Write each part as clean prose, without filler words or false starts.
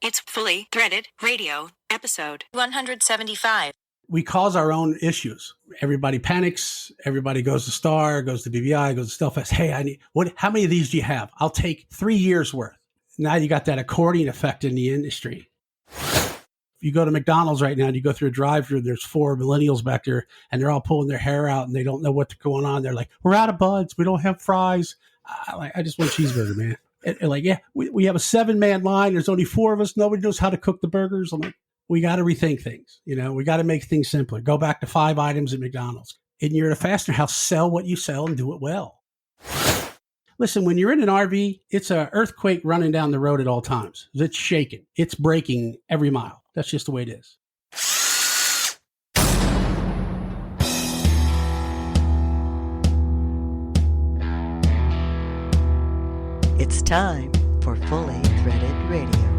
It's Fully Threaded Radio, episode 175. We cause our own issues. Everybody panics. Everybody goes to Star, goes to BBI, goes to Stelfest. Hey, I need how many of these do you have? I'll take 3 years worth. Now you got that accordion effect in the industry. If you go to McDonald's right now and you go through a drive-thru, there's 4 millennials back there and they're all pulling their hair out and they don't know what's going on. They're like, we're out of buds. We don't have fries. I just want a cheeseburger, man. And like, yeah, we have a 7-man line. There's only 4 of us. Nobody knows how to cook the burgers. I'm like, we got to rethink things. You know, we got to make things simpler. Go back to 5 items at McDonald's. And you're at a fastener house, sell what you sell and do it well. Listen, when you're in an RV, it's an earthquake running down the road at all times. It's shaking. It's breaking every mile. That's just the way it is. It's time for Fully Threaded Radio.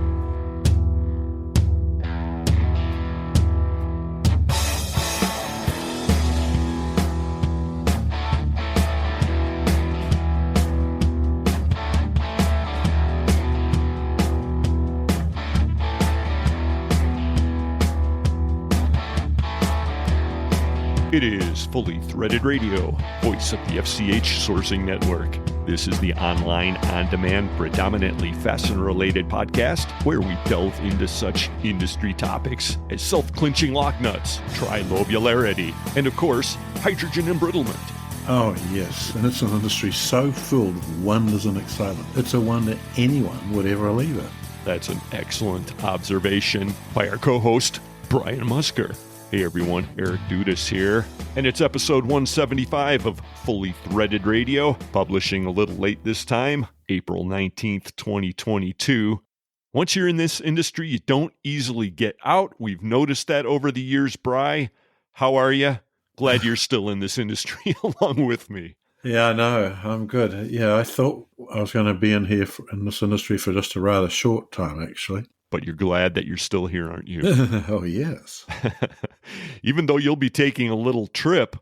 It is Fully Threaded Radio, voice of the FCH Sourcing Network. This is the online, on-demand, predominantly fastener-related podcast where we delve into such industry topics as self-clinching lock nuts, trilobularity, and of course, hydrogen embrittlement. Oh, yes, and it's an industry so filled with wonders and excitement. It's a wonder anyone would ever leave it. That's an excellent observation by our co-host, Brian Musker. Hey everyone, Eric Dudas here, and it's episode 175 of Fully Threaded Radio, publishing a little late this time, April 19th, 2022. Once you're in this industry, you don't easily get out. We've noticed that over the years, Bri. How are you? Glad you're still in this industry along with me. Yeah, I know. I'm good. Yeah, I thought I was going to be in here in this industry for just a rather short time, actually. But you're glad that you're still here, aren't you? Oh, yes. Even though you'll be taking a little trip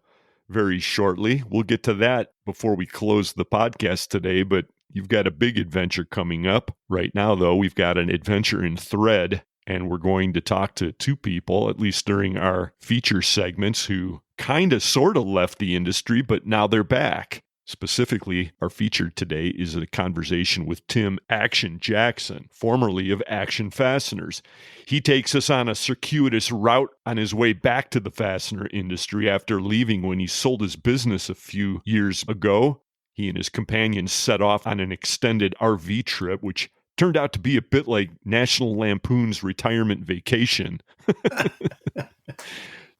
very shortly. We'll get to that before we close the podcast today, but you've got a big adventure coming up. Right now, though, we've got an adventure in thread, and we're going to talk to 2 people, at least during our feature segments, who kind of sort of left the industry, but now they're back. Specifically, our feature today is a conversation with Tim Action Jackson, formerly of Action Fasteners. He takes us on a circuitous route on his way back to the fastener industry after leaving when he sold his business a few years ago. He and his companions set off on an extended RV trip, which turned out to be a bit like National Lampoon's retirement vacation.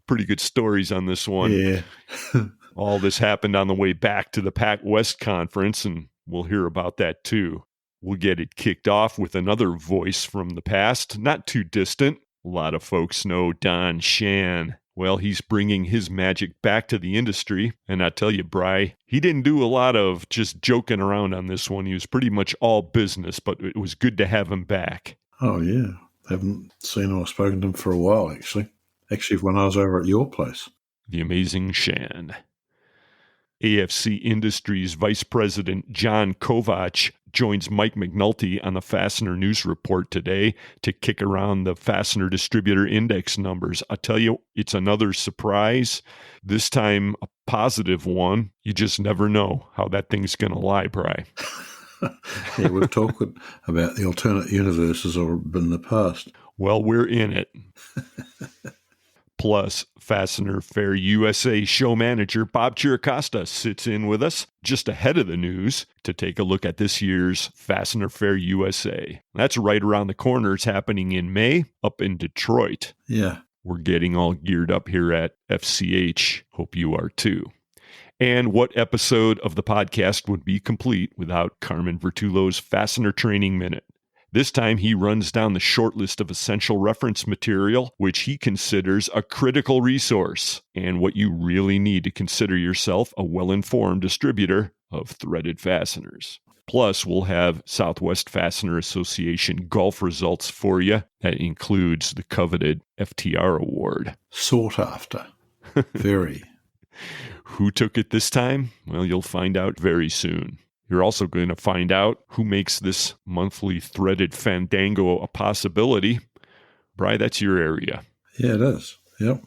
Pretty good stories on this one. Yeah. All this happened on the way back to the Pac-West conference, and we'll hear about that too. We'll get it kicked off with another voice from the past, not too distant. A lot of folks know Don Shan. Well, he's bringing his magic back to the industry, and I tell you, Bri, he didn't do a lot of just joking around on this one. He was pretty much all business, but it was good to have him back. Oh, yeah. I haven't seen or spoken to him for a while, actually. Actually, when I was over at your place. The amazing Shan. AFC Industries Vice President John Kovatch joins Mike McNulty on the Fastener News Report today to kick around the Fastener Distributor Index numbers. I tell you, it's another surprise, this time a positive one. You just never know how that thing's going to lie, Bri. Yeah, we've talked about the alternate universes in the past. Well, we're in it. Plus, Fastener Fair USA show manager Bob Chiracosta sits in with us just ahead of the news to take a look at this year's Fastener Fair USA. That's right around the corner. It's happening in May up in Detroit. Yeah. We're getting all geared up here at FCH. Hope you are too. And what episode of the podcast would be complete without Carmen Vertullo's Fastener Training Minute? This time, he runs down the short list of essential reference material, which he considers a critical resource, and what you really need to consider yourself a well-informed distributor of threaded fasteners. Plus, we'll have Southwest Fastener Association golf results for you. That includes the coveted FTR award. Sought after. Very. Who took it this time? Well, you'll find out very soon. You're also going to find out who makes this monthly threaded fandango a possibility. Bri, that's your area. Yeah, it is. Yep.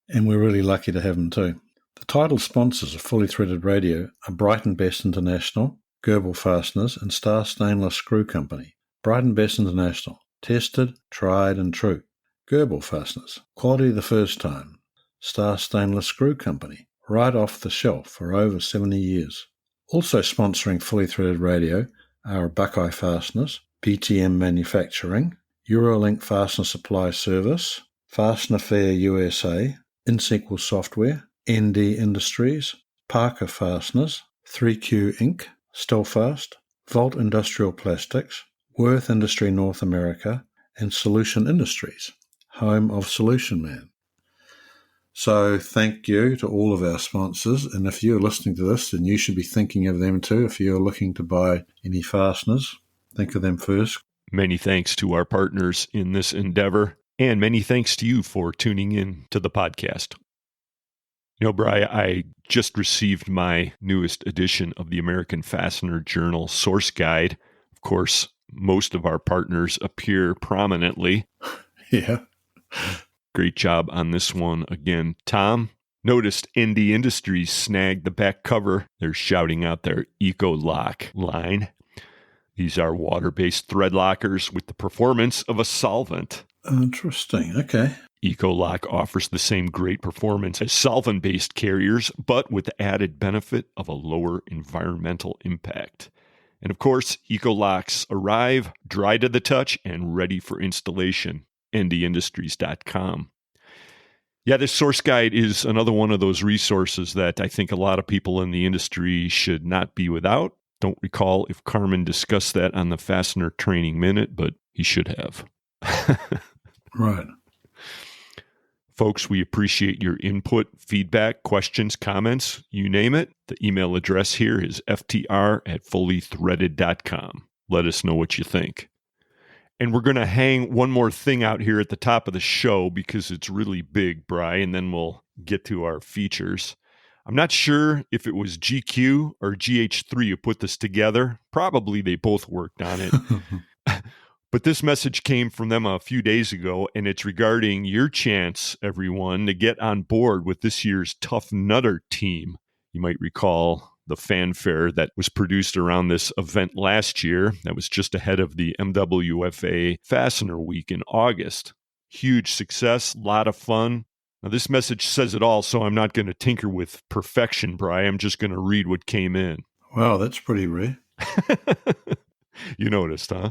And we're really lucky to have them too. The title sponsors of Fully Threaded Radio are Brighton Best International, Gerbil Fasteners, and Star Stainless Screw Company. Brighton Best International, tested, tried and true. Gerbil Fasteners, quality the first time. Star Stainless Screw Company, right off the shelf for over 70 years. Also sponsoring Fully Threaded Radio are Buckeye Fasteners, PTM Manufacturing, Eurolink Fastener Supply Service, Fastener Fair USA, InSequel Software, ND Industries, Parker Fasteners, 3Q Inc., Stelfast, Volt Industrial Plastics, Worth Industry North America, and Solution Industries, home of Solution Man. So thank you to all of our sponsors, and if you're listening to this, then you should be thinking of them too. If you're looking to buy any fasteners, think of them first. Many thanks to our partners in this endeavor, and many thanks to you for tuning in to the podcast. You know, Bri, I just received my newest edition of the American Fastener Journal Source Guide. Of course, most of our partners appear prominently. Yeah. Great job on this one again, Tom. Noticed ND Industries snagged the back cover. They're shouting out their Eco-Lock line. These are water-based thread lockers with the performance of a solvent. Interesting. Okay. Eco-Lock offers the same great performance as solvent-based carriers, but with the added benefit of a lower environmental impact. And of course, Eco-Locks arrive dry to the touch and ready for installation. ndindustries.com. Yeah, this source guide is another one of those resources that I think a lot of people in the industry should not be without. Don't recall if Carmen discussed that on the Fastener Training Minute, but he should have. Right. Folks, we appreciate your input, feedback, questions, comments, you name it. The email address here is ftr@fullythreaded.com. Let us know what you think. And we're going to hang one more thing out here at the top of the show because it's really big, Bri, and then we'll get to our features. I'm not sure if it was GQ or GH3 who put this together. Probably they both worked on it. But this message came from them a few days ago, and it's regarding your chance, everyone, to get on board with this year's Tough Nutter team. You might recall the fanfare that was produced around this event last year. That was just ahead of the MWFA Fastener Week in August. Huge success, a lot of fun. Now, this message says it all, so I'm not going to tinker with perfection, Bri. I'm just going to read what came in. Wow, that's pretty rare. You noticed, huh?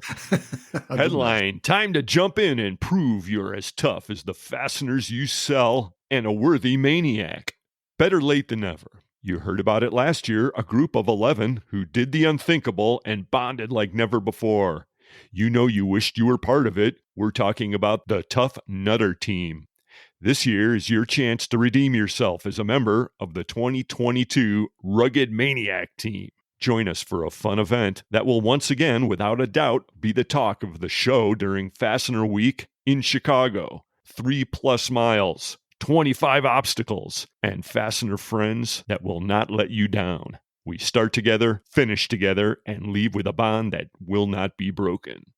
Headline, time to jump in and prove you're as tough as the fasteners you sell and a worthy maniac. Better late than never. You heard about it last year, a group of 11 who did the unthinkable and bonded like never before. You know you wished you were part of it. We're talking about the Tough Nutter team. This year is your chance to redeem yourself as a member of the 2022 Rugged Maniac team. Join us for a fun event that will once again, without a doubt, be the talk of the show during Fastener Week in Chicago. 3+ miles, 25 obstacles, and fastener friends that will not let you down. We start together, finish together, and leave with a bond that will not be broken.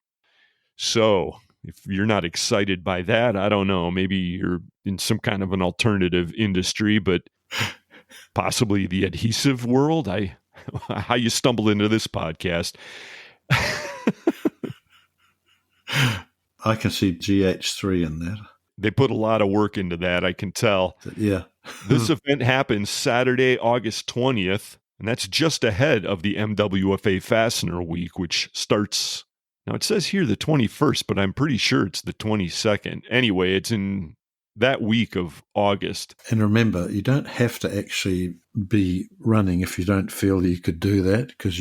So, if you're not excited by that, I don't know, maybe you're in some kind of an alternative industry, but possibly the adhesive world. How you stumbled into this podcast. I can see GH3 in that. They put a lot of work into that, I can tell. Yeah. This event happens Saturday, August 20th, and that's just ahead of the MWFA Fastener Week, which starts, now it says here the 21st, but I'm pretty sure it's the 22nd. Anyway, it's in that week of August. And remember, you don't have to actually be running if you don't feel you could do that, because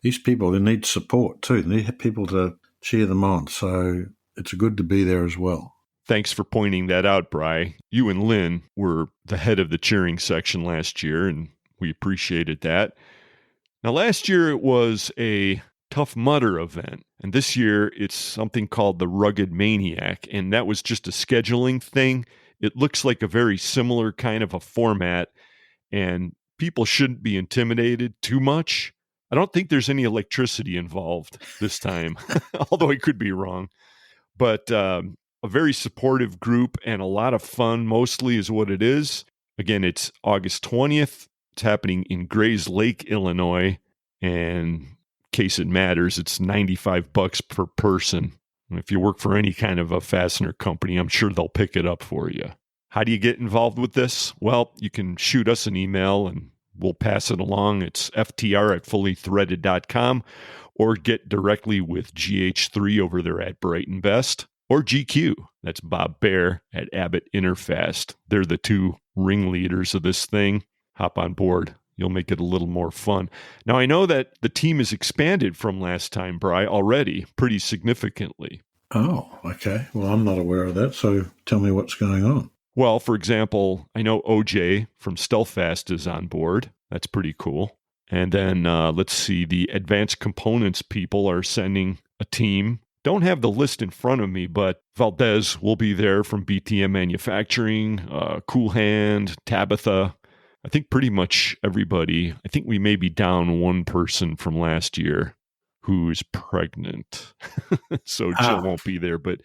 these people, they need support too. They need people to cheer them on. So it's good to be there as well. Thanks for pointing that out, Bri. You and Lynn were the head of the cheering section last year, and we appreciated that. Now, last year it was a Tough Mudder event, and this year it's something called the Rugged Maniac, and that was just a scheduling thing. It looks like a very similar kind of a format, and people shouldn't be intimidated too much. I don't think there's any electricity involved this time, although I could be wrong. But a very supportive group and a lot of fun mostly is what it is. Again, it's August 20th. It's happening in Grays Lake, Illinois. And in case it matters, it's $95 per person. And if you work for any kind of a fastener company, I'm sure they'll pick it up for you. How do you get involved with this? Well, you can shoot us an email and we'll pass it along. It's ftr@fullythreaded.com, or get directly with GH3 over there at Brighton Best, or GQ. That's Bob Bear at Abbott Interfast. They're the two ringleaders of this thing. Hop on board. You'll make it a little more fun. Now, I know that the team has expanded from last time, Bri, already pretty significantly. Oh, okay. Well, I'm not aware of that, so tell me what's going on. Well, for example, I know OJ from Stealthfast is on board. That's pretty cool. And then let's see, the Advanced Components people are sending a team. Don't have the list in front of me, but Valdez will be there from BTM Manufacturing, Cool Hand, Tabitha. I think pretty much everybody. I think we may be down one person from last year who's pregnant. So Jill won't be there, but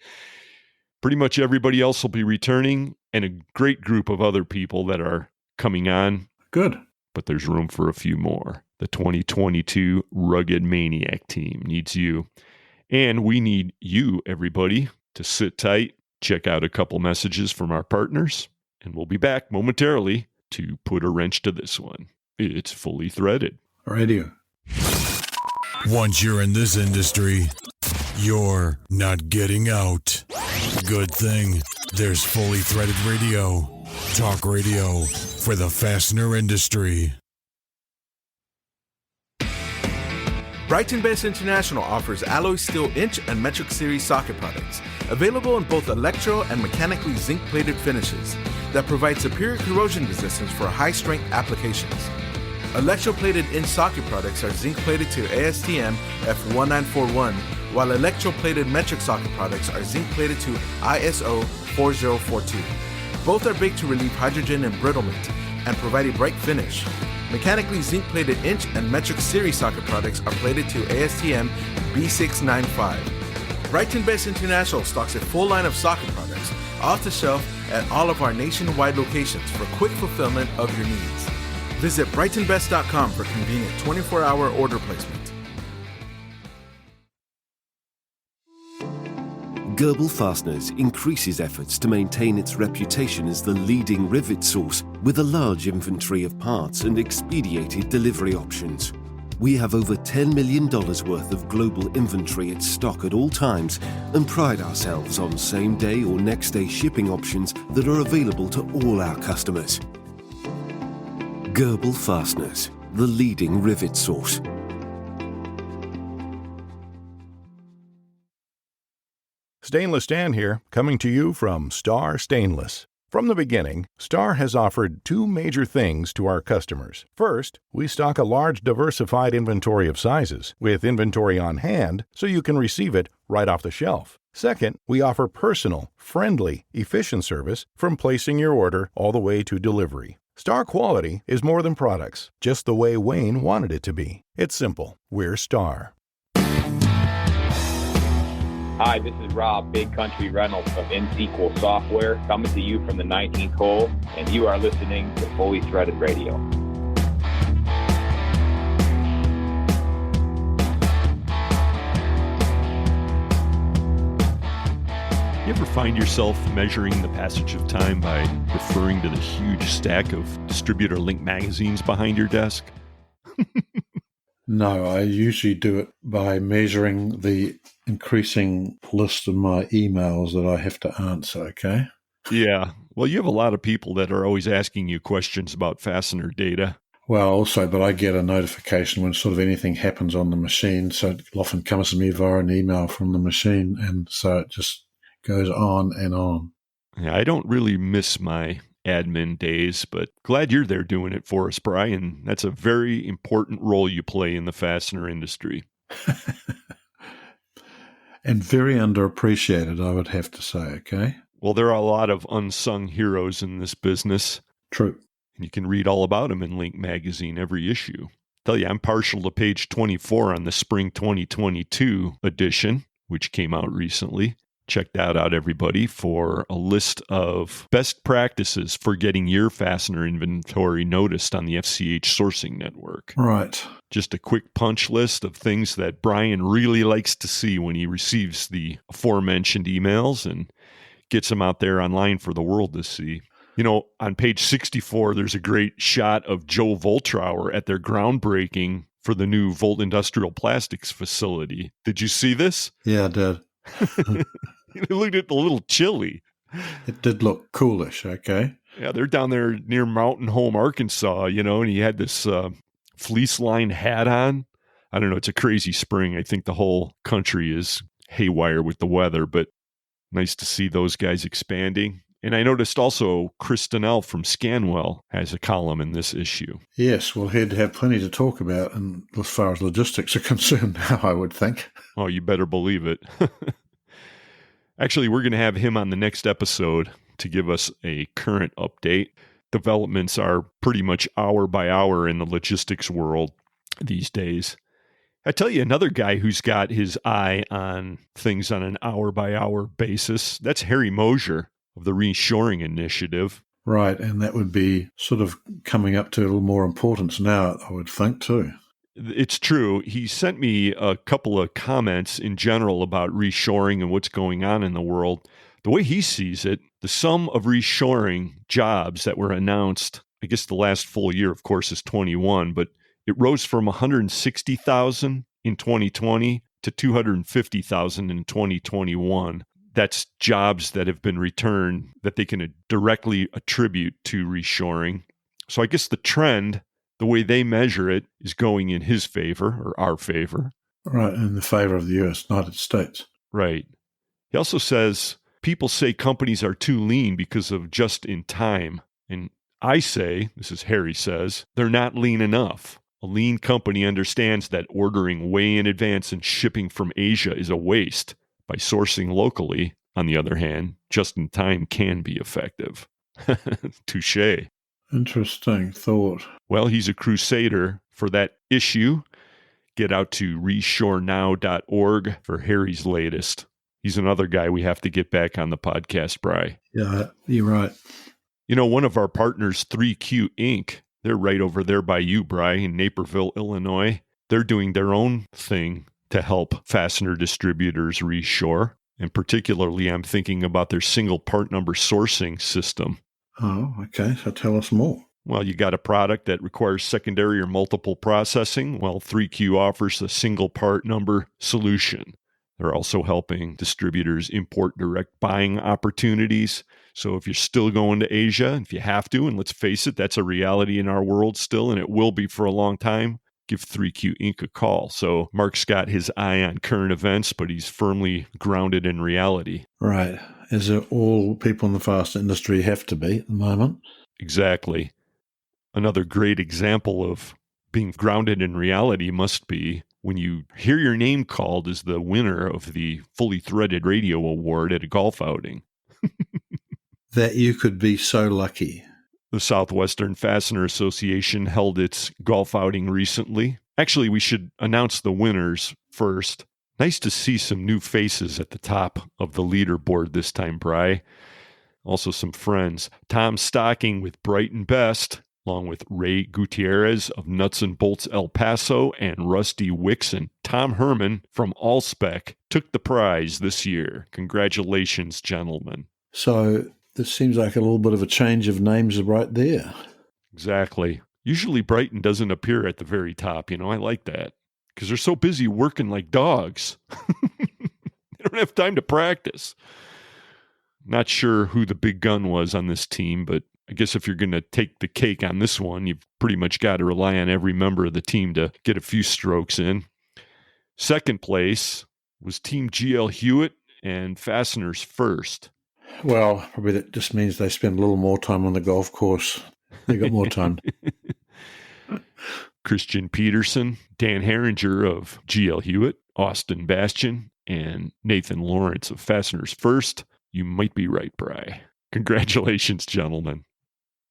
pretty much everybody else will be returning, and a great group of other people that are coming on. Good. But there's room for a few more. The 2022 Rugged Maniac team needs you. And we need you, everybody, to sit tight, check out a couple messages from our partners, and we'll be back momentarily to put a wrench to this one. It's Fully Threaded. Radio. Once you're in this industry, you're not getting out. Good thing there's Fully Threaded Radio. Talk radio for the fastener industry. Brighton Best International offers alloy steel inch and metric series socket products, available in both electro and mechanically zinc-plated finishes that provide superior corrosion resistance for high-strength applications. Electroplated inch socket products are zinc-plated to ASTM F1941, while electroplated metric socket products are zinc-plated to ISO 4042. Both are baked to relieve hydrogen embrittlement and provide a bright finish. Mechanically zinc-plated inch and metric series socket products are plated to ASTM B695. Brighton Best International stocks a full line of socket products off the shelf at all of our nationwide locations for quick fulfillment of your needs. Visit brightonbest.com for convenient 24-hour order placement. Goebel Fasteners increases efforts to maintain its reputation as the leading rivet source with a large inventory of parts and expedited delivery options. We have over $10 million worth of global inventory at stock at all times and pride ourselves on same-day or next-day shipping options that are available to all our customers. Goebel Fasteners, the leading rivet source. Stainless Dan here, coming to you from Star Stainless. From the beginning, Star has offered two major things to our customers. First, we stock a large diversified inventory of sizes, with inventory on hand so you can receive it right off the shelf. Second, we offer personal, friendly, efficient service from placing your order all the way to delivery. Star quality is more than products, just the way Wayne wanted it to be. It's simple. We're Star. Hi, this is Rob, Big Country Reynolds of NSequel Software, coming to you from the 19th hole, and you are listening to Fully Threaded Radio. You ever find yourself measuring the passage of time by referring to the huge stack of distributor link magazines behind your desk? No, I usually do it by measuring the increasing list of my emails that I have to answer, okay? Yeah. Well, you have a lot of people that are always asking you questions about fastener data. Well, also, but I get a notification when sort of anything happens on the machine, so it often comes to me via an email from the machine, and so it just goes on and on. Yeah, I don't really miss my admin days, but glad you're there doing it for us, Brian. That's a very important role you play in the fastener industry. And very underappreciated, I would have to say, okay? Well, there are a lot of unsung heroes in this business. True. You can read all about him in Link Magazine every issue. Tell you, I'm partial to page 24 on the spring 2022 edition, which came out recently. Check that out, everybody, for a list of best practices for getting your fastener inventory noticed on the FCH sourcing network. Right. Just a quick punch list of things that Brian really likes to see when he receives the aforementioned emails and gets them out there online for the world to see. You know, on page 64, there's a great shot of Joe Voltrauer at their groundbreaking for the new Volt Industrial Plastics facility. Did you see this? Yeah, I did. It looked a little chilly. It did look coolish, okay. Yeah, they're down there near Mountain Home, Arkansas, you know, and he had this fleece-lined hat on. I don't know, it's a crazy spring. I think the whole country is haywire with the weather, but nice to see those guys expanding. And I noticed also Chris Donnell from Scanwell has a column in this issue. Yes, well, he'd have plenty to talk about, and as far as logistics are concerned now, I would think. Oh, you better believe it. Actually, we're going to have him on the next episode to give us a current update. Developments are pretty much hour by hour in the logistics world these days. I tell you, another guy who's got his eye on things on an hour by hour basis, that's Harry Mosier of the Reshoring Initiative. Right, and that would be sort of coming up to a little more importance now, I would think, too. It's true. He sent me a couple of comments in general about reshoring and what's going on in the world. The way he sees it, the sum of reshoring jobs that were announced, I guess the last full year, of course, is 21, but it rose from 160,000 in 2020 to 250,000 in 2021. That's jobs that have been returned that they can directly attribute to reshoring. So I guess the trend, the way they measure it, is going in his favor or our favor. Right, in the favor of the United States. Right. He also says people say companies are too lean because of just in time. And I say, this is Harry says, they're not lean enough. A lean company understands that ordering way in advance and shipping from Asia is a waste. By sourcing locally, on the other hand, just in time can be effective. Touché. Interesting thought. Well, he's a crusader for that issue. Get out to reshorenow.org for Harry's latest. He's another guy we have to get back on the podcast, Bri. Yeah, you're right. You know, one of our partners, 3Q Inc., they're right over there by you, Bri, in Naperville, Illinois. They're doing their own thing to help fastener distributors reshore. And particularly, I'm thinking about their single part number sourcing system. Oh, okay. So tell us more. Well, you got a product that requires secondary or multiple processing. Well, 3Q offers a single part number solution. They're also helping distributors import direct buying opportunities. So if you're still going to Asia, if you have to, and let's face it, that's a reality in our world still, and it will be for a long time, give 3Q Inc. a call. So Mark's got his eye on current events, but he's firmly grounded in reality. Right. As all people in the fastener industry have to be at the moment. Exactly. Another great example of being grounded in reality must be when you hear your name called as the winner of the Fully Threaded Radio Award at a golf outing. That you could be so lucky. The Southwestern Fastener Association held its golf outing recently. Actually, we should announce the winners first. Nice to see some new faces at the top of the leaderboard this time, Bri. Also some friends. Tom Stocking with Brighton Best, along with Ray Gutierrez of Nuts and Bolts El Paso and Rusty Wixon. Tom Herman from Allspec took the prize this year. Congratulations, gentlemen. So this seems like a little bit of a change of names right there. Exactly. Usually Brighton doesn't appear at the very top. You know, I like that because they're so busy working like dogs. They don't have time to practice. Not sure who the big gun was on this team, but I guess if you're going to take the cake on this one, you've pretty much got to rely on every member of the team to get a few strokes in. Second place was Team GL Hewitt and Fasteners First. Well, probably that just means they spend a little more time on the golf course. They got more time. Christian Peterson, Dan Herringer of GL Hewitt, Austin Bastian, and Nathan Lawrence of Fasteners First. You might be right, Bri. Congratulations, gentlemen.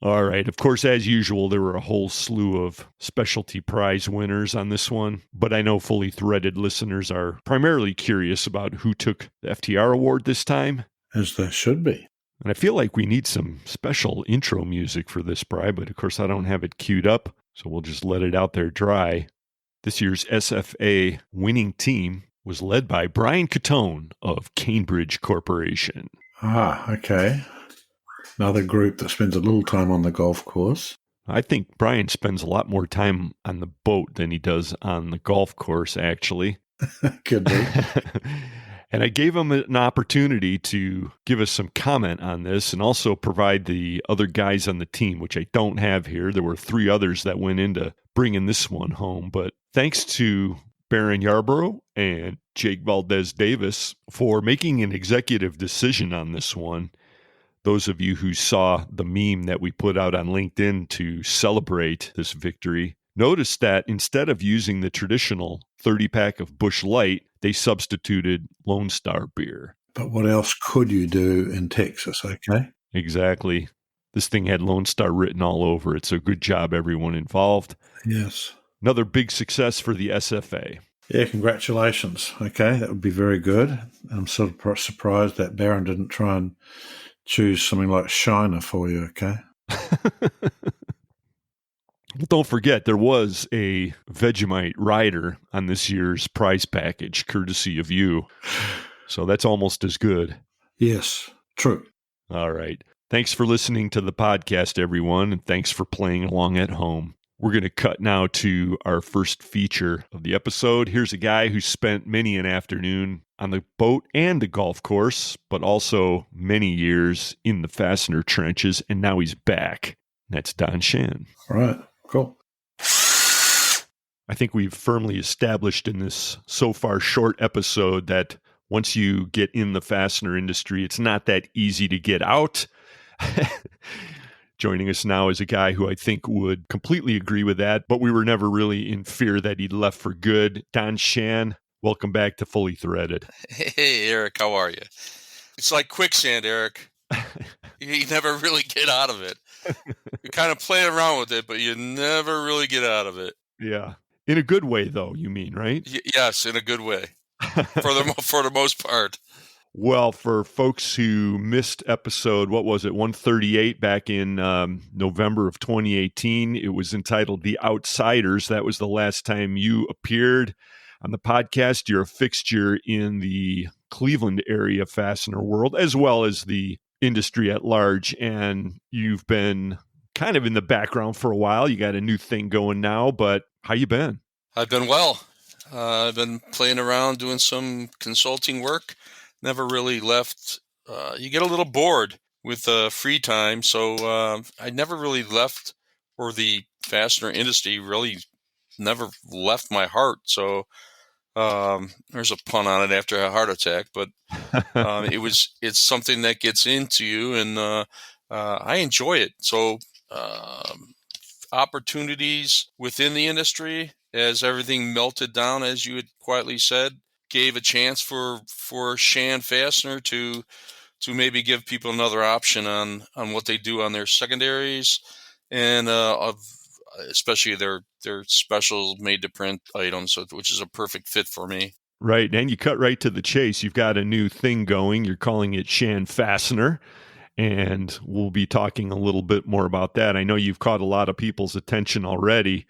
All right. Of course, as usual, there were a whole slew of specialty prize winners on this one, but I know Fully Threaded listeners are primarily curious about who took the FTR award this time. As there should be. And I feel like we need some special intro music for this, Bri, but of course I don't have it queued up, so we'll just let it out there dry. This year's SFA winning team was led by Brian Catone of Cambridge Corporation. Ah, okay. Another group that spends a little time on the golf course. I think Brian spends a lot more time on the boat than he does on the golf course, actually. Could be. And I gave him an opportunity to give us some comment on this and also provide the other guys on the team, which I don't have here. There were 3 others that went into bringing this one home. But thanks to Baron Yarborough and Jake Valdez-Davis for making an executive decision on this one. Those of you who saw the meme that we put out on LinkedIn to celebrate this victory, notice that instead of using the traditional 30-pack of Busch Light, they substituted Lone Star beer. But what else could you do in Texas, okay? Exactly. This thing had Lone Star written all over it, so good job, everyone involved. Yes. Another big success for the SFA. Yeah, congratulations. Okay, that would be very good. I'm sort of surprised that Baron didn't try and choose something like Shiner for you, okay? Don't forget, there was a Vegemite rider on this year's prize package, courtesy of you. So that's almost as good. Yes, true. All right. Thanks for listening to the podcast, everyone, and thanks for playing along at home. We're going to cut now to our first feature of the episode. Here's a guy who spent many an afternoon on the boat and the golf course, but also many years in the Fastener trenches, and now he's back. That's Don Shan. All right, cool. I think we've firmly established in this so far short episode that once you get in the fastener industry, it's not that easy to get out. Joining us now is a guy who I think would completely agree with that, but we were never really in fear that he'd left for good. Don Shan, welcome back to Fully Threaded. Hey, Eric, how are you? It's like quicksand, Eric. You never really get out of it. You kind of play around with it, but you never really get out of it. Yeah. In a good way, though, you mean, right? Yes, in a good way. For the most part. Well, for folks who missed episode, 138 back in November of 2018, it was entitled The Outsiders. That was the last time you appeared on the podcast. You're a fixture in the Cleveland area fastener world, as well as the industry at large, and you've been kind of in the background for a while. You got a new thing going now, but how you been? I've been well. I've been playing around doing some consulting work. Never really left. You get a little bored with free time, so I never really left, or the fastener industry really never left my heart. So there's a pun on it after a heart attack, but it's something that gets into you, and I enjoy it. So opportunities within the industry, as everything melted down, as you had quietly said, gave a chance for Shan Fastener to maybe give people another option on what they do on their secondaries, and especially their special made to print items, which is a perfect fit for me. Right, and you cut right to the chase. You've got a new thing going. You're calling it Shan Fastener, and we'll be talking a little bit more about that. I know you've caught a lot of people's attention already.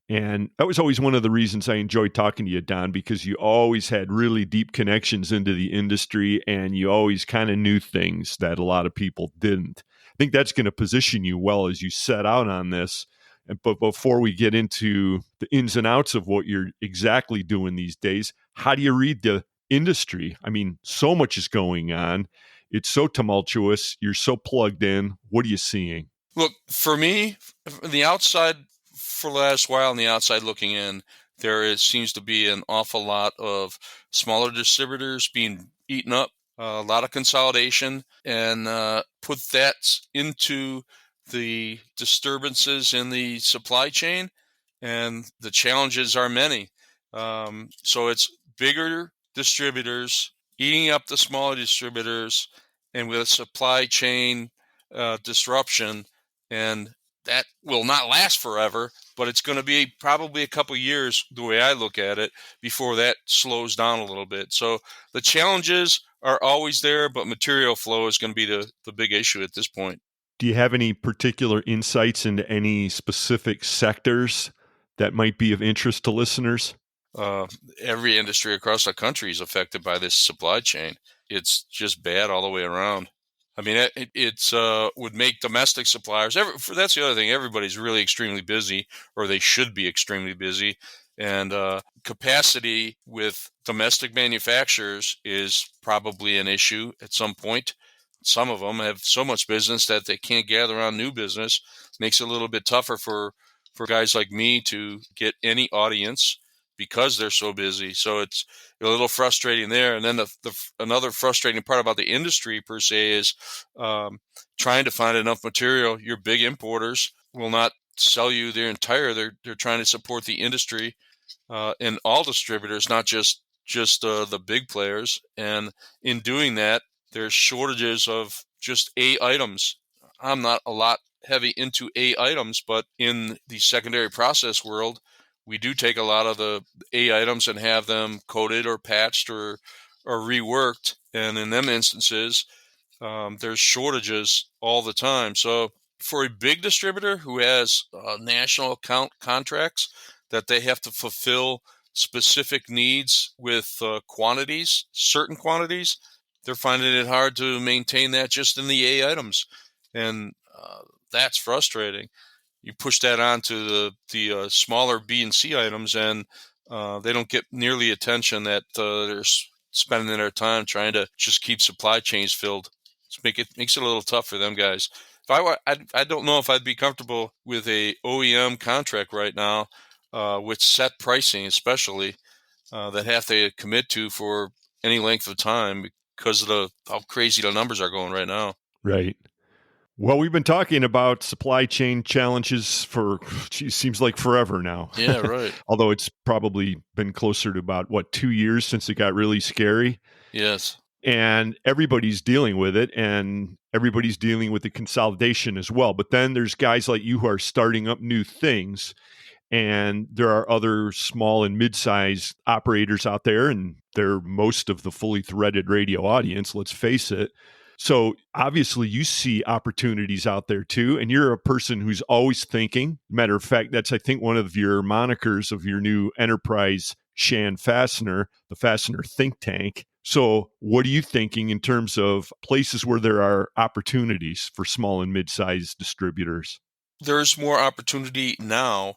And that was always one of the reasons I enjoyed talking to you, Don, because you always had really deep connections into the industry, and you always kind of knew things that a lot of people didn't. I think that's going to position you well as you set out on this. But before we get into the ins and outs of what you're exactly doing these days, how do you read the industry? I mean, so much is going on. It's so tumultuous. You're so plugged in. What are you seeing? Look, for me, from the outside, for the last while, on the outside looking in, seems to be an awful lot of smaller distributors being eaten up, a lot of consolidation, and put that into the disturbances in the supply chain, and the challenges are many. So it's bigger distributors eating up the smaller distributors, and with supply chain disruption and that will not last forever, but it's going to be probably a couple years, the way I look at it, before that slows down a little bit. So the challenges are always there, but material flow is going to be the big issue at this point. Do you have any particular insights into any specific sectors that might be of interest to listeners? Every industry across the country is affected by this supply chain. It's just bad all the way around. I mean, it's would make domestic suppliers. That's the other thing. Everybody's really extremely busy, or they should be extremely busy. And capacity with domestic manufacturers is probably an issue at some point. Some of them have so much business that they can't gather on new business. Makes it a little bit tougher for guys like me to get any audience because they're so busy. So it's a little frustrating there. And then another frustrating part about the industry per se is trying to find enough material. Your big importers will not sell you their entire. They're trying to support the industry and all distributors, not just the big players. And in doing that, there's shortages of just A items. I'm not a lot heavy into A items, but in the secondary process world, we do take a lot of the A items and have them coated or patched or reworked. And in them instances, there's shortages all the time. So for a big distributor who has national account contracts that they have to fulfill specific needs with quantities, certain quantities, they're finding it hard to maintain that just in the A items. And that's frustrating. You push that on to the smaller B and C items, and they don't get nearly attention that they're spending their time trying to just keep supply chains filled. Makes it a little tough for them guys. I don't know if I'd be comfortable with a OEM contract right now with set pricing, especially that have to commit to for any length of time because of how crazy the numbers are going right now. Right. Well, we've been talking about supply chain challenges for, seems like forever now. Yeah, right. Although it's probably been closer to about, 2 years since it got really scary. Yes. And everybody's dealing with it, and everybody's dealing with the consolidation as well. But then there's guys like you who are starting up new things, and there are other small and mid-sized operators out there, and they're most of the fully threaded radio audience, let's face it. So obviously you see opportunities out there too, and you're a person who's always thinking. Matter of fact, that's, I think, one of your monikers of your new enterprise, Shan Fastener, the Fastener think tank. So what are you thinking in terms of places where there are opportunities for small and mid-sized distributors? There's more opportunity now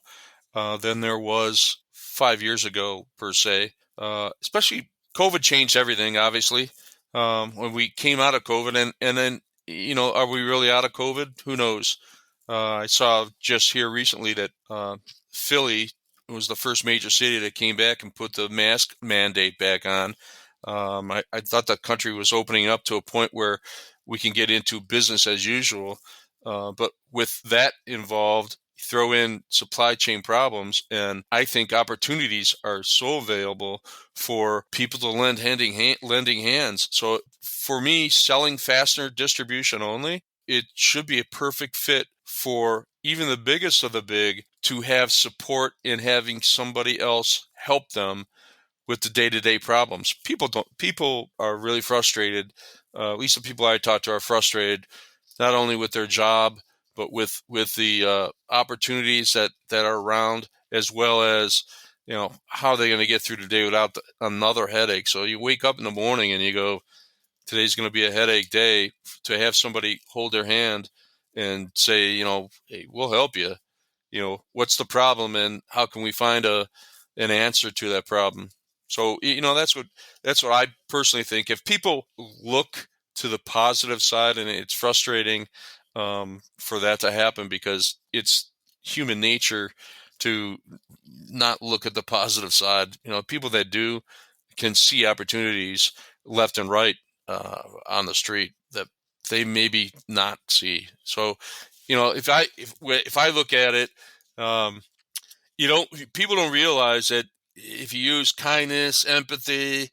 than there was 5 years ago, per se. Especially COVID changed everything, obviously. When we came out of COVID, and then, are we really out of COVID? Who knows? I saw just here recently that Philly was the first major city that came back and put the mask mandate back on. I thought the country was opening up to a point where we can get into business as usual. But with that involved, throw in supply chain problems, and I think opportunities are so available for people to lending hands. So for me, selling fastener distribution only, it should be a perfect fit for even the biggest of the big to have support in having somebody else help them with the day-to-day problems. People are really frustrated. At least the people I talk to are frustrated, not only with their job, but with the opportunities that are around, as well as, how are they going to get through the day without another headache? So you wake up in the morning and you go, today's going to be a headache day. To have somebody hold their hand and say, hey, we'll help you. What's the problem and how can we find an answer to that problem? So, that's what I personally think. If people look to the positive side, and it's frustrating for that to happen because it's human nature to not look at the positive side. People that do can see opportunities left and right on the street that they maybe not see. So, if I look at it, people don't realize that if you use kindness, empathy,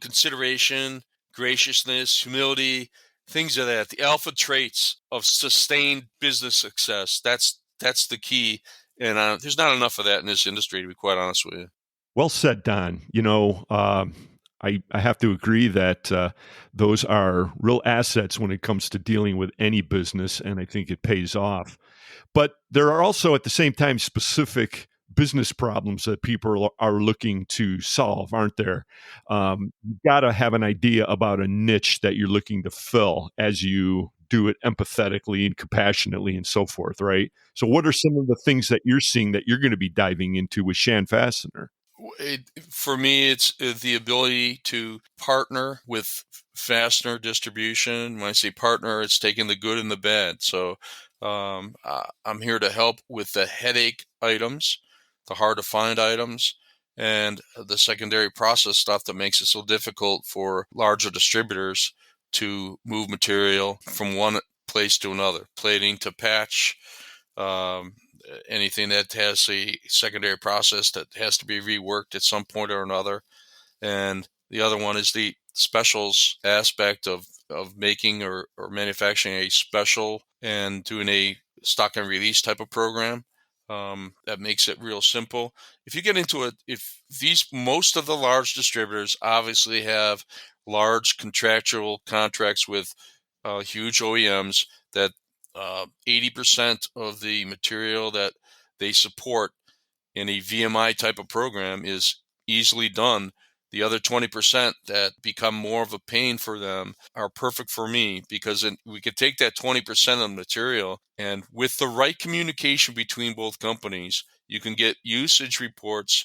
consideration, graciousness, humility, things of that. The alpha traits of sustained business success. That's the key. And there's not enough of that in this industry, to be quite honest with you. Well said, Don. I have to agree that those are real assets when it comes to dealing with any business, and I think it pays off. But there are also, at the same time, specific business problems that people are looking to solve, aren't there? You've got to have an idea about a niche that you're looking to fill as you do it empathetically and compassionately and so forth, right? So what are some of the things that you're seeing that you're going to be diving into with Shan Fastener? For me, it's the ability to partner with fastener distribution. When I say partner, it's taking the good and the bad. So I'm here to help with the headache items, the hard to find items, and the secondary process stuff that makes it so difficult for larger distributors to move material from one place to another, plating to patch, anything that has a secondary process that has to be reworked at some point or another. And the other one is the specials aspect of making or manufacturing a special and doing a stock and release type of program. That makes it real simple. If you get into it, most of the large distributors obviously have large contractual contracts with huge OEMs that 80% of the material that they support in a VMI type of program is easily done. The other 20% that become more of a pain for them are perfect for me, because we could take that 20% of the material, and with the right communication between both companies, you can get usage reports,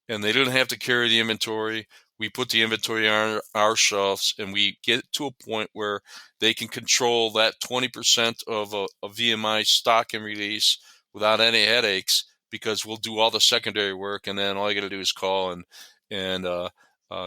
and they don't have to carry the inventory. We put the inventory on our shelves, and we get to a point where they can control that 20% of a VMI stock and release without any headaches, because we'll do all the secondary work, and then all you got to do is call and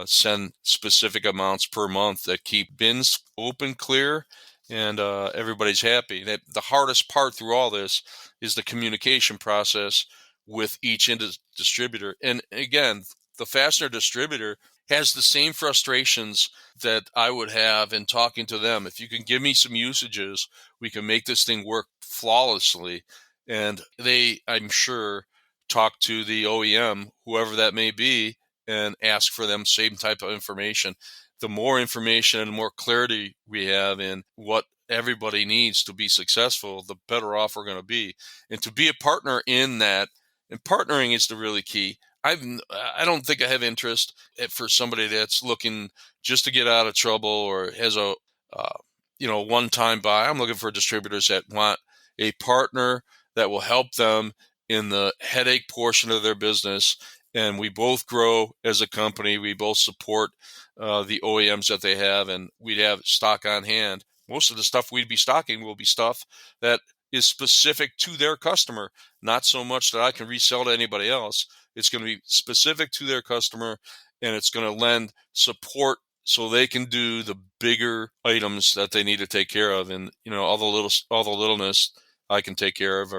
send specific amounts per month that keep bins open, clear, and everybody's happy. The hardest part through all this is the communication process with each distributor. And again, the fastener distributor has the same frustrations that I would have in talking to them. If you can give me some usages, we can make this thing work flawlessly. And they, I'm sure, talk to the OEM, whoever that may be, and ask for them same type of information. The more information and the more clarity we have in what everybody needs to be successful, the better off we're going to be. And to be a partner in that, and partnering is the really key. I don't think I have interest for somebody that's looking just to get out of trouble or has a one-time buy. I'm looking for distributors that want a partner that will help them in the headache portion of their business. And we both grow as a company. We both support the OEMs that they have, and we'd have stock on hand. Most of the stuff we'd be stocking will be stuff that is specific to their customer, not so much that I can resell to anybody else. It's going to be specific to their customer, and it's going to lend support so they can do the bigger items that they need to take care of. And all the littleness I can take care of,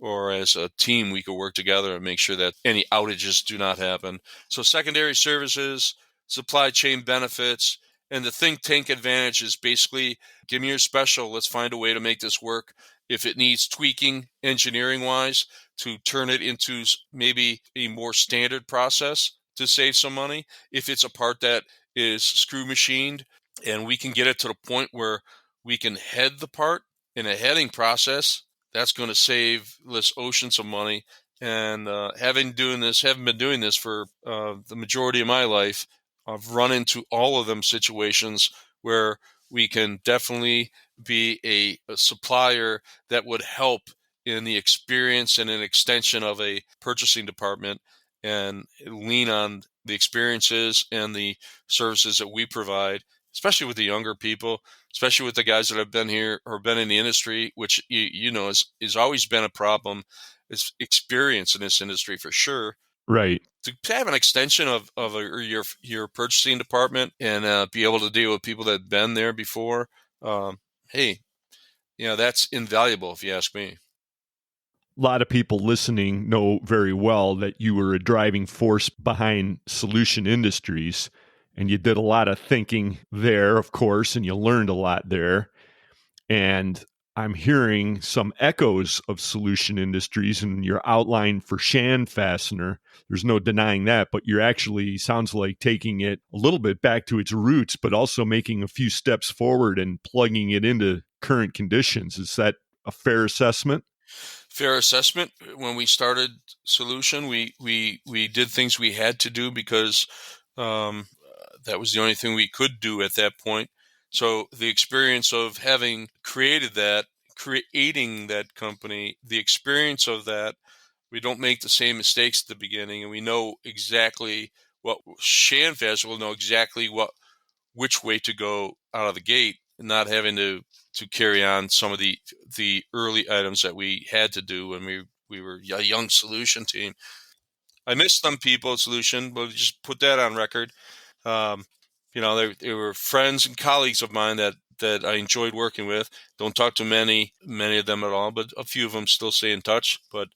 or as a team we could work together and make sure that any outages do not happen. So secondary services, supply chain benefits, and the think tank advantage is basically, give me your special. Let's find a way to make this work. If it needs tweaking engineering wise to turn it into maybe a more standard process to save some money. If it's a part that is screw machined and we can get it to the point where we can head the part in a heading process, that's going to save us oceans of money. And having been doing this for the majority of my life, I've run into all of them situations where we can definitely be a supplier that would help in the experience and an extension of a purchasing department, and lean on the experiences and the services that we provide, especially with the younger people, especially with the guys that have been here or been in the industry, which has always been a problem. It's experience in this industry for sure. Right. To have an extension of your purchasing department and be able to deal with people that have been there before, that's invaluable if you ask me. A lot of people listening know very well that you were a driving force behind Solution Industries. and you did a lot of thinking there, of course, and you learned a lot there. And I'm hearing some echoes of Solution Industries in your outline for Shan Fastener. There's no denying that, but you're actually, sounds like, taking it a little bit back to its roots, but also making a few steps forward and plugging it into current conditions. Is that a fair assessment? Fair assessment. When we started Solution, we did things we had to do because that was the only thing we could do at that point. So the experience of having creating that company, the experience of that, we don't make the same mistakes at the beginning, and we know exactly what Shan Fastener will know exactly which way to go out of the gate, and not having to carry on some of the early items that we had to do when we were a young Solution team. I miss some people at Solution, but just put that on record. They were friends and colleagues of mine that I enjoyed working with. Don't talk to many of them at all, but a few of them still stay in touch. But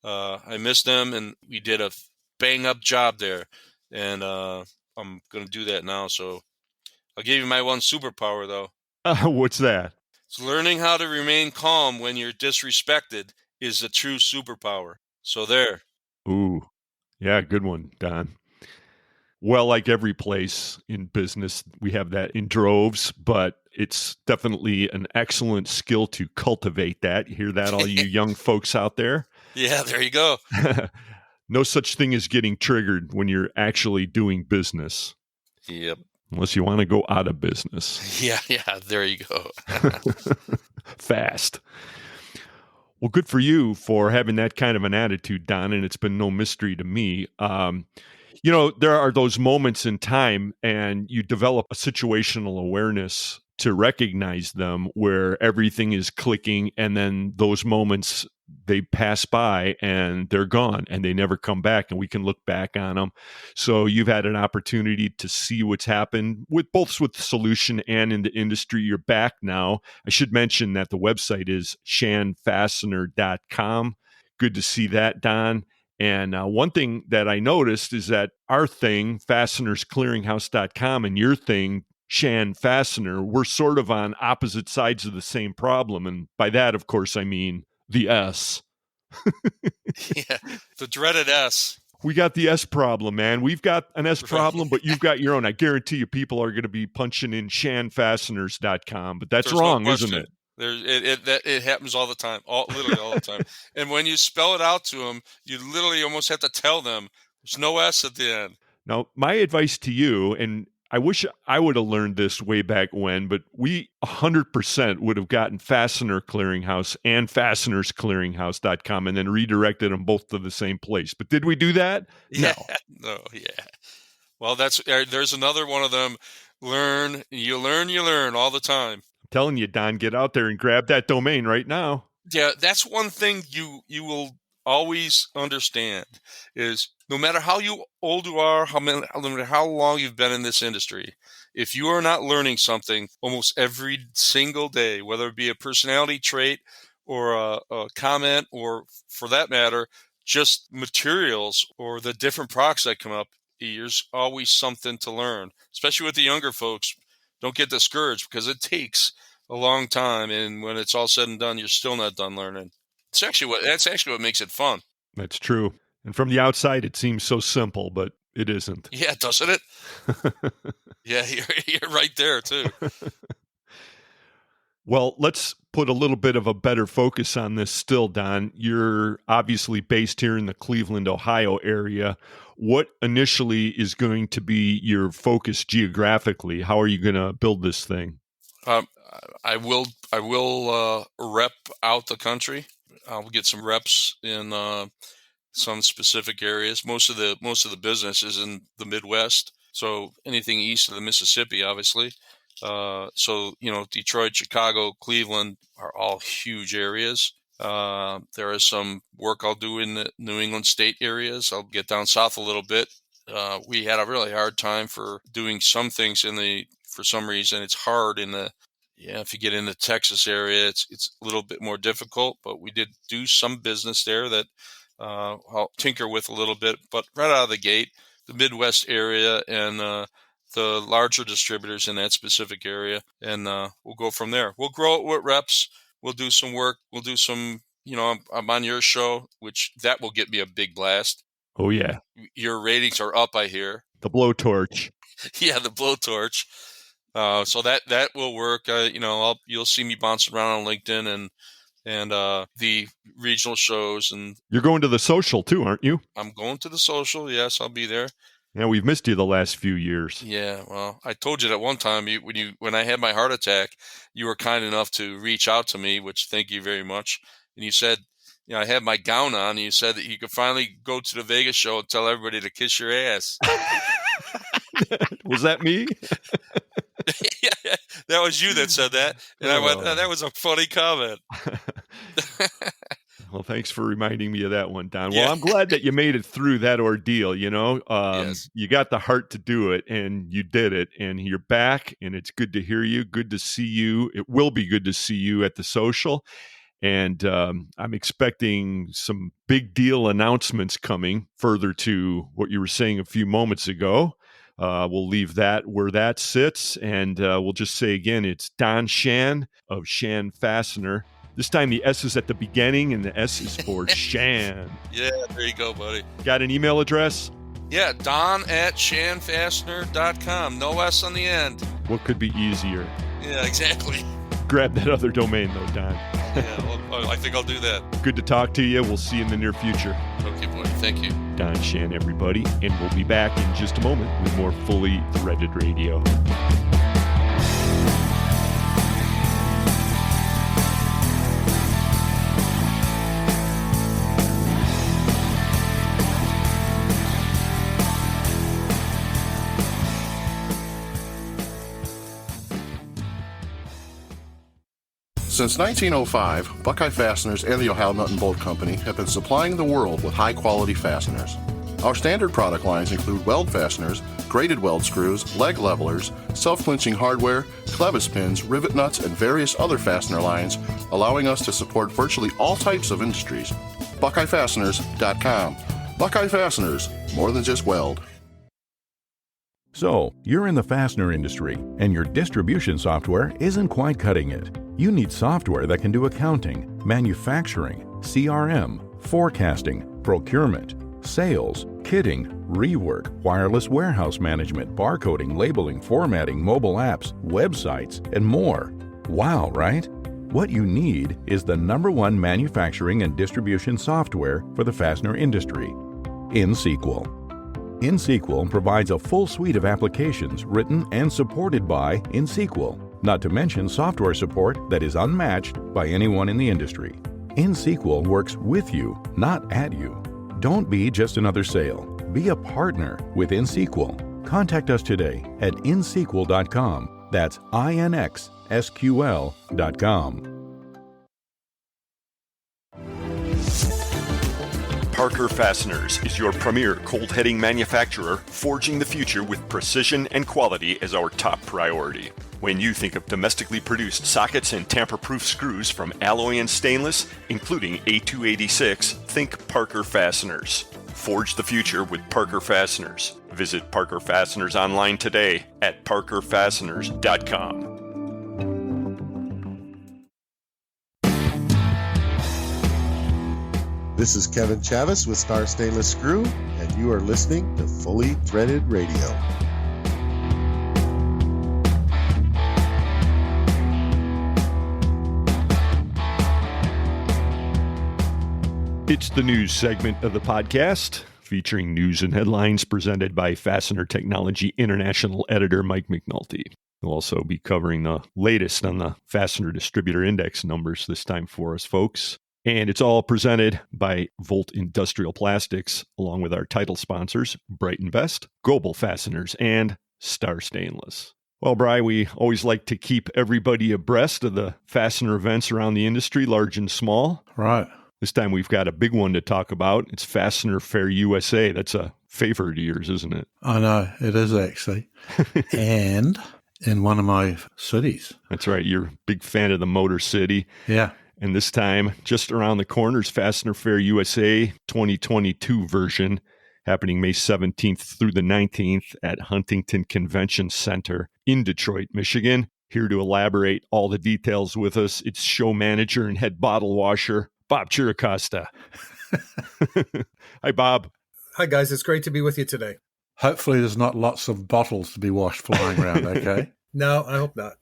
I miss them, and we did a bang-up job there. And I'm going to do that now. So I'll give you my one superpower, though. What's that? So learning how to remain calm when you're disrespected is a true superpower. So there. Ooh, yeah, good one, Don. Well, like every place in business, we have that in droves, but it's definitely an excellent skill to cultivate that. You hear that, all you young folks out there? Yeah, there you go. No such thing as getting triggered when you're actually doing business. Yep. Unless you want to go out of business. Yeah, there you go. Fast. Well, good for you for having that kind of an attitude, Don, and it's been no mystery to me. There are those moments in time, and you develop a situational awareness to recognize them where everything is clicking, and then those moments, they pass by and they're gone and they never come back, and we can look back on them. So you've had an opportunity to see what's happened with both with Solution and in the industry. You're back now. I should mention that the website is shanfastener.com. Good to see that, Don. And one thing that I noticed is that our thing, fastenersclearinghouse.com, and your thing, Shan Fastener, we're sort of on opposite sides of the same problem. And by that, of course, I mean the S. Yeah, the dreaded S. We got the S problem, man. We've got an S problem, but you've got your own. I guarantee you people are going to be punching in shanfasteners.com, but that's wrong, isn't it? It happens all the time, literally all the time. And when you spell it out to them, you literally almost have to tell them there's no S at the end. Now, my advice to you, and I wish I would have learned this way back when, but we 100% would have gotten Fastener Clearinghouse and fastenersclearinghouse.com and then redirected them both to the same place. But did we do that? Yeah. No. Yeah. Well, there's another one of them. You learn all the time. Telling you, Don, get out there and grab that domain right now. Yeah, that's one thing you will always understand is no matter how old you are, no matter how long you've been in this industry, if you are not learning something almost every single day, whether it be a personality trait or a comment, or for that matter, just materials or the different products that come up, there's always something to learn, especially with the younger folks. Don't get discouraged because it takes a long time, and when it's all said and done, you're still not done learning. That's actually what makes it fun. That's true. And from the outside, it seems so simple, but it isn't. Yeah, doesn't it? Yeah, you're right there too. Well, let's put a little bit of a better focus on this still, Don. You're obviously based here in the Cleveland, Ohio area. What initially is going to be your focus geographically? How are you going to build this thing? I will rep out the country. I'll get some reps in some specific areas. Most of the business is in the Midwest, so anything east of the Mississippi, obviously. So Detroit, Chicago, Cleveland are all huge areas. There is some work I'll do in the New England state areas. I'll get down south a little bit. We had a really hard time for doing some things for some reason. It's hard if you get in the Texas area, it's a little bit more difficult, but we did do some business there that I'll tinker with a little bit. But right out of the gate, the Midwest area and the larger distributors in that specific area, and we'll go from there. We'll grow it with reps. We'll do some work. We'll do some, I'm on your show, which that will get me a big blast. Oh, yeah. Your ratings are up, I hear. The blowtorch. Yeah, the blowtorch. So that will work. You'll see me bouncing around on LinkedIn and the regional shows. And you're going to the social too, aren't you? I'm going to the social. Yes, I'll be there. Yeah, we've missed you the last few years. Yeah, well, I told you that one time when I had my heart attack, you were kind enough to reach out to me, which thank you very much. And you said, I had my gown on, and you said that you could finally go to the Vegas show and tell everybody to kiss your ass. Was that me? Yeah, that was you that said that. And I went, that was a funny comment. Well, thanks for reminding me of that one, Don. Well, I'm glad that you made it through that ordeal, Yes. You got the heart to do it, and you did it, and you're back, and it's good to hear you, good to see you. It will be good to see you at the social, and I'm expecting some big deal announcements coming further to what you were saying a few moments ago. We'll leave that where that sits, and we'll just say again, it's Don Shan of Shan Fastener. This time the S is at the beginning, and the S is for Shan. Yeah, there you go, buddy. Got an email address? Yeah, don@shanfastener.com. No S on the end. What could be easier? Yeah, exactly. Grab that other domain, though, Don. Yeah, well, I think I'll do that. Good to talk to you. We'll see you in the near future. Okay, buddy. Thank you. Don Shan, everybody. And we'll be back in just a moment with more Fully Threaded Radio. Since 1905, Buckeye Fasteners and the Ohio Nut and Bolt Company have been supplying the world with high-quality fasteners. Our standard product lines include weld fasteners, braided weld screws, leg levelers, self-clinching hardware, clevis pins, rivet nuts, and various other fastener lines, allowing us to support virtually all types of industries. BuckeyeFasteners.com. Buckeye Fasteners, more than just weld. So, you're in the fastener industry, and your distribution software isn't quite cutting it. You need software that can do accounting, manufacturing, CRM, forecasting, procurement, sales, kitting, rework, wireless warehouse management, barcoding, labeling, formatting, mobile apps, websites, and more. Wow, right? What you need is the #1 manufacturing and distribution software for the fastener industry, InSequel. InSequel provides a full suite of applications written and supported by InSequel, not to mention software support that is unmatched by anyone in the industry. InSequel works with you, not at you. Don't be just another sale. Be a partner with InSequel. Contact us today at insequel.com. That's INXSQL.com. Parker Fasteners is your premier cold heading manufacturer, forging the future with precision and quality as our top priority. When you think of domestically produced sockets and tamper-proof screws from alloy and stainless, including A286, think Parker Fasteners. Forge the future with Parker Fasteners. Visit Parker Fasteners online today at parkerfasteners.com. This is Kevin Chavis with Star Stainless Screw, and you are listening to Fully Threaded Radio. It's the news segment of the podcast, featuring news and headlines presented by Fastener Technology International editor Mike McNulty. We'll also be covering the latest on the Fastener Distributor Index numbers this time for us, folks. And it's all presented by Volt Industrial Plastics, along with our title sponsors, Brighton Best, Global Fasteners, and Star Stainless. Well, Bri, we always like to keep everybody abreast of the fastener events around the industry, large and small. Right. This time we've got a big one to talk about. It's Fastener Fair USA. That's a favorite of yours, isn't it? I know, it is actually. And in one of my cities. That's right. You're a big fan of the Motor City. Yeah. And this time, just around the corner is Fastener Fair USA 2022 version. happening May 17th through the 19th at Huntington Convention Center in Detroit, Michigan. Here to elaborate all the details with us, it's show manager and head bottle washer, Bob Chiracosta. Hi, Bob. Hi, guys. It's great to be with you today. Hopefully there's not lots of bottles to be washed flying around, okay? No, I hope not.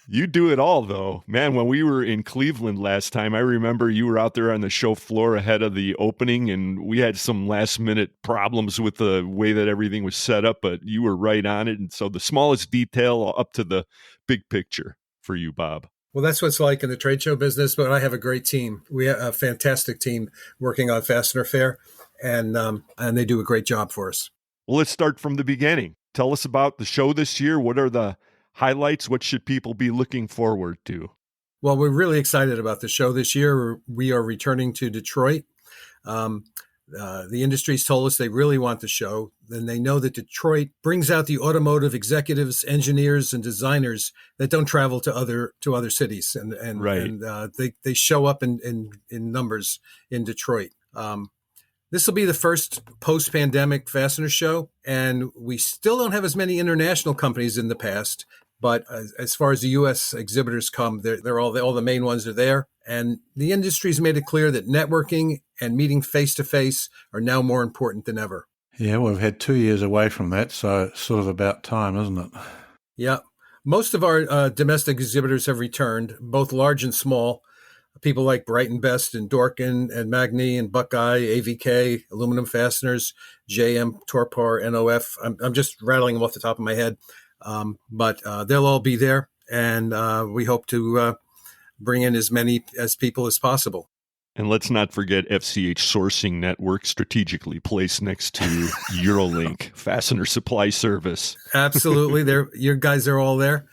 You do it all, though. Man, when we were in Cleveland last time, I remember you were out there on the show floor ahead of the opening, and we had some last-minute problems with the way that everything was set up, but you were right on it. And so the smallest detail up to the big picture for you, Bob. Well, that's what it's like in the trade show business, but I have a great team. We have a fantastic team working on Fastener Fair, and they do a great job for us. Well, let's start from the beginning. Tell us about the show this year. What are the highlights? What should people be looking forward to? Well, we're really excited about the show this year. We are returning to Detroit. The industry's told us they really want the show, and they know that Detroit brings out the automotive executives, engineers, and designers that don't travel to other cities, and right. And they show up in numbers in Detroit. This will be the first post-pandemic fastener show, and we still don't have as many international companies in the past. But as far as the U.S. exhibitors come, they're all the main ones are there. And the industry's made it clear that networking and meeting face-to-face are now more important than ever. Yeah, we've had 2 years away from that, so it's sort of about time, isn't it? Yeah. Most of our domestic exhibitors have returned, both large and small. People like Brighton Best and Dorkin and Magni and Buckeye, AVK, Aluminum Fasteners, JM, Torpar, NOF. I'm just rattling them off the top of my head. But they'll all be there, and we hope to bring in as many as people as possible. And let's not forget FCH Sourcing Network, strategically placed next to Eurolink, Fastener Supply Service. Absolutely. Your guys are all there.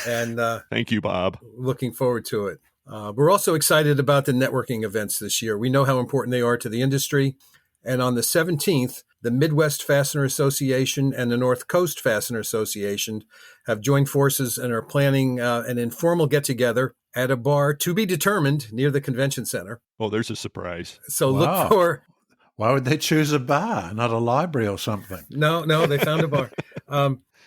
And thank you, Bob. Looking forward to it. We're also excited about the networking events this year. We know how important they are to the industry. And on the 17th, the Midwest Fastener Association and the North Coast Fastener Association have joined forces and are planning an informal get-together at a bar to be determined near the convention center. Oh, there's a surprise. So Look for... Why would they choose a bar, not a library or something? No, they found a bar.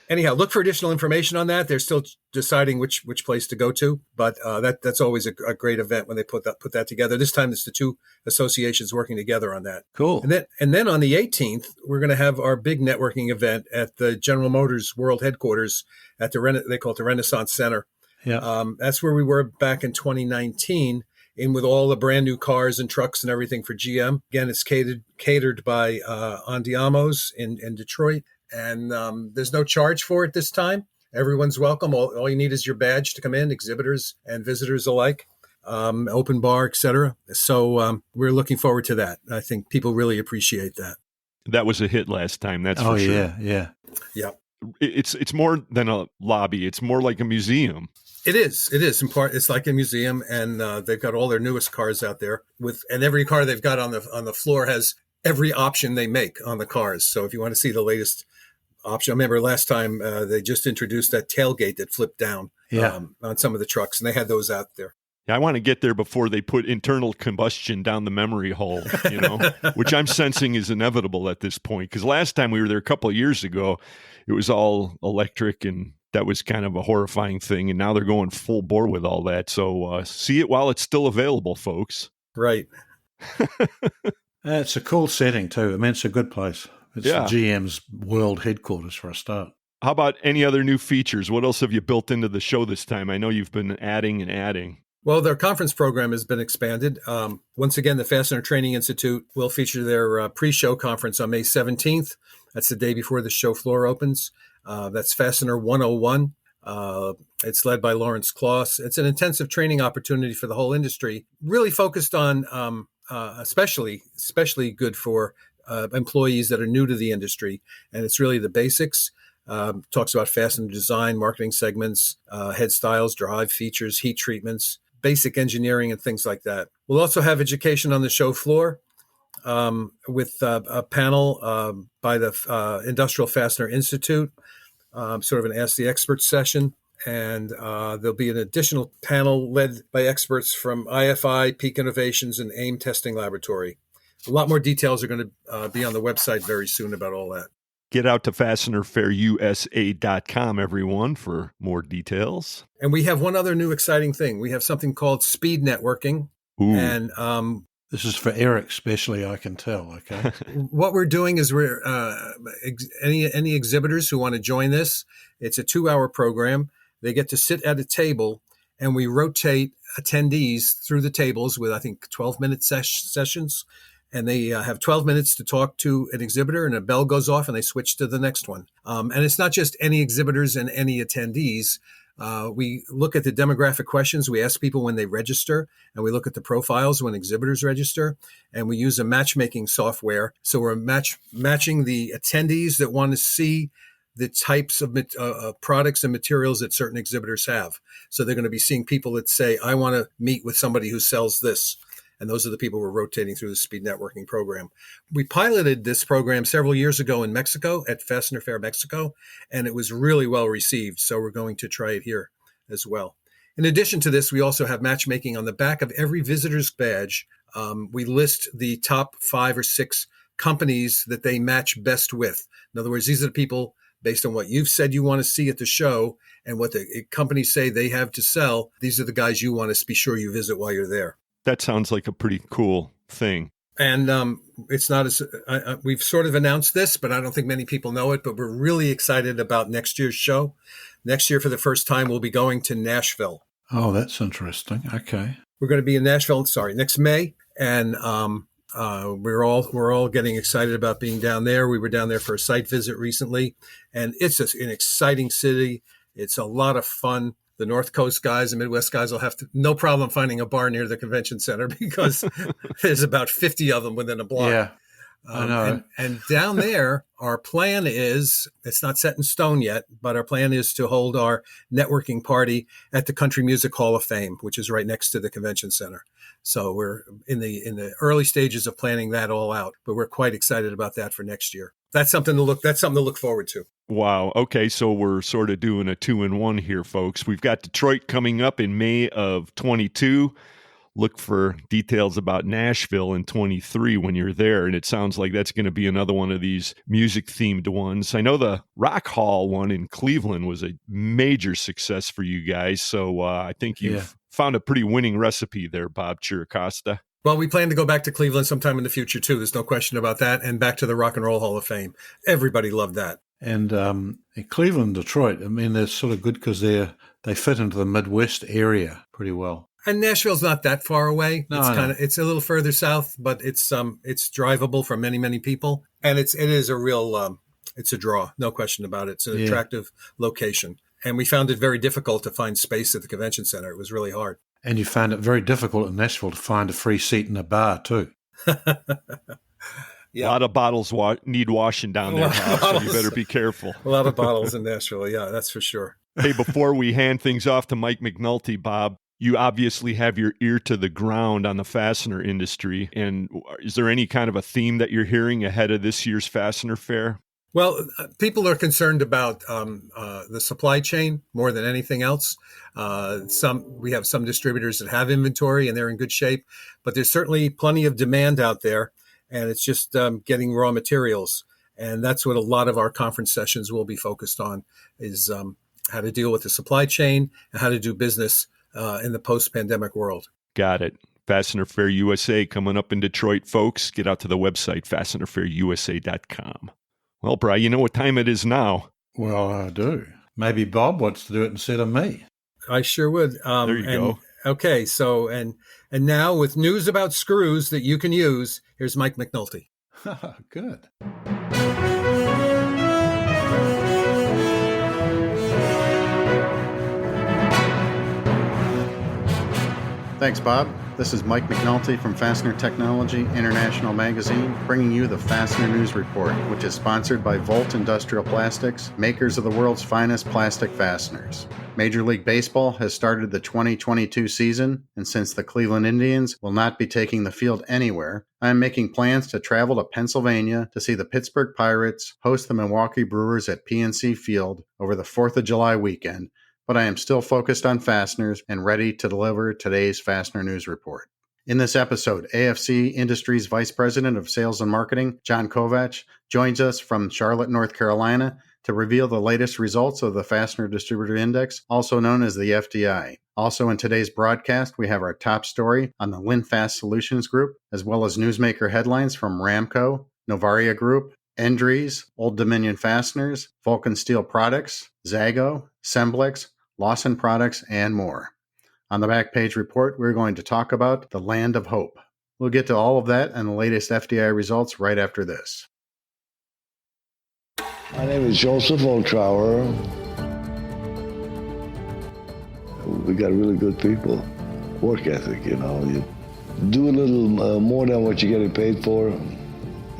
Anyhow, look for additional information on that. They're still deciding which place to go to, but that's always a great event when they put that together. This time it's the two associations working together on that. Cool. And then on the 18th, we're going to have our big networking event at the General Motors World Headquarters at they call it the Renaissance Center. Yeah. That's where we were back in 2019. In with all the brand new cars and trucks and everything for GM. Again, it's catered by Andiamo's in Detroit. And there's no charge for it this time. Everyone's welcome. All you need is your badge to come in, exhibitors and visitors alike, open bar, etc. So we're looking forward to that. I think people really appreciate that. That was a hit last time, that's for sure. Yeah. It's more than a lobby. It's more like a museum. It is. In part, it's like a museum, and they've got all their newest cars out there. And every car they've got on the floor has every option they make on the cars. So if you want to see the latest option, I remember last time they just introduced that tailgate that flipped down on some of the trucks, and they had those out there. Yeah, I want to get there before they put internal combustion down the memory hole, which I'm sensing is inevitable at this point. Because last time we were there a couple of years ago, it was all electric, and that was kind of a horrifying thing. And now they're going full bore with all that. So see it while it's still available, folks. Right. It's a cool setting too. I mean, it's a good place. It's GM's world headquarters for a start. How about any other new features? What else have you built into the show this time? I know you've been adding and adding. Well, their conference program has been expanded. Once again, the Fastener Training Institute will feature their pre-show conference on May 17th. That's the day before the show floor opens. That's Fastener 101. It's led by Lawrence Kloss. It's an intensive training opportunity for the whole industry, really focused on especially good for employees that are new to the industry. And it's really the basics. Talks about fastener design, marketing segments, head styles, drive features, heat treatments, basic engineering, and things like that. We'll also have education on the show floor with a panel by the Industrial Fastener Institute, sort of an Ask the Experts session. And there'll be an additional panel led by experts from IFI, Peak Innovations, and AIM Testing Laboratory. a lot more details are going to be on the website very soon about all that. Get out to FastenerFairUSA.com, everyone, for more details. And we have one other new exciting thing. We have something called speed networking. Ooh. And this is for Eric, especially, I can tell. Okay. What we're doing is we're any exhibitors who want to join this. It's a 2-hour program. They get to sit at a table, and we rotate attendees through the tables with, I think, 12-minute sessions. And they have 12 minutes to talk to an exhibitor, and a bell goes off, and they switch to the next one. And it's not just any exhibitors and any attendees. We look at the demographic questions. We ask people when they register, and we look at the profiles when exhibitors register, and we use a matchmaking software. So we're matching the attendees that want to see the types of products and materials that certain exhibitors have. So they're going to be seeing people that say, I want to meet with somebody who sells this. And those are the people we're rotating through the speed networking program. We piloted this program several years ago in Mexico at Fastener Fair Mexico, and it was really well received. So we're going to try it here as well. In addition to this, we also have matchmaking on the back of every visitor's badge. We list the top 5 or 6 companies that they match best with. In other words, these are the people based on what you've said you want to see at the show and what the companies say they have to sell. These are the guys you want to be sure you visit while you're there. That sounds like a pretty cool thing. And it's not as we've sort of announced this, but I don't think many people know it. But we're really excited about next year's show. Next year, for the first time, we'll be going to Nashville. Oh, that's interesting. Okay. We're going to be in Nashville. Next May, and we're all getting excited about being down there. We were down there for a site visit recently, and it's an exciting city. It's a lot of fun. The North Coast guys and Midwest guys will have no problem finding a bar near the convention center because there's about 50 of them within a block. Yeah, I know. And down there, our plan is, it's not set in stone yet, but our plan is to hold our networking party at the Country Music Hall of Fame, which is right next to the convention center. So we're in the early stages of planning that all out, but we're quite excited about that for next year. That's something to look forward to. Wow. Okay, so we're sort of doing a 2-in-1 here, folks. We've got Detroit coming up in May of 22. Look for details about Nashville in 23 when you're there, and it sounds like that's going to be another one of these music-themed ones. I know the Rock Hall one in Cleveland was a major success for you guys, so I think you've found a pretty winning recipe there, Bob Chiracosta. Well, we plan to go back to Cleveland sometime in the future, too. There's no question about that. And back to the Rock and Roll Hall of Fame. Everybody loved that. And in Cleveland, Detroit, I mean, they're sort of good because they fit into the Midwest area pretty well. And Nashville's not that far away. No, it's a little further south, but it's drivable for many, many people. And it is a real it's a draw, no question about it. It's an attractive location. And we found it very difficult to find space at the convention center. It was really hard. And you found it very difficult in Nashville to find a free seat in a bar, too. Yeah. A lot of bottles need washing down there, Bob, so you better be careful. A lot of bottles in Nashville, yeah, that's for sure. Hey, before we hand things off to Mike McNulty, Bob, you obviously have your ear to the ground on the fastener industry. And is there any kind of a theme that you're hearing ahead of this year's Fastener Fair? Well, people are concerned about the supply chain more than anything else. We have some distributors that have inventory and they're in good shape, but there's certainly plenty of demand out there, and it's just getting raw materials. And that's what a lot of our conference sessions will be focused on, is how to deal with the supply chain and how to do business in the post-pandemic world. Got it. Fastener Fair USA coming up in Detroit, folks. Get out to the website, fastenerfairusa.com. Well, Bri, you know what time it is now. Well, I do. Maybe Bob wants to do it instead of me. I sure would. There you go. Okay, so and now with news about screws that you can use, here's Mike McNulty. Good. Thanks, Bob. This is Mike McNulty from Fastener Technology International Magazine, bringing you the Fastener News Report, which is sponsored by Volt Industrial Plastics, makers of the world's finest plastic fasteners. Major League Baseball has started the 2022 season, and since the Cleveland Indians will not be taking the field anywhere, I am making plans to travel to Pennsylvania to see the Pittsburgh Pirates host the Milwaukee Brewers at PNC Field over the 4th of July weekend, but I am still focused on fasteners and ready to deliver today's Fastener News Report. In this episode, AFC Industries Vice President of Sales and Marketing, John Kovatch, joins us from Charlotte, North Carolina, to reveal the latest results of the Fastener Distributor Index, also known as the FDI. Also in today's broadcast, we have our top story on the LinFast Solutions Group, as well as newsmaker headlines from Ramco, Novaria Group, Endries, Old Dominion Fasteners, Vulcan Steel Products, Zago, Semblex, Lawson Products, and more. On the back page report, we're going to talk about the land of hope. We'll get to all of that and the latest FDI results right after this. My name is Joseph Otrower. We got really good people. Work ethic, you do a little more than what you're getting paid for.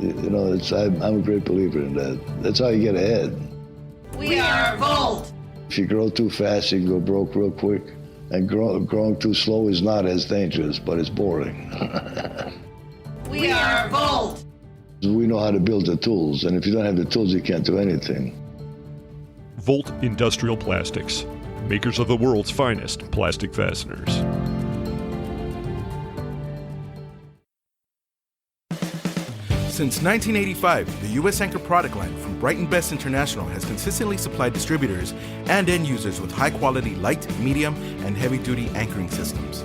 I'm a great believer in that. That's how you get ahead. We are Volt. If you grow too fast, you can go broke real quick. And growing too slow is not as dangerous, but it's boring. We are Volt. We know how to build the tools, and if you don't have the tools, you can't do anything. Volt Industrial Plastics, makers of the world's finest plastic fasteners. Since 1985, the U.S. Anchor product line from Brighton Best International has consistently supplied distributors and end users with high-quality light, medium, and heavy-duty anchoring systems.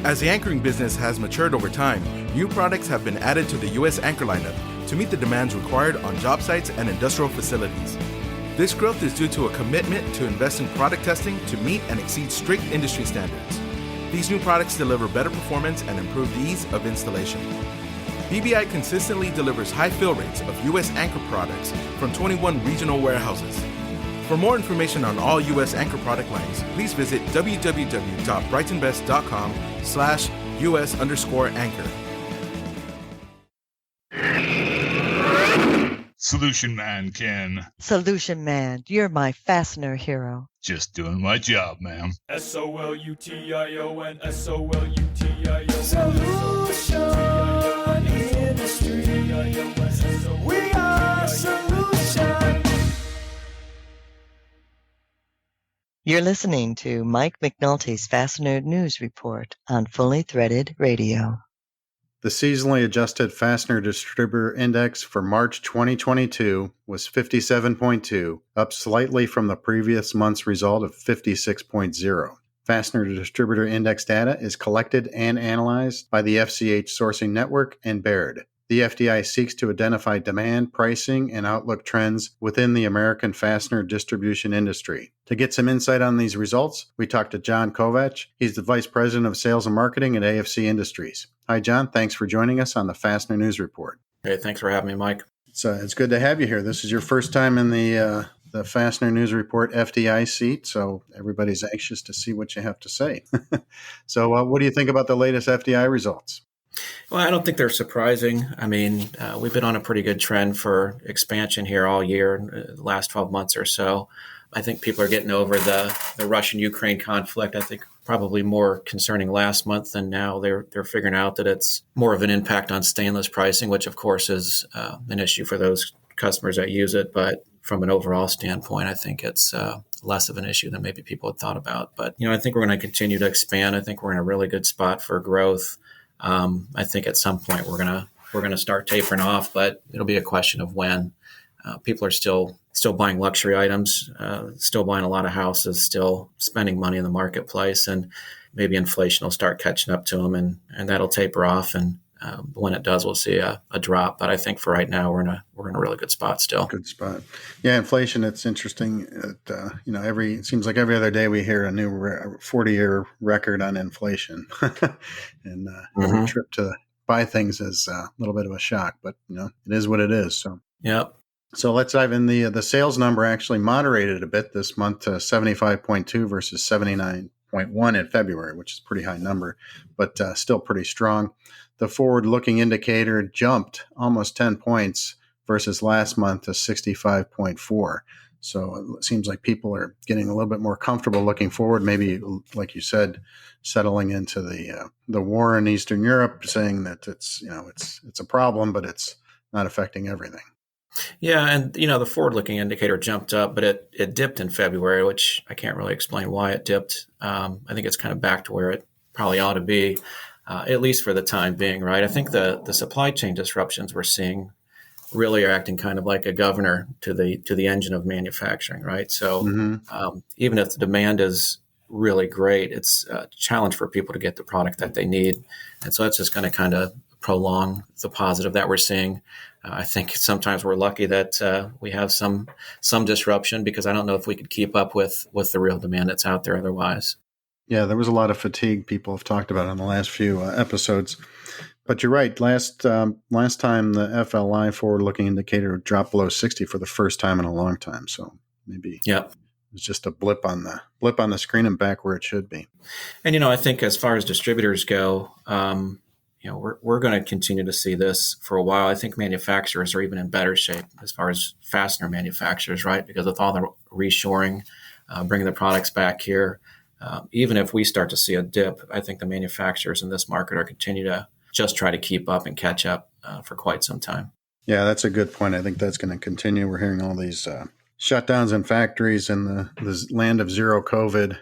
As the anchoring business has matured over time, new products have been added to the U.S. Anchor lineup to meet the demands required on job sites and industrial facilities. This growth is due to a commitment to invest in product testing to meet and exceed strict industry standards. These new products deliver better performance and improved ease of installation. BBI consistently delivers high fill rates of U.S. Anchor products from 21 regional warehouses. For more information on all U.S. Anchor product lines, please visit www.brightonbest.com/US_anchor. Solution Man, Ken. Solution Man, you're my fastener hero. Just doing my job, ma'am. SOLUTION, SOLUTIO. Solution Industry. We are Solution. You're listening to Mike McNulty's Fastener News Report on Fully Threaded Radio. The seasonally adjusted Fastener Distributor Index for March 2022 was 57.2, up slightly from the previous month's result of 56.0. Fastener Distributor Index data is collected and analyzed by the FCH Sourcing Network and Baird. The FDI seeks to identify demand, pricing, and outlook trends within the American fastener distribution industry. To get some insight on these results, we talked to John Kovatch. He's the Vice President of Sales and Marketing at AFC Industries. Hi, John. Thanks for joining us on the Fastener News Report. Hey, thanks for having me, Mike. It's good to have you here. This is your first time in the Fastener News Report FDI seat, so everybody's anxious to see what you have to say. So what do you think about the latest FDI results? Well, I don't think they're surprising. I mean, we've been on a pretty good trend for expansion here all year, the last 12 months or so. I think people are getting over the Russian-Ukraine conflict. I think probably more concerning last month than now. They're figuring out that it's more of an impact on stainless pricing, which of course is an issue for those customers that use it. But from an overall standpoint, I think it's less of an issue than maybe people had thought about. But, I think we're going to continue to expand. I think we're in a really good spot for growth. I think at some point we're gonna start tapering off, but it'll be a question of when. People are still buying luxury items, still buying a lot of houses, still spending money in the marketplace, and maybe inflation will start catching up to them, and that'll taper off. And when it does, we'll see a drop. But I think for right now, we're in a really good spot still. Good spot. Yeah, inflation. It's interesting. It seems like every other day we hear a new 40-year record on inflation, and every trip to buy things is a little bit of a shock. But it is what it is. So yep. So let's dive in. The sales number actually moderated a bit this month to 75.2 versus 79.1 in February, which is a pretty high number, but still pretty strong. The forward-looking indicator jumped almost 10 points versus last month to 65.4. So it seems like people are getting a little bit more comfortable looking forward, maybe, like you said, settling into the war in Eastern Europe, saying that it's a problem, but it's not affecting everything. Yeah, and the forward-looking indicator jumped up, but it dipped in February, which I can't really explain why it dipped. I think it's kind of back to where it probably ought to be. at least for the time being, right? I think the supply chain disruptions we're seeing really are acting kind of like a governor to the engine of manufacturing, right? So even if the demand is really great, it's a challenge for people to get the product that they need. And so that's just going to kind of prolong the positive that we're seeing. I think sometimes we're lucky that we have some disruption, because I don't know if we could keep up with the real demand that's out there otherwise. Yeah, there was a lot of fatigue people have talked about on the last few episodes. But you're right. Last time the FLI forward-looking indicator dropped below 60 for the first time in a long time. So maybe it's just a blip on the screen and back where it should be. And I think as far as distributors go, we're going to continue to see this for a while. I think manufacturers are even in better shape as far as fastener manufacturers, right? Because with all the reshoring, bringing the products back here, even if we start to see a dip, I think the manufacturers in this market are continue to just try to keep up and catch up for quite some time. Yeah, that's a good point. I think that's going to continue. We're hearing all these shutdowns in factories in the land of zero COVID.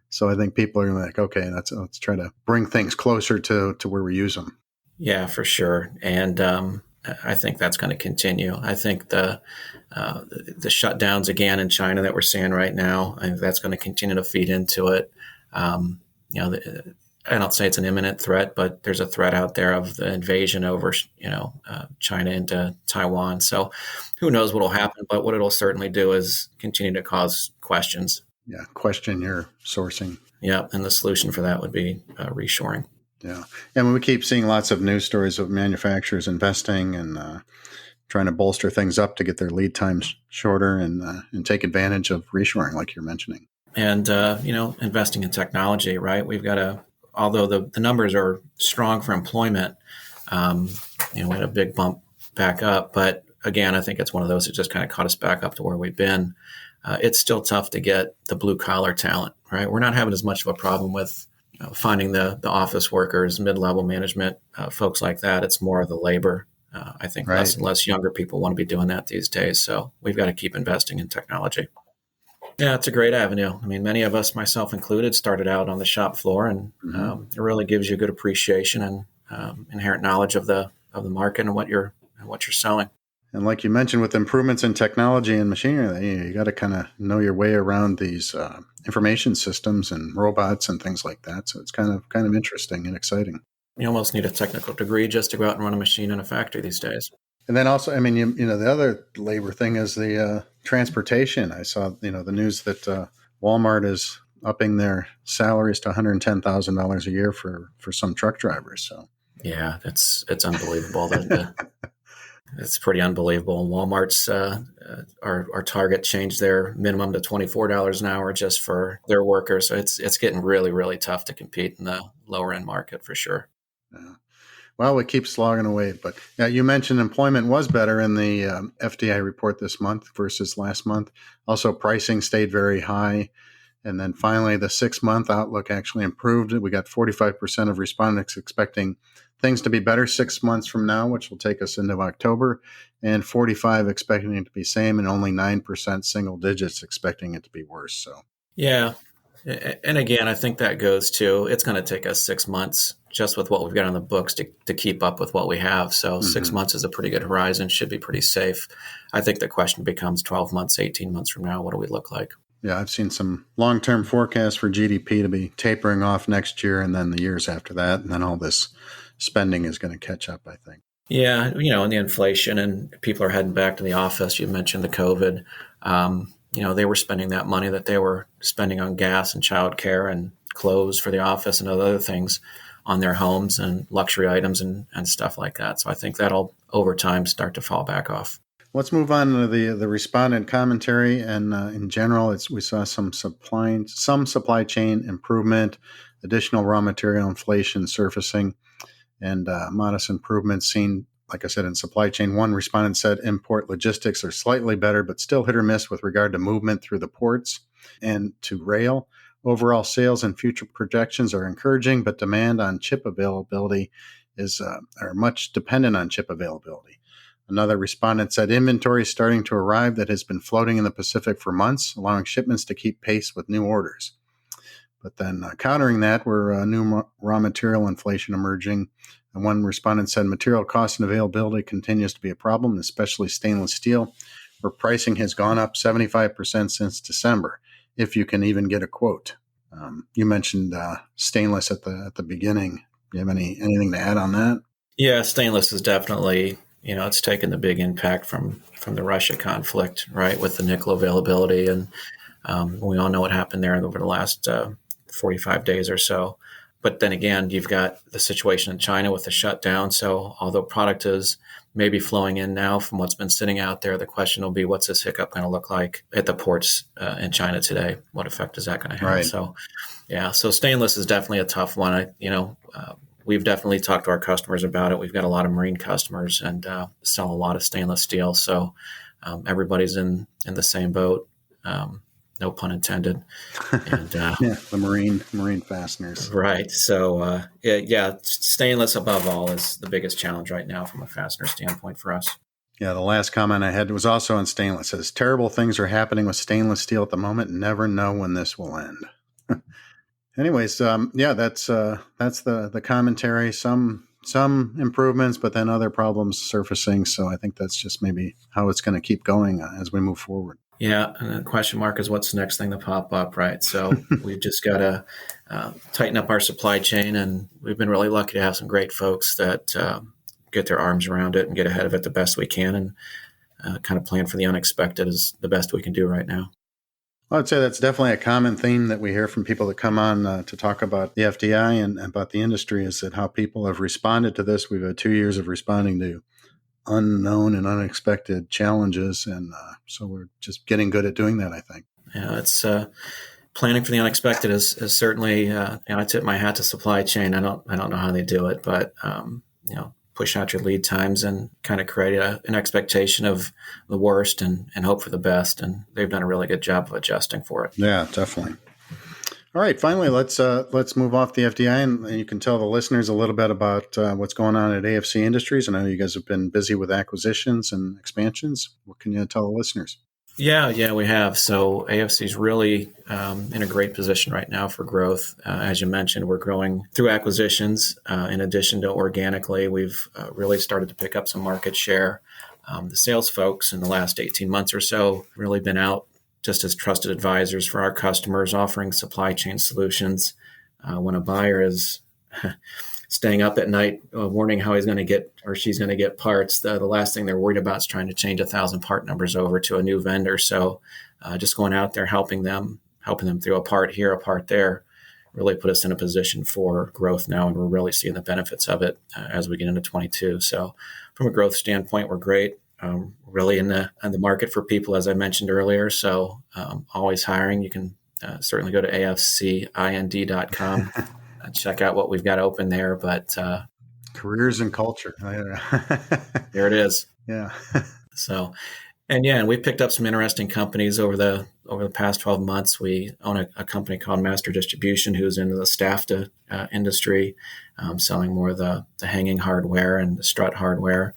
So I think people are like, okay, let's try to bring things closer to where we use them. Yeah, for sure. And I think that's going to continue. I think the shutdowns again in China that we're seeing right now, I think that's going to continue to feed into it. I don't say it's an imminent threat, but there's a threat out there of the invasion over, China into Taiwan. So who knows what will happen, but what it'll certainly do is continue to cause questions. Yeah, question your sourcing. Yeah, and the solution for that would be reshoring. Yeah, and we keep seeing lots of news stories of manufacturers investing and trying to bolster things up to get their lead times shorter and take advantage of reshoring, like you're mentioning. And, investing in technology, right? We've got although the numbers are strong for employment, we had a big bump back up. But again, I think it's one of those that just kind of caught us back up to where we've been. It's still tough to get the blue collar talent, right? We're not having as much of a problem with finding the office workers, mid-level management, folks like that. It's more of the labor. I think less and less younger people want to be doing that these days. So we've got to keep investing in technology. Yeah, it's a great avenue. I mean, many of us, myself included, started out on the shop floor, and it really gives you a good appreciation and inherent knowledge of the market and what you're selling. And like you mentioned, with improvements in technology and machinery, you got to kind of know your way around these information systems and robots and things like that. So it's kind of interesting and exciting. You almost need a technical degree just to go out and run a machine in a factory these days. And then also, I mean, the other labor thing is the transportation. I saw, the news that Walmart is upping their salaries to $110,000 a year for some truck drivers. So yeah, it's unbelievable. It's pretty unbelievable. Walmart's our Target changed their minimum to $24 an hour just for their workers. So it's getting really, really tough to compete in the lower end market for sure. Yeah. Well, we keep slogging away. But you mentioned employment was better in the FDI report this month versus last month. Also, pricing stayed very high. And then finally, the 6-month outlook actually improved. We got 45% of respondents expecting things to be better 6 months from now, which will take us into October, and 45 expecting it to be same, and only 9% single digits expecting it to be worse. So yeah. And again, I think that goes to, it's going to take us 6 months just with what we've got on the books to keep up with what we have. So 6 months is a pretty good horizon, should be pretty safe. I think the question becomes 12 months, 18 months from now, what do we look like? Yeah, I've seen some long-term forecasts for GDP to be tapering off next year and then the years after that. And then all this spending is going to catch up, I think. Yeah, and the inflation and people are heading back to the office. You mentioned the COVID. They were spending that money that they were spending on gas and childcare and clothes for the office and other things on their homes and luxury items and stuff like that. So I think that'll, over time, start to fall back off. Let's move on to the respondent commentary. And in general, we saw some supply chain improvement, additional raw material inflation surfacing, and modest improvements seen, like I said, in supply chain. One respondent said import logistics are slightly better, but still hit or miss with regard to movement through the ports and to rail. Overall sales and future projections are encouraging, but demand on chip availability are much dependent on chip availability. Another respondent said inventory is starting to arrive that has been floating in the Pacific for months, allowing shipments to keep pace with new orders. But then countering that were new raw material inflation emerging. And one respondent said material cost and availability continues to be a problem, especially stainless steel, where pricing has gone up 75% since December, if you can even get a quote. You mentioned stainless at the beginning. Do you have anything to add on that? Yeah, stainless is definitely, it's taken the big impact from the Russia conflict, right, with the nickel availability. And we all know what happened there over the last 45 days or so. But then again, you've got the situation in China with the shutdown. So although product is maybe flowing in now from what's been sitting out there, the question will be, what's this hiccup going to look like at the ports in China today? What effect is that going to have? Right. So, so stainless is definitely a tough one. We've definitely talked to our customers about it. We've got a lot of marine customers and sell a lot of stainless steel. So everybody's in the same boat. No pun intended. And, the marine fasteners. Right. So, stainless above all is the biggest challenge right now from a fastener standpoint for us. Yeah, the last comment I had was also on stainless. It says, terrible things are happening with stainless steel at the moment. Never know when this will end. Anyways, that's the commentary. Some improvements, but then other problems surfacing. So I think that's just maybe how it's going to keep going as we move forward. Yeah, and the question mark is what's the next thing to pop up, right? So we've just got to tighten up our supply chain, and we've been really lucky to have some great folks that get their arms around it and get ahead of it the best we can, and kind of plan for the unexpected is the best we can do right now. Well, I'd say that's definitely a common theme that we hear from people that come on to talk about the FDI and about the industry, is that how people have responded to this. We've had 2 years of responding to unknown and unexpected challenges, and so we're just getting good at doing that, I think. Yeah, it's planning for the unexpected is certainly. I tip my hat to supply chain. I don't know how they do it, but push out your lead times and kind of create an expectation of the worst and hope for the best. And they've done a really good job of adjusting for it. Yeah, definitely. All right, finally, let's move off the FDI, and you can tell the listeners a little bit about what's going on at AFC Industries. I know you guys have been busy with acquisitions and expansions. What can you tell the listeners? Yeah, we have. So AFC is really in a great position right now for growth. As you mentioned, we're growing through acquisitions. In addition to organically, we've really started to pick up some market share. The sales folks in the last 18 months or so really been out just as trusted advisors for our customers, offering supply chain solutions. When a buyer is staying up at night, wondering how he's going to get or she's going to get parts, the last thing they're worried about is trying to change 1,000 part numbers over to a new vendor. So just going out there, helping them through a part here, a part there, really put us in a position for growth now. And we're really seeing the benefits of it as we get into 22. So from a growth standpoint, we're great. Really in the market for people, as I mentioned earlier. So always hiring. You can certainly go to afcind.com and check out what we've got open there. But careers and culture. There it is. Yeah. So, and we picked up some interesting companies over the past 12 months. We own a company called Master Distribution, who's into the staff industry, selling more of the hanging hardware and the strut hardware.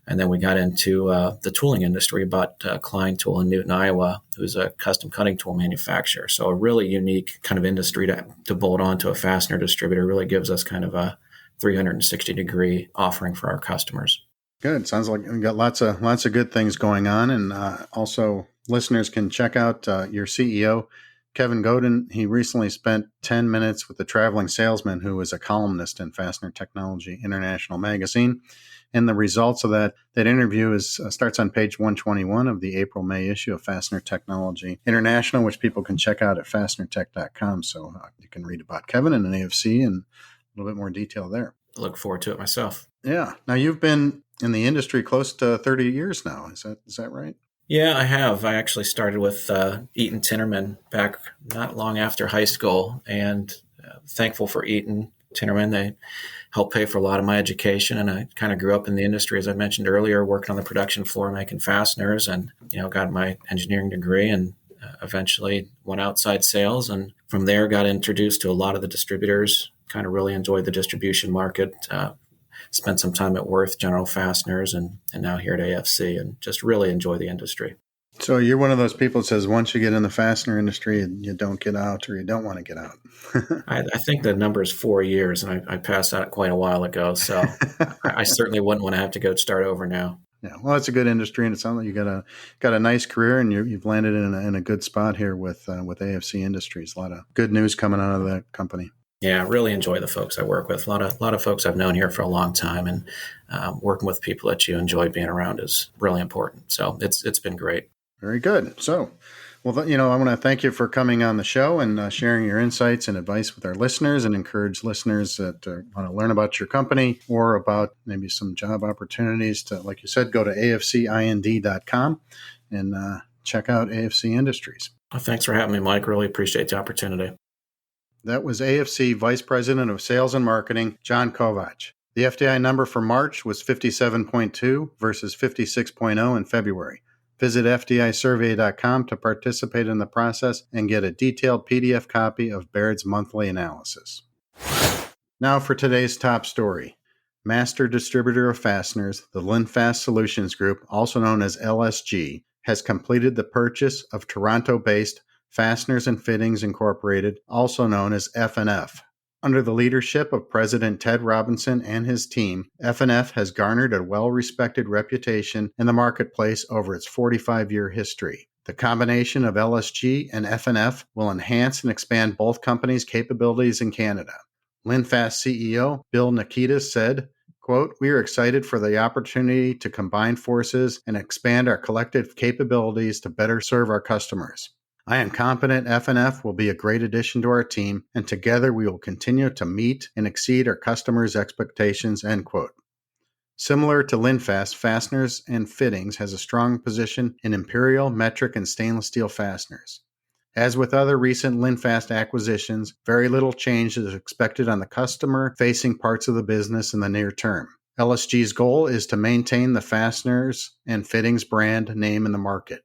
And then we got into the tooling industry, bought Klein Tool in Newton, Iowa, who's a custom cutting tool manufacturer. So a really unique kind of industry to bolt on to a fastener distributor. Really gives us kind of a 360-degree offering for our customers. Good. Sounds like we've got lots of good things going on. And also listeners can check out your CEO, Kevin Godin. He recently spent 10 minutes with a traveling salesman who was a columnist in Fastener Technology International magazine. And the results of that interview starts on page 121 of the April-May issue of Fastener Technology International, which people can check out at fastenertech.com. So you can read about Kevin and an AFC and a little bit more detail there. I look forward to it myself. Yeah. Now, you've been in the industry close to 30 years now. Is that right? Yeah, I have. I actually started with Eaton Tinnerman back not long after high school, and thankful for Eaton Tinnerman. They helped pay for a lot of my education, and I kind of grew up in the industry, as I mentioned earlier, working on the production floor making fasteners, and got my engineering degree, and eventually went outside sales, and from there got introduced to a lot of the distributors. Kind of really enjoyed the distribution market. Spent some time at Worth General Fasteners, and now here at AFC, and just really enjoy the industry. So you're one of those people that says once you get in the fastener industry, you don't get out, or you don't want to get out. I think the number is 4 years, and I passed out quite a while ago. So I certainly wouldn't want to have to go start over now. Yeah, well, it's a good industry, and it sounds like you got a nice career, and you've landed in a good spot here with AFC Industries. A lot of good news coming out of that company. Yeah, I really enjoy the folks I work with. A lot of folks I've known here for a long time, and working with people that you enjoy being around is really important. So it's been great. Very good. So, well, I want to thank you for coming on the show and sharing your insights and advice with our listeners, and encourage listeners that want to learn about your company or about maybe some job opportunities to, like you said, go to afcind.com and check out AFC Industries. Well, thanks for having me, Mike. Really appreciate the opportunity. That was AFC Vice President of Sales and Marketing, John Kovatch. The FDI number for March was 57.2 versus 56.0 in February. Visit FDIsurvey.com to participate in the process and get a detailed PDF copy of Baird's monthly analysis. Now for today's top story. Master Distributor of Fasteners, the Linfast Solutions Group, also known as LSG, has completed the purchase of Toronto-based Fasteners and Fittings Incorporated, also known as F&F. Under the leadership of President Ted Robinson and his team, F&F has garnered a well-respected reputation in the marketplace over its 45-year history. The combination of LSG and F&F will enhance and expand both companies' capabilities in Canada. Linfast CEO Bill Nikitas said, quote, "We are excited for the opportunity to combine forces and expand our collective capabilities to better serve our customers. I am confident F&F will be a great addition to our team, and together we will continue to meet and exceed our customers' expectations," end quote. Similar to Linfast, Fasteners and Fittings has a strong position in imperial, metric, and stainless steel fasteners. As with other recent Linfast acquisitions, very little change is expected on the customer-facing parts of the business in the near term. LSG's goal is to maintain the Fasteners and Fittings brand name in the market.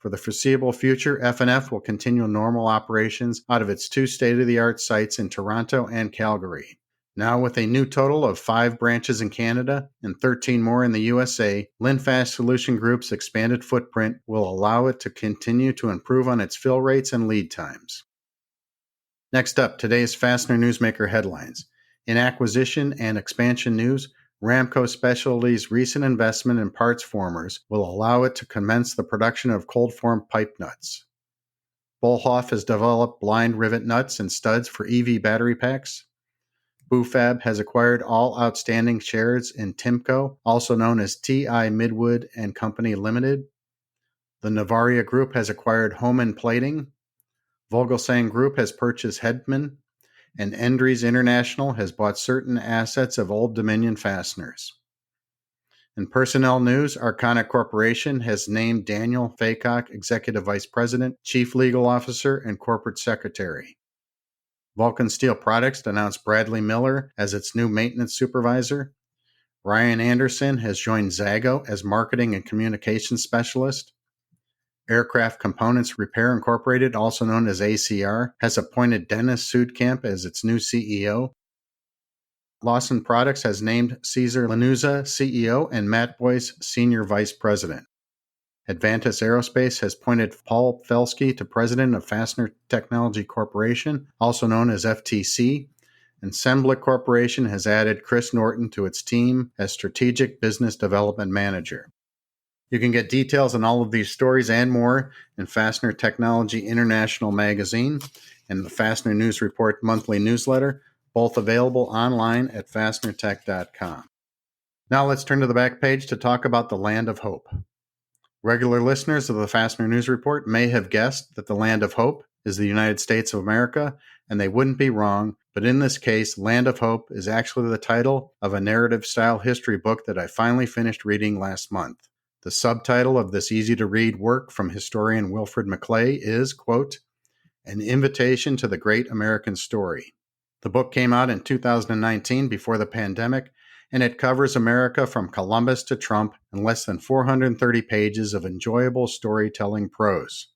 For the foreseeable future, F&F will continue normal operations out of its 2 state-of-the-art sites in Toronto and Calgary. Now with a new total of 5 branches in Canada and 13 more in the USA, Linfast Solution Group's expanded footprint will allow it to continue to improve on its fill rates and lead times. Next up, today's Fastener Newsmaker headlines. In acquisition and expansion news, Ramco Specialties' recent investment in parts formers will allow it to commence the production of cold-formed pipe nuts. Bullhoff has developed blind rivet nuts and studs for EV battery packs. Bufab has acquired all outstanding shares in Timco, also known as TI Midwood and Company Limited. The Navaria Group has acquired Homan Plating. Vogelsang Group has purchased Hedman. And Endries International has bought certain assets of Old Dominion Fasteners. In personnel news, Arconic Corporation has named Daniel Faycock Executive Vice President, Chief Legal Officer, and Corporate Secretary. Vulcan Steel Products announced Bradley Miller as its new maintenance supervisor. Ryan Anderson has joined Zago as Marketing and Communications Specialist. Aircraft Components Repair Incorporated, also known as ACR, has appointed Dennis Sudkamp as its new CEO. Lawson Products has named Cesar Lanuza CEO and Matt Boyce Senior Vice President. Advantis Aerospace has appointed Paul Felsky to President of Fastener Technology Corporation, also known as FTC. And Semblick Corporation has added Chris Norton to its team as Strategic Business Development Manager. You can get details on all of these stories and more in Fastener Technology International Magazine and the Fastener News Report monthly newsletter, both available online at fastenertech.com. Now let's turn to the back page to talk about the Land of Hope. Regular listeners of the Fastener News Report may have guessed that the Land of Hope is the United States of America, and they wouldn't be wrong, but in this case, Land of Hope is actually the title of a narrative-style history book that I finally finished reading last month. The subtitle of this easy-to-read work from historian Wilfred McClay is, quote, An Invitation to the Great American Story. The book came out in 2019 before the pandemic, and it covers America from Columbus to Trump in less than 430 pages of enjoyable storytelling prose.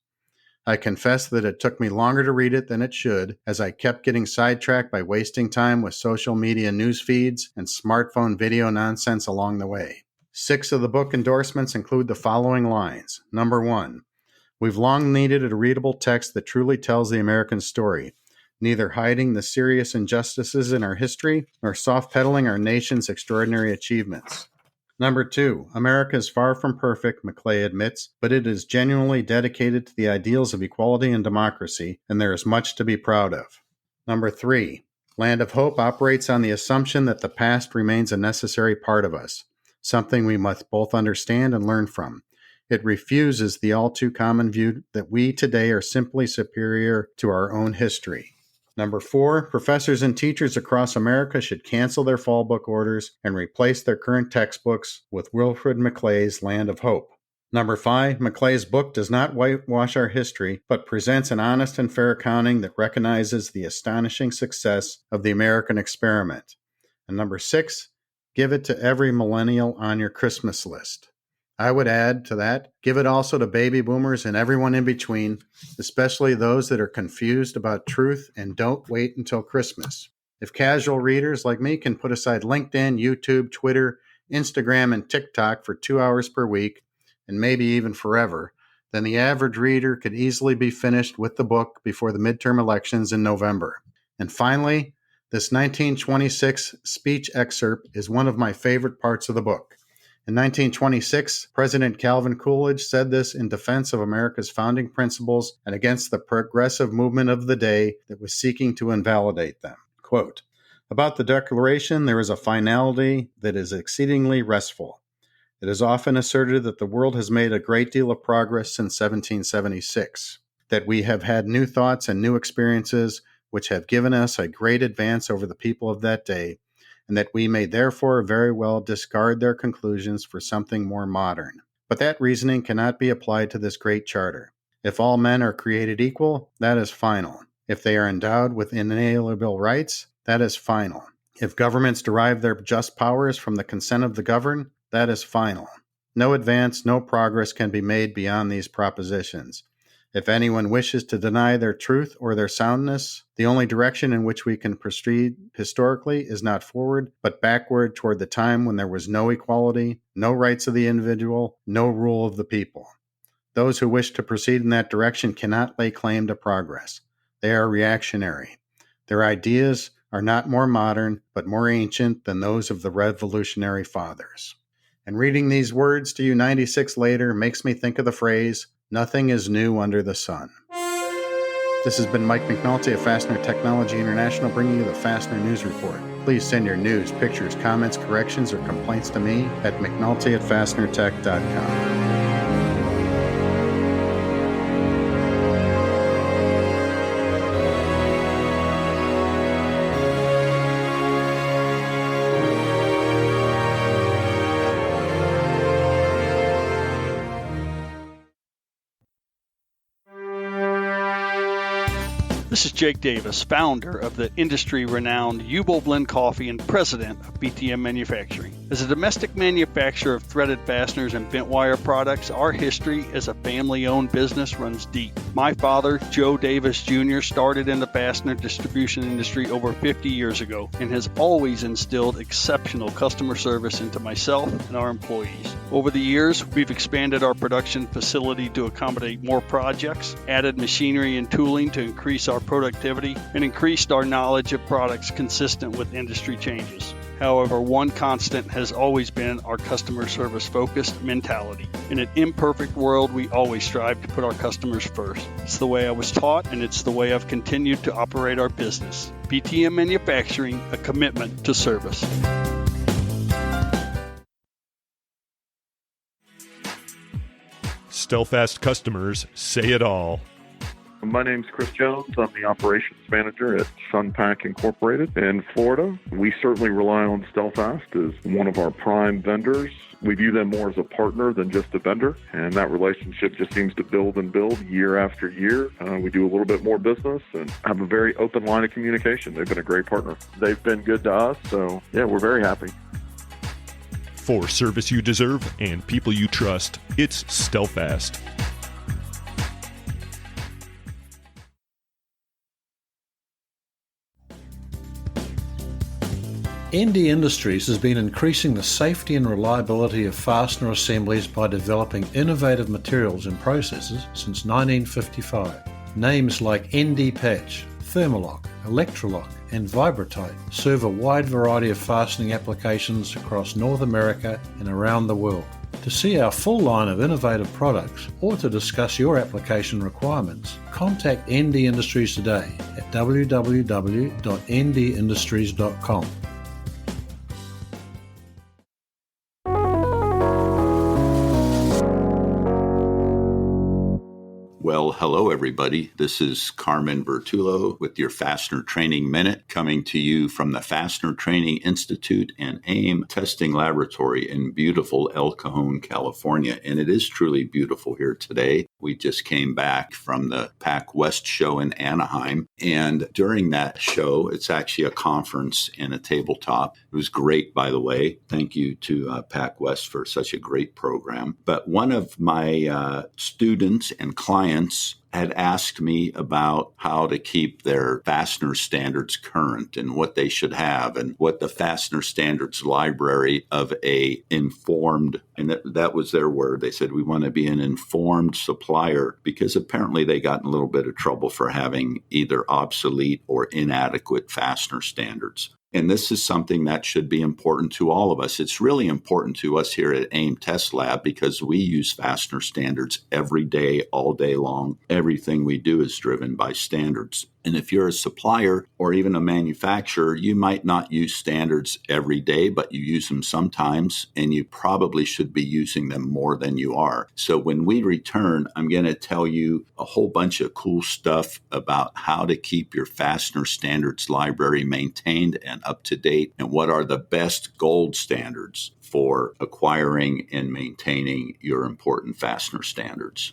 I confess that it took me longer to read it than it should, as I kept getting sidetracked by wasting time with social media news feeds and smartphone video nonsense along the way. 6 of the book endorsements include the following lines. Number 1, We've long needed a readable text that truly tells the American story, neither hiding the serious injustices in our history nor soft-pedaling our nation's extraordinary achievements. Number 2, America is far from perfect, Maclay admits, but it is genuinely dedicated to the ideals of equality and democracy, and there is much to be proud of. Number 3, Land of Hope operates on the assumption that the past remains a necessary part of us, something we must both understand and learn from. It refuses the all-too-common view that we today are simply superior to our own history. Number 4, professors and teachers across America should cancel their fall book orders and replace their current textbooks with Wilfred Maclay's Land of Hope. Number 5, Maclay's book does not whitewash our history, but presents an honest and fair accounting that recognizes the astonishing success of the American experiment. And number 6, give it to every millennial on your Christmas list. I would add to that, give it also to baby boomers and everyone in between, especially those that are confused about truth and don't wait until Christmas. If casual readers like me can put aside LinkedIn, YouTube, Twitter, Instagram, and TikTok for 2 hours per week, and maybe even forever, then the average reader could easily be finished with the book before the midterm elections in November. And finally, this 1926 speech excerpt is one of my favorite parts of the book. In 1926, President Calvin Coolidge said this in defense of America's founding principles and against the progressive movement of the day that was seeking to invalidate them. Quote, "About the Declaration, there is a finality that is exceedingly restful. It is often asserted that the world has made a great deal of progress since 1776, that we have had new thoughts and new experiences which have given us a great advance over the people of that day, and that we may therefore very well discard their conclusions for something more modern. But that reasoning cannot be applied to this great charter. If all men are created equal, that is final. If they are endowed with inalienable rights, that is final. If governments derive their just powers from the consent of the governed, that is final. No advance, no progress can be made beyond these propositions. If anyone wishes to deny their truth or their soundness, the only direction in which we can proceed historically is not forward, but backward toward the time when there was no equality, no rights of the individual, no rule of the people. Those who wish to proceed in that direction cannot lay claim to progress. They are reactionary. Their ideas are not more modern, but more ancient than those of the Revolutionary Fathers." And reading these words to you 96 later makes me think of the phrase, "Nothing is new under the sun." This has been Mike McNulty of Fastener Technology International bringing you the Fastener News Report. Please send your news, pictures, comments, corrections, or complaints to me at mcnulty@fastenertech.com. This is Jake Davis, founder of the industry-renowned U-Bowl Blend Coffee and president of BTM Manufacturing. As a domestic manufacturer of threaded fasteners and bent wire products, our history as a family-owned business runs deep. My father, Joe Davis Jr., started in the fastener distribution industry over 50 years ago and has always instilled exceptional customer service into myself and our employees. Over the years, we've expanded our production facility to accommodate more projects, added machinery and tooling to increase our productivity, and increased our knowledge of products consistent with industry changes. However, one constant has always been our customer service-focused mentality. In an imperfect world, we always strive to put our customers first. It's the way I was taught, and it's the way I've continued to operate our business. BTM Manufacturing, a commitment to service. Stelfast customers say it all. My name's Chris Jones. I'm the operations manager at Sunpack Incorporated in Florida. We certainly rely on Stelfast as one of our prime vendors. We view them more as a partner than just a vendor, and that relationship just seems to build and build year after year. We do a little bit more business and have a very open line of communication. They've been a great partner. They've been good to us, so yeah, we're very happy. For service you deserve and people you trust, it's Stelfast. ND Industries has been increasing the safety and reliability of fastener assemblies by developing innovative materials and processes since 1955. Names like ND Patch, Thermalock, Electrolock, and Vibratite serve a wide variety of fastening applications across North America and around the world. To see our full line of innovative products or to discuss your application requirements, contact ND Industries today at www.ndindustries.com. Well, hello, everybody. This is Carmen Vertullo with your Fastener Training Minute, coming to you from the Fastener Training Institute and AIM Testing Laboratory in beautiful El Cajon, California. And it is truly beautiful here today. We just came back from the Pac-West show in Anaheim. And during that show, it's actually a conference and a tabletop. It was great, by the way. Thank you to Pac-West for such a great program. But one of my students and clients had asked me about how to keep their fastener standards current and what they should have and what the fastener standards library of a informed, and that was their word. They said, we want to be an informed supplier, because apparently they got in a little bit of trouble for having either obsolete or inadequate fastener standards. And this is something that should be important to all of us. It's really important to us here at AIM Test Lab because we use fastener standards every day, all day long. Everything we do is driven by standards. And if you're a supplier or even a manufacturer, you might not use standards every day, but you use them sometimes, and you probably should be using them more than you are. So when we return, I'm going to tell you a whole bunch of cool stuff about how to keep your fastener standards library maintained and up to date, and what are the best gold standards for acquiring and maintaining your important fastener standards.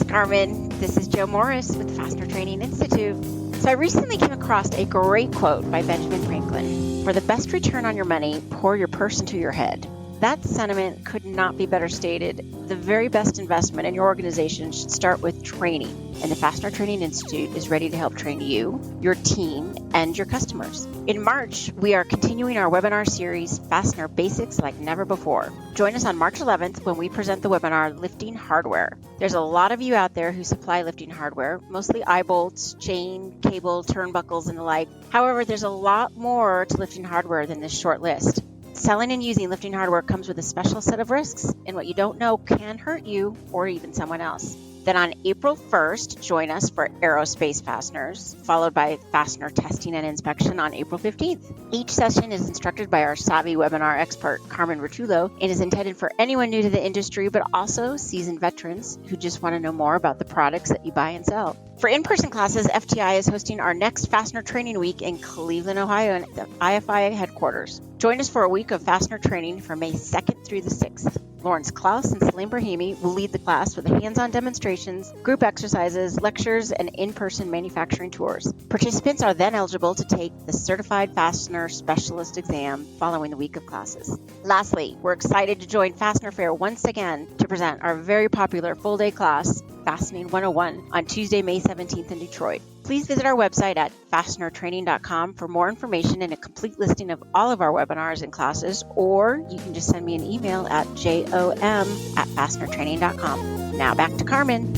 Carmen, this is Joe Morris with the Fastener Training Institute. So I recently came across a great quote by Benjamin Franklin. For the best return on your money, pour your purse into your head. That sentiment could not be better stated. The very best investment in your organization should start with training, and the Fastener Training Institute is ready to help train you, your team, and your customers. In March, we are continuing our webinar series, Fastener Basics Like Never Before. Join us on March 11th when we present the webinar, Lifting Hardware. There's a lot of you out there who supply lifting hardware, mostly eye bolts, chain, cable, turnbuckles, and the like. However, there's a lot more to lifting hardware than this short list. Selling and using lifting hardware comes with a special set of risks, and what you don't know can hurt you or even someone else. Then on April 1st, join us for aerospace fasteners, followed by fastener testing and inspection on April 15th. Each session is instructed by our savvy webinar expert, Carmen Vertullo, and is intended for anyone new to the industry, but also seasoned veterans who just want to know more about the products that you buy and sell. For in-person classes, FTI is hosting our next Fastener Training Week in Cleveland, Ohio at the IFI headquarters. Join us for a week of fastener training from May 2nd through the 6th. Lawrence Klaus and Salim Brahimi will lead the class with hands-on demonstrations, group exercises, lectures, and in-person manufacturing tours. Participants are then eligible to take the Certified Fastener Specialist exam following the week of classes. Lastly, we're excited to join Fastener Fair once again to present our very popular full-day class, Fastening 101, on Tuesday, May 17th in Detroit. Please visit our website at fastenertraining.com for more information and a complete listing of all of our webinars and classes, or you can just send me an email at jom@fastenertraining.com. Now back to Carmen.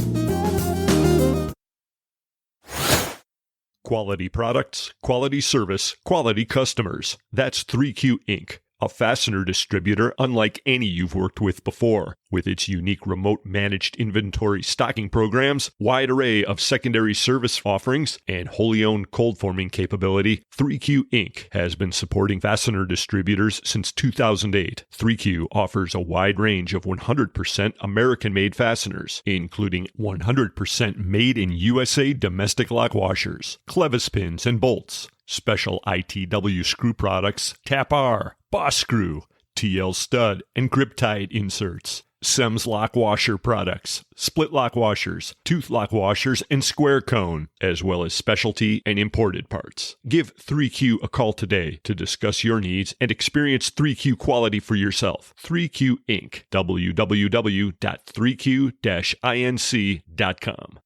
Quality products, quality service, quality customers. That's 3Q Inc., a fastener distributor unlike any you've worked with before. With its unique remote managed inventory stocking programs, wide array of secondary service offerings, and wholly owned cold forming capability, 3Q Inc. has been supporting fastener distributors since 2008. 3Q offers a wide range of 100% American-made fasteners, including 100% made in USA domestic lock washers, clevis pins and bolts, special ITW screw products, Tap-R, Boss Screw, TL stud, and grip tied inserts, Sems lock washer products, split lock washers, tooth lock washers, and square cone, as well as specialty and imported parts. Give 3Q a call today to discuss your needs and experience 3Q quality for yourself. 3Q Inc. www.3q-inc.com.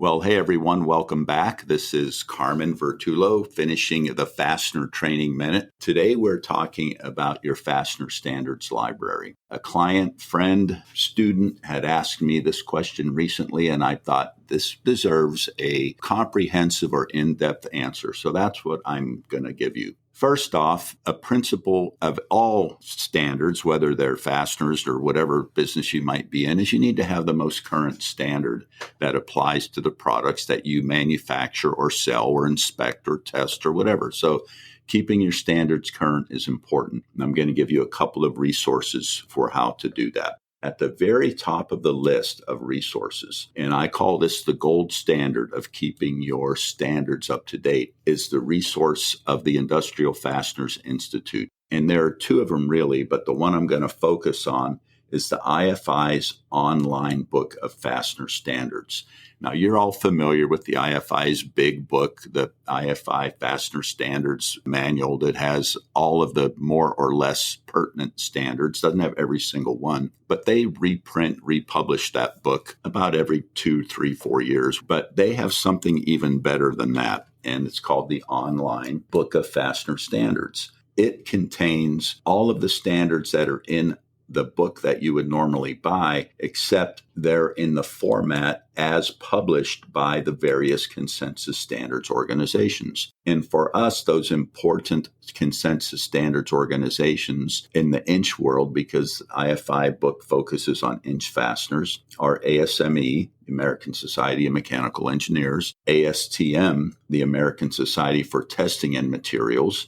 Well, hey, everyone. Welcome back. This is Carmen Vertullo finishing the Fastener Training Minute. Today, we're talking about your Fastener Standards Library. A client, friend, student had asked me this question recently, and I thought this deserves a comprehensive or in-depth answer. So that's what I'm going to give you. First off, a principle of all standards, whether they're fasteners or whatever business you might be in, is you need to have the most current standard that applies to the products that you manufacture or sell or inspect or test or whatever. So keeping your standards current is important. And I'm going to give you a couple of resources for how to do that. At the very top of the list of resources, and I call this the gold standard of keeping your standards up to date, is the resource of the Industrial Fasteners Institute. And there are two of them really, but the one I'm going to focus on is the IFI's online book of fastener standards. Now, you're all familiar with the IFI's big book, the IFI Fastener Standards Manual, that has all of the more or less pertinent standards. Doesn't have every single one, but they republish that book about every 2, 3, 4 years. But they have something even better than that, and it's called the Online Book of Fastener Standards. It contains all of the standards that are in the book that you would normally buy, except they're in the format as published by the various consensus standards organizations. And for us, those important consensus standards organizations in the inch world, because IFI book focuses on inch fasteners, are ASME, the American Society of Mechanical Engineers, ASTM, the American Society for Testing and Materials,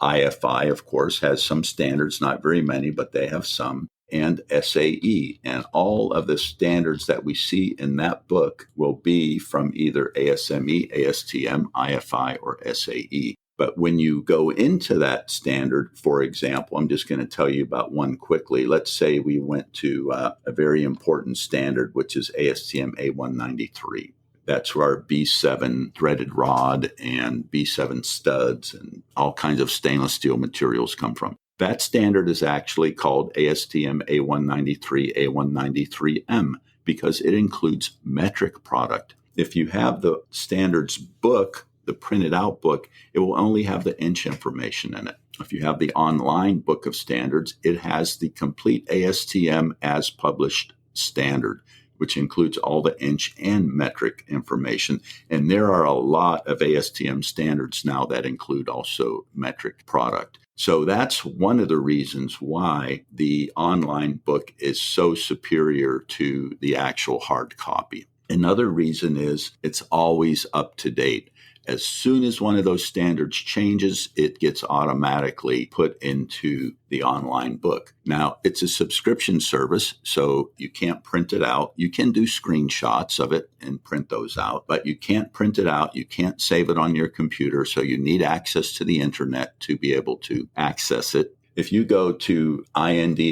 IFI, of course, has some standards, not very many, but they have some, and SAE. And all of the standards that we see in that book will be from either ASME, ASTM, IFI, or SAE. But when you go into that standard, for example, I'm just going to tell you about one quickly. Let's say we went to a very important standard, which is ASTM A193. That's where our B7 threaded rod and B7 studs and all kinds of stainless steel materials come from. That standard is actually called ASTM A193, A193M, because it includes metric product. If you have the standards book, the printed out book, it will only have the inch information in it. If you have the online book of standards, it has the complete ASTM as published standard, which includes all the inch and metric information. And there are a lot of ASTM standards now that include also metric product. So that's one of the reasons why the online book is so superior to the actual hard copy. Another reason is it's always up to date. As soon as one of those standards changes, it gets automatically put into the online book. Now, it's a subscription service, so you can't print it out. You can do screenshots of it and print those out, but you can't print it out. You can't save it on your computer, so you need access to the internet to be able to access it. If you go to indfast.org,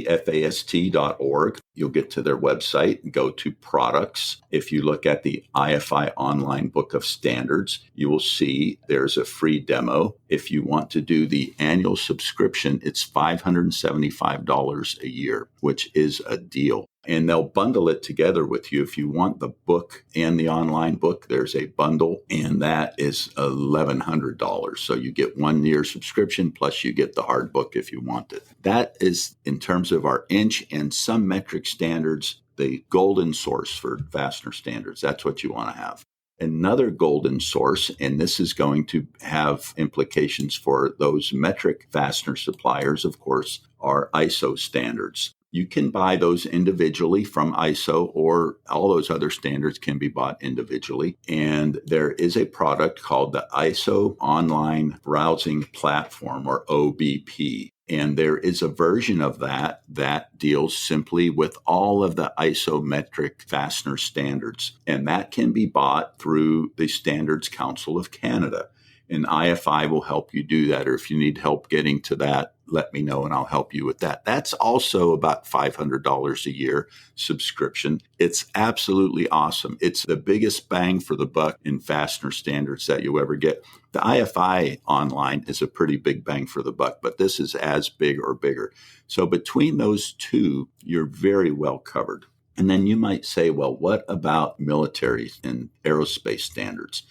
you'll get to their website and go to products. If you look at the IFI Online Book of Standards, you will see there's a free demo. If you want to do the annual subscription, it's $575 a year, which is a deal. And they'll bundle it together with you. If you want the book and the online book, there's a bundle, and that is $1,100. So you get 1 year subscription, plus you get the hard book if you want it. That is, in terms of our inch and some metric standards, the golden source for fastener standards. That's what you want to have. Another golden source, and this is going to have implications for those metric fastener suppliers, of course, are ISO standards. You can buy those individually from ISO, or all those other standards can be bought individually. And there is a product called the ISO Online Browsing Platform, or OBP. And there is a version of that that deals simply with all of the isometric fastener standards. And that can be bought through the Standards Council of Canada. And IFI will help you do that. Or if you need help getting to that, let me know and I'll help you with that. That's also about $500 a year subscription. It's absolutely awesome. It's the biggest bang for the buck in fastener standards that you ever get. The IFI online is a pretty big bang for the buck, but this is as big or bigger. So between those two, you're very well covered. And then you might say, well, what about military and aerospace standards?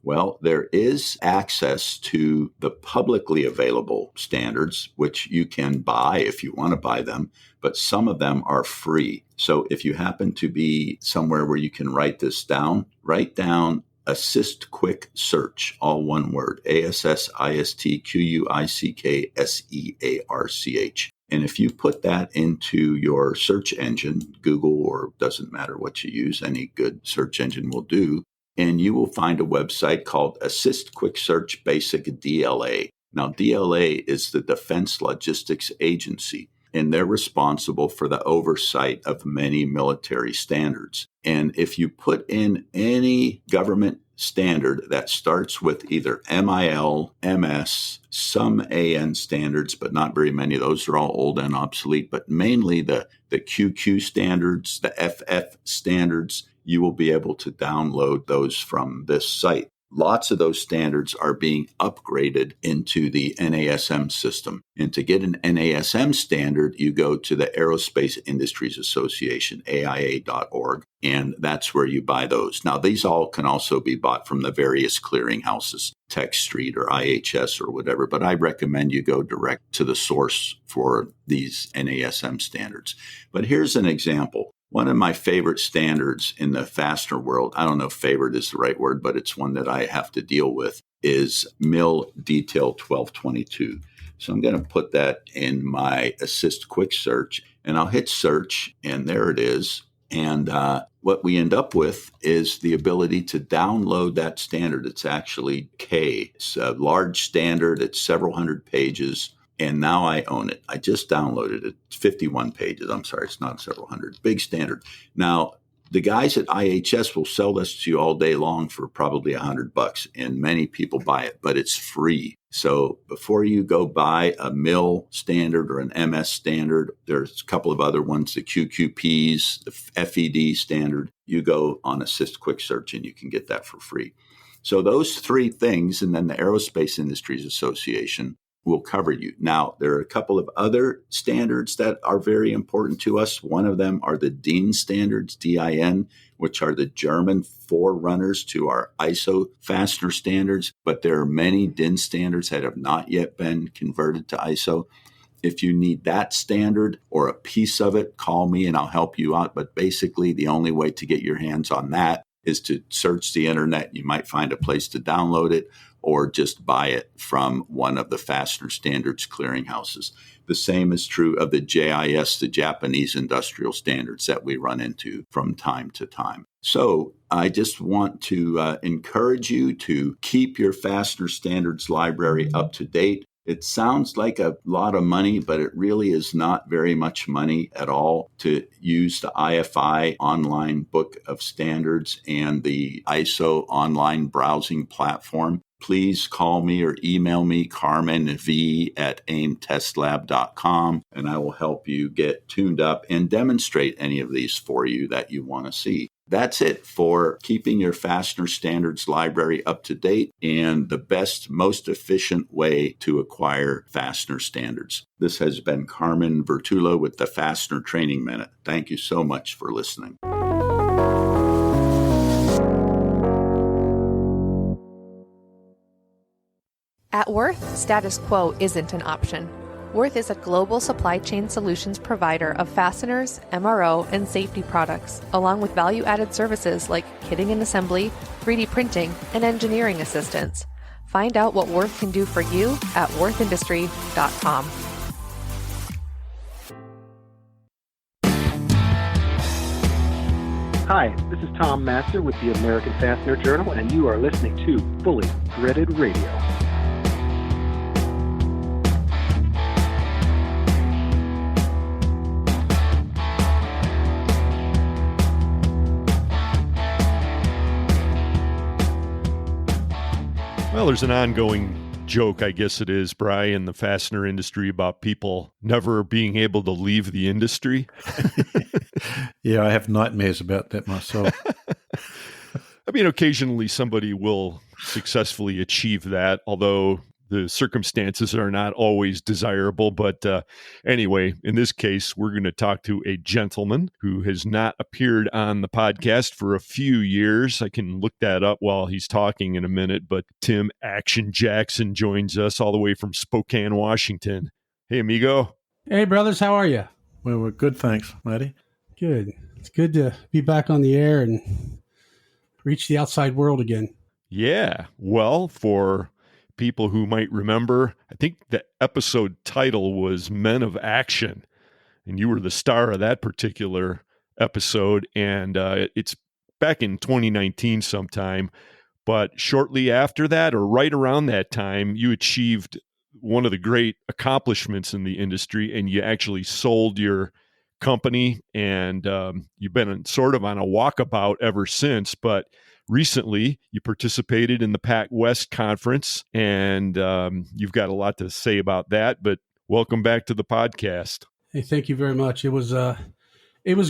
Well, there is access to the publicly available standards, which you can buy if you want to buy them, but some of them are free. So if you happen to be somewhere where you can write this down, write down Assist Quick Search, all one word, AssistQuickSearch. And if you put that into your search engine, Google, or doesn't matter what you use, any good search engine will do, and you will find a website called Assist Quick Search Basic DLA. Now, DLA is the Defense Logistics Agency, and they're responsible for the oversight of many military standards. And if you put in any government standard that starts with either MIL, MS, some AN standards, but not very many. Those are all old and obsolete, but mainly the QQ standards, the FF standards, you will be able to download those from this site. Lots of those standards are being upgraded into the NASM system. And to get an NASM standard, you go to the Aerospace Industries Association, AIA.org, and that's where you buy those. Now, these all can also be bought from the various clearinghouses, Tech Street or IHS or whatever, but I recommend you go direct to the source for these NASM standards. But here's an example. One of my favorite standards in the fastener world, I don't know if favorite is the right word, but it's one that I have to deal with, is Mill Detail 1222. So I'm going to put that in my Assist Quick Search, and I'll hit search, and there it is. And what we end up with is the ability to download that standard. It's actually K. It's a large standard. It's several hundred pages. And now I own it. I just downloaded it. It's 51 pages. I'm sorry, it's not several hundred. Big standard. Now, the guys at IHS will sell this to you all day long for probably $100, and many people buy it, but it's free. So before you go buy a MIL standard or an MS standard, there's a couple of other ones, the QQPs, the FED standard. You go on Assist Quick Search and you can get that for free. So those three things, and then the Aerospace Industries Association will cover you. Now, there are a couple of other standards that are very important to us. One of them are the DIN standards, DIN, which are the German forerunners to our ISO fastener standards, but there are many DIN standards that have not yet been converted to ISO. If you need that standard or a piece of it, call me and I'll help you out. But basically, the only way to get your hands on that is to search the internet. You might find a place to download it, or just buy it from one of the fastener standards clearinghouses. The same is true of the JIS, the Japanese industrial standards that we run into from time to time. So I just want to encourage you to keep your fastener standards library up to date. It sounds like a lot of money, but it really is not very much money at all to use the IFI online book of standards and the ISO online browsing platform. Please call me or email me, carmenv@aimtestlab.com, and I will help you get tuned up and demonstrate any of these for you that you want to see. That's it for keeping your fastener standards library up to date and the best, most efficient way to acquire fastener standards. This has been Carmen Vertullo with the Fastener Training Minute. Thank you so much for listening. At Worth, status quo isn't an option. Worth is a global supply chain solutions provider of fasteners, MRO, and safety products, along with value-added services like kitting and assembly, 3D printing, and engineering assistance. Find out what Worth can do for you at worthindustry.com. Hi, this is Tom Master with the American Fastener Journal, and you are listening to Fully Threaded Radio. Well, there's an ongoing joke, I guess it is, Bri, in the fastener industry about people never being able to leave the industry. Yeah, I have nightmares about that myself. I mean, occasionally somebody will successfully achieve that, although the circumstances are not always desirable. But anyway, in this case, we're going to talk to a gentleman who has not appeared on the podcast for a few years. I can look that up while he's talking in a minute, but Tim Action Jackson joins us all the way from Spokane, Washington. Hey, amigo. Hey, brothers. How are you? Well, we're good, thanks, matey. Good. It's good to be back on the air and reach the outside world again. Yeah. Well, for people who might remember, I think the episode title was Men of Action, and you were the star of that particular episode. And it's back in 2019 sometime, but shortly after that, or right around that time, you achieved one of the great accomplishments in the industry, and you actually sold your company, and you've been sort of on a walkabout ever since. But recently, you participated in the Pac-West conference, and you've got a lot to say about that. But welcome back to the podcast. Hey, thank you very much. It was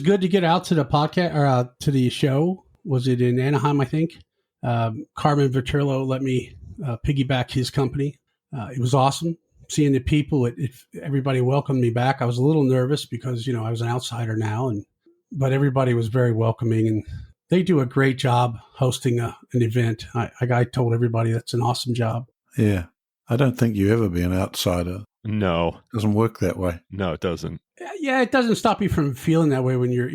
good to get out to the podcast or to the show. Was it in Anaheim? I think Carmen Vertullo let me piggyback his company. It was awesome seeing the people. Everybody welcomed me back. I was a little nervous because I was an outsider now, but everybody was very welcoming, and they do a great job hosting an event. I told everybody that's an awesome job. Yeah. I don't think you ever be an outsider. No. It doesn't work that way. No, it doesn't. Yeah, it doesn't stop you from feeling that way when you're,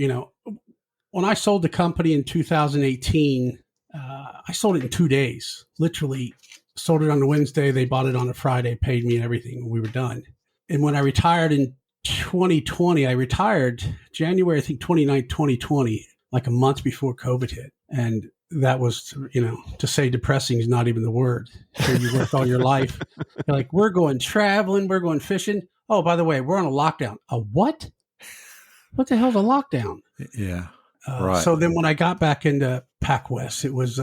when I sold the company in 2018, I sold it in 2 days, literally sold it on a Wednesday. They bought it on a Friday, paid me and everything. We were done. And when I retired in 2020, I retired January, I think 29th, 2020, like a month before COVID hit. And that was, to say depressing is not even the word. Here you work all your life. You're like, we're going traveling, we're going fishing. Oh, by the way, we're on a lockdown. A what? What the hell's a lockdown? Yeah. Right. So then when I got back into Pac-West, it was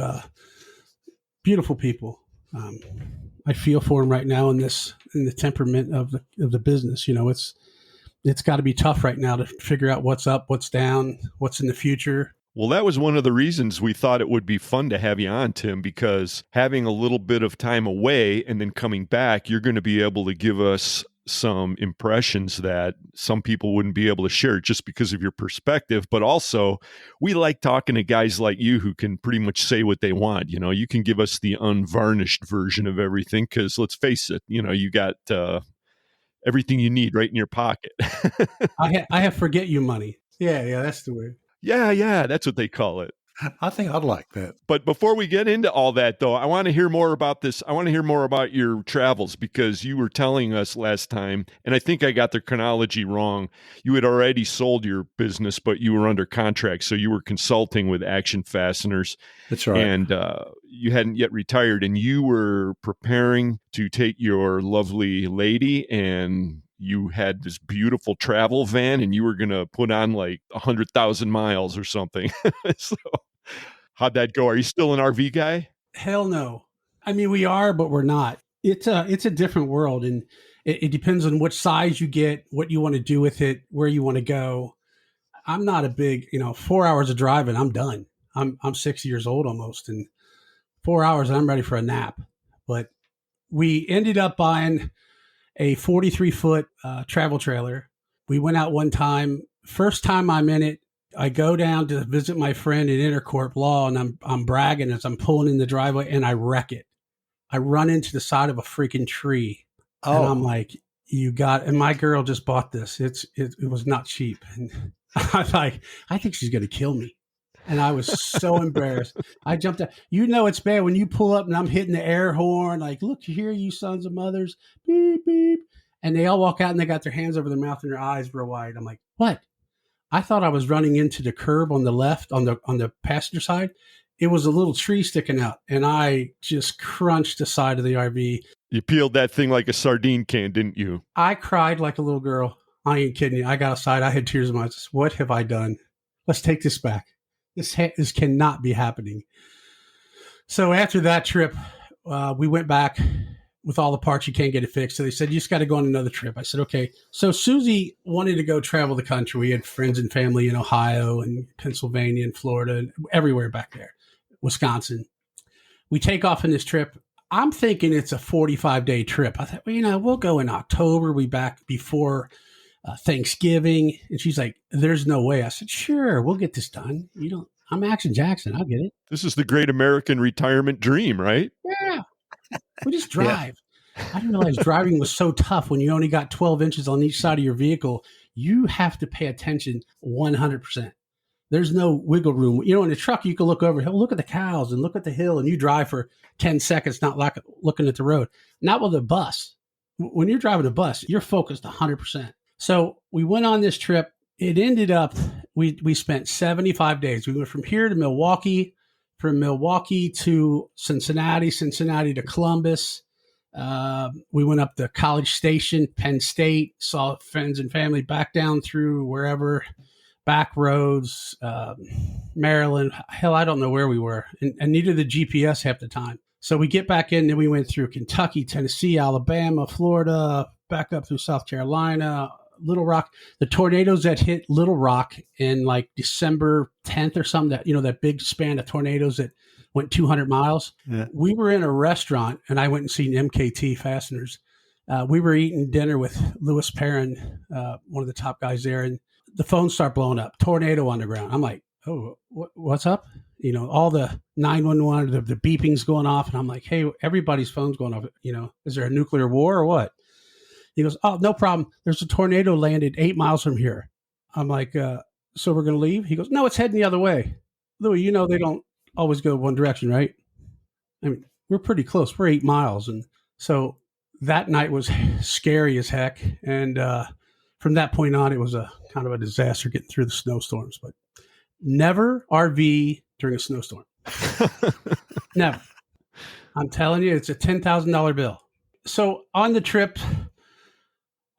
beautiful people. I feel for them right now in the temperament of the business. It's got to be tough right now to figure out what's up, what's down, what's in the future. Well, that was one of the reasons we thought it would be fun to have you on, Tim, because having a little bit of time away and then coming back, you're going to be able to give us some impressions that some people wouldn't be able to share just because of your perspective. But also, we like talking to guys like you who can pretty much say what they want. You can give us the unvarnished version of everything because let's face it, you got everything you need right in your pocket. I have forget you money. Yeah, that's the word. Yeah, that's what they call it. I think I'd like that. But before we get into all that, though, I want to hear more about this. I want to hear more about your travels because you were telling us last time, and I think I got the chronology wrong. You had already sold your business, but you were under contract, so you were consulting with Action Fasteners. That's right. And you hadn't yet retired, and you were preparing to take your lovely lady, and you had this beautiful travel van, and you were going to put on like 100,000 miles or something. So how'd that go? Are you still an RV guy? Hell no. I mean, we are, but we're not. It's a different world, and it depends on which size you get, what you want to do with it, where you want to go. I'm not a big, 4 hours of driving, I'm done. I'm 60 years old almost, and 4 hours and I'm ready for a nap. But we ended up buying a 43-foot travel trailer. We went out one time. First time I'm in it, I go down to visit my friend in Intercorp Law, and I'm bragging as I'm pulling in the driveway, and I wreck it. I run into the side of a freaking tree. Oh. And I'm like, and my girl just bought this. It was not cheap. And I'm like, I think she's going to kill me. And I was so embarrassed. I jumped out. It's bad when you pull up and I'm hitting the air horn, like, look here, you sons of mothers, beep, beep. And they all walk out and they got their hands over their mouth and their eyes real wide. I'm like, what? I thought I was running into the curb on the left, on the passenger side. It was a little tree sticking out, and I just crunched the side of the RV. You peeled that thing like a sardine can, didn't you? I cried like a little girl. I ain't kidding you. I got outside. I had tears in my eyes. What have I done? Let's take this back. This cannot be happening. So after that trip, we went back with all the parts. You can't get it fixed. So they said, you just got to go on another trip. I said, okay. So Susie wanted to go travel the country. We had friends and family in Ohio and Pennsylvania and Florida and everywhere back there, Wisconsin. We take off on this trip. I'm thinking it's a 45-day trip. I thought, well, we'll go in October. We back before Thanksgiving. And she's like, there's no way. I said, sure, we'll get this done. I'm Action Jackson. I'll get it. This is the great American retirement dream, right? Yeah. We just drive. Yeah. I didn't realize driving was so tough when you only got 12 inches on each side of your vehicle. You have to pay attention 100%. There's no wiggle room. In a truck, you can look over, look at the cows and look at the hill, and you drive for 10 seconds, not like looking at the road. Not with a bus. When you're driving a bus, you're focused 100%. So we went on this trip. It ended up, we spent 75 days. We went from here to Milwaukee, from Milwaukee to Cincinnati to Columbus. We went up to College Station, Penn State, saw friends and family back down through wherever, back roads, Maryland. Hell, I don't know where we were. And neither the GPS half the time. So we get back in, and we went through Kentucky, Tennessee, Alabama, Florida, back up through South Carolina, Little Rock. The tornadoes that hit Little Rock in like December 10th or something, that big span of tornadoes that went 200 miles. Yeah. We were in a restaurant, and I went and seen MKT Fasteners. We were eating dinner with Louis Perrin, one of the top guys there, and the phones start blowing up. Tornado on the ground. I'm like, oh, what's up? All the 911, the beeping's going off, and I'm like, hey, everybody's phone's going off. Is there a nuclear war or what? He goes, oh, no problem. There's a tornado landed 8 miles from here. I'm like, so we're going to leave? He goes, no, it's heading the other way. Louis, they don't always go one direction, right? I mean, we're pretty close. We're 8 miles. And so that night was scary as heck. And from that point on, it was a kind of a disaster getting through the snowstorms. But never RV during a snowstorm. Never. I'm telling you, it's a $10,000 bill. So on the trip,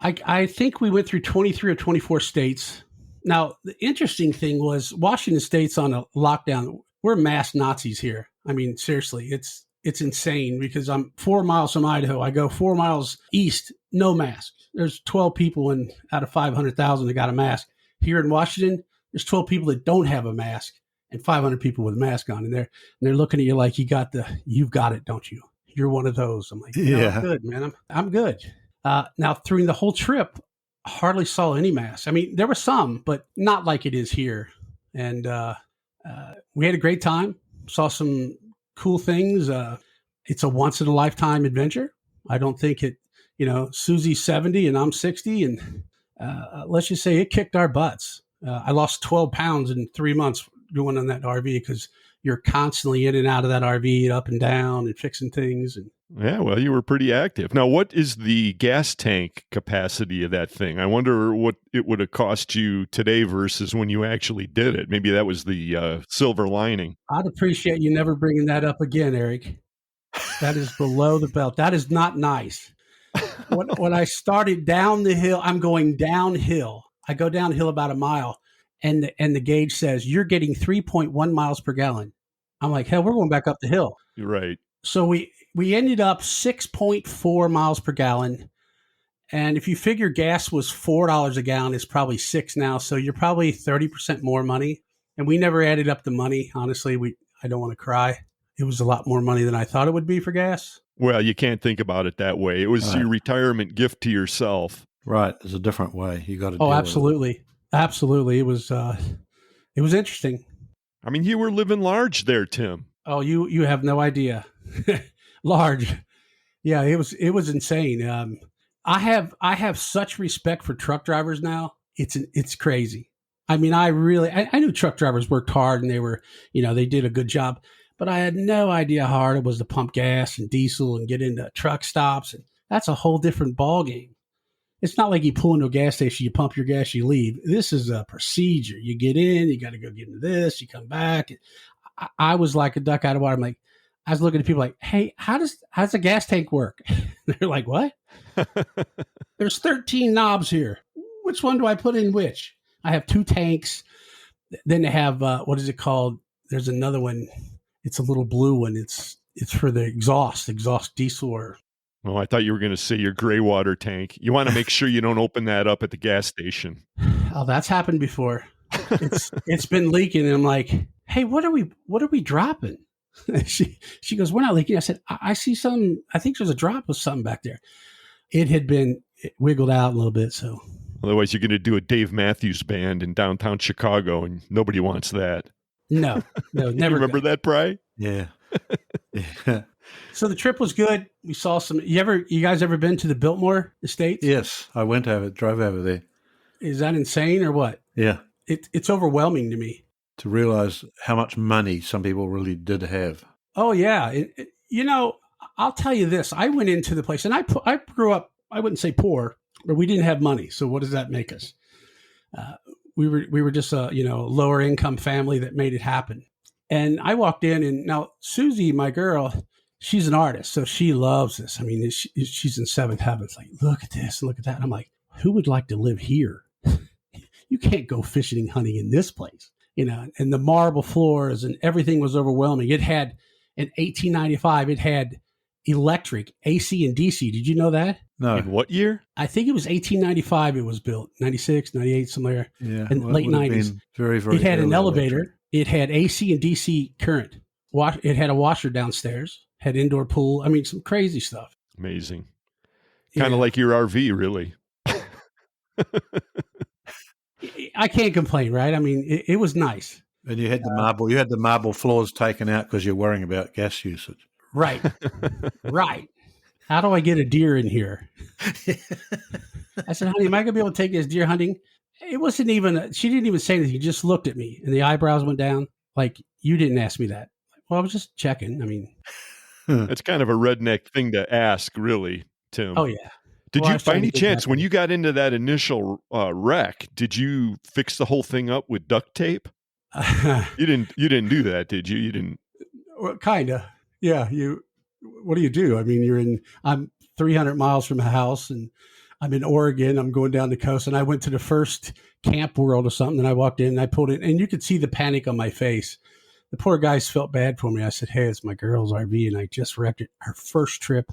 I think we went through 23 or 24 states. Now, the interesting thing was Washington State's on a lockdown. We're mass Nazis here. I mean, seriously, it's insane because I'm 4 miles from Idaho. I go 4 miles east, no mask. There's 12 people out of 500,000 that got a mask. Here in Washington, there's 12 people that don't have a mask and 500 people with a mask on. And they're looking at you like you've got it, don't you? You're one of those. I'm like, yeah, I'm good, man. I'm good. Now, through the whole trip, hardly saw any masks. I mean, there were some, but not like it is here. And we had a great time, saw some cool things. It's a once-in-a-lifetime adventure. I don't think it, Susie's 70 and I'm 60. And let's just say it kicked our butts. I lost 12 pounds in 3 months going on that RV because you're constantly in and out of that RV, up and down and fixing things. And yeah, well, you were pretty active. Now, what is the gas tank capacity of that thing? I wonder what it would have cost you today versus when you actually did it. Maybe that was the silver lining. I'd appreciate you never bringing that up again, Eric. That is below the belt. That is not nice. When I started down the hill, I'm going downhill. I go downhill about a mile, and the gauge says, you're getting 3.1 miles per gallon. I'm like, hell, we're going back up the hill. You're right. So we ended up 6.4 miles per gallon. And if you figure gas was $4 a gallon, it's probably $6 now. So you're probably 30% more money. And we never added up the money. Honestly, I don't want to cry. It was a lot more money than I thought it would be for gas. Well, you can't think about it that way. It was your retirement gift to yourself. Right. There's a different way. You got to. Oh, absolutely. Absolutely. It was interesting. I mean, you were living large there, Tim. Oh, you have no idea. Large. Yeah, it was insane. I have such respect for truck drivers now. It's crazy. I mean, I knew truck drivers worked hard and they were, they did a good job, but I had no idea how hard it was to pump gas and diesel and get into truck stops. And that's a whole different ball game. It's not like you pull into a gas station, you pump your gas, you leave. This is a procedure. You get in, you got to go get into this, you come back. I was like a duck out of water. I'm like, I was looking at people like, hey, how's a gas tank work? They're like, what? There's 13 knobs here. Which one do I put in which? I have 2 tanks. Then they have, what is it called? There's another one. It's a little blue one. It's for the exhaust diesel or. Oh, I thought you were going to say your gray water tank. You want to make sure you don't open that up at the gas station. Oh, that's happened before. It's been leaking, and I'm like, hey, what are we dropping? She goes, we're not leaking. I said, I see some, I think there's a drop of something back there. It had been wiggled out a little bit. So otherwise you're going to do a Dave Matthews Band in downtown Chicago, and nobody wants that. No, never. You remember that, Bry? Yeah. Yeah. So the trip was good. We saw some. You guys ever been to the Biltmore Estates? Yes, I drove over there. Is that insane or what? Yeah. It's overwhelming to me. To realize how much money some people really did have. Oh, yeah. I'll tell you this. I went into the place, and I grew up, I wouldn't say poor, but we didn't have money. So what does that make us? We were just a lower income family that made it happen. And I walked in, and now Susie, my girl, she's an artist, so she loves this. I mean, she's in seventh heaven. It's like, look at this, look at that. And I'm like, who would like to live here? You can't go fishing and hunting in this place, and the marble floors and everything was overwhelming. It had, in 1895, it had electric, AC and DC. Did you know that? No. In what year? I think it was 1895 it was built, 96, 98, somewhere. Yeah. In late 90s. Very, very It had an elevator. electric. It had AC and DC current. It had a washer downstairs, had indoor pool. I mean, some crazy stuff. Amazing. Kind of like your RV, really. I can't complain, right? I mean, it was nice. And you had the marble floors taken out because you're worrying about gas usage. Right. Right. How do I get a deer in here? I said, honey, am I going to be able to take this deer hunting? It wasn't even, she didn't even say anything. She just looked at me and the eyebrows went down. Like, you didn't ask me that. Well, I was just checking. I mean, it's kind of a redneck thing to ask, really, Tim. Oh, yeah. Did you, by any chance, when you got into that initial wreck, did you fix the whole thing up with duct tape? You didn't do that, did you? You didn't. Well, kind of. Yeah. What do? I mean, I'm 300 miles from a house and I'm in Oregon. I'm going down the coast and I went to the first Camp World or something. And I walked in and I pulled it and you could see the panic on my face. The poor guys felt bad for me. I said, hey, it's my girl's RV and I just wrecked it. Her first trip.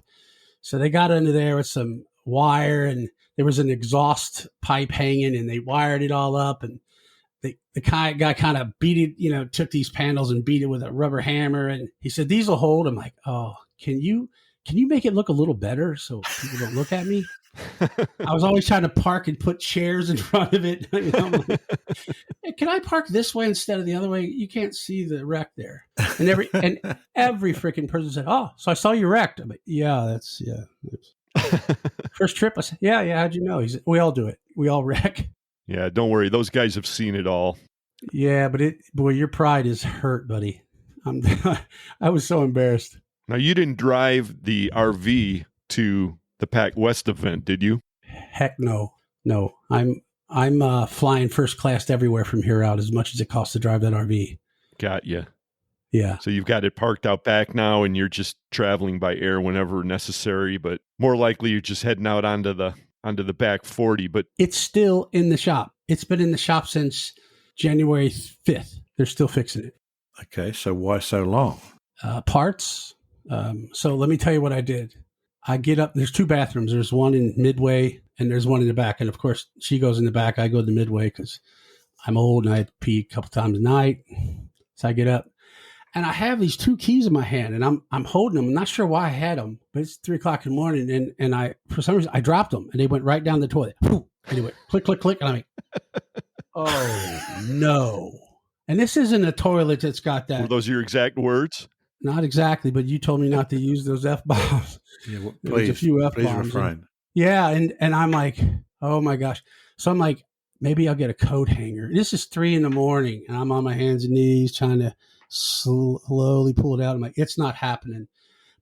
So they got under there with some wire and there was an exhaust pipe hanging and they wired it all up and the guy kind of beat it, took these panels and beat it with a rubber hammer. And he said, these will hold. I'm like, oh, can you make it look a little better so people don't look at me? I was always trying to park and put chairs in front of it. I'm like, hey, can I park this way instead of the other way? You can't see the wreck there. And every freaking person said, oh, so I saw you wrecked. I'm like, yeah. First trip. I said, yeah. How'd you know? He said, we all do it. We all wreck. Yeah, don't worry. Those guys have seen it all. Yeah, but your pride is hurt, buddy. I was so embarrassed. Now, you didn't drive the RV to the Pac-West event, did you? Heck no. No, I'm flying first class everywhere from here out as much as it costs to drive that RV. Got you. Yeah. So you've got it parked out back now and you're just traveling by air whenever necessary, but more likely you're just heading out onto the back 40, but it's still in the shop. It's been in the shop since January 5th. They're still fixing it. Okay. So why so long? Parts. So let me tell you what I did. I get up, there's two bathrooms. There's one in midway and there's one in the back. And of course she goes in the back. I go to the midway because I'm old and I had to pee a couple times a night. So I get up and I have these two keys in my hand and I'm holding them. I'm not sure why I had them, but it's 3:00 in the morning and I, for some reason I dropped them and they went right down the toilet. And they went click, click, click. And I'm like, oh no. And this isn't a toilet that's got that. Were those your exact words? Not exactly, but you told me not to use those F-bombs. Yeah, well, There's a few F-bombs. Please refrain. Yeah, and I'm like, oh my gosh. So I'm like, maybe I'll get a coat hanger. This is 3 a.m. and I'm on my hands and knees trying to slowly pull it out. I'm like, it's not happening.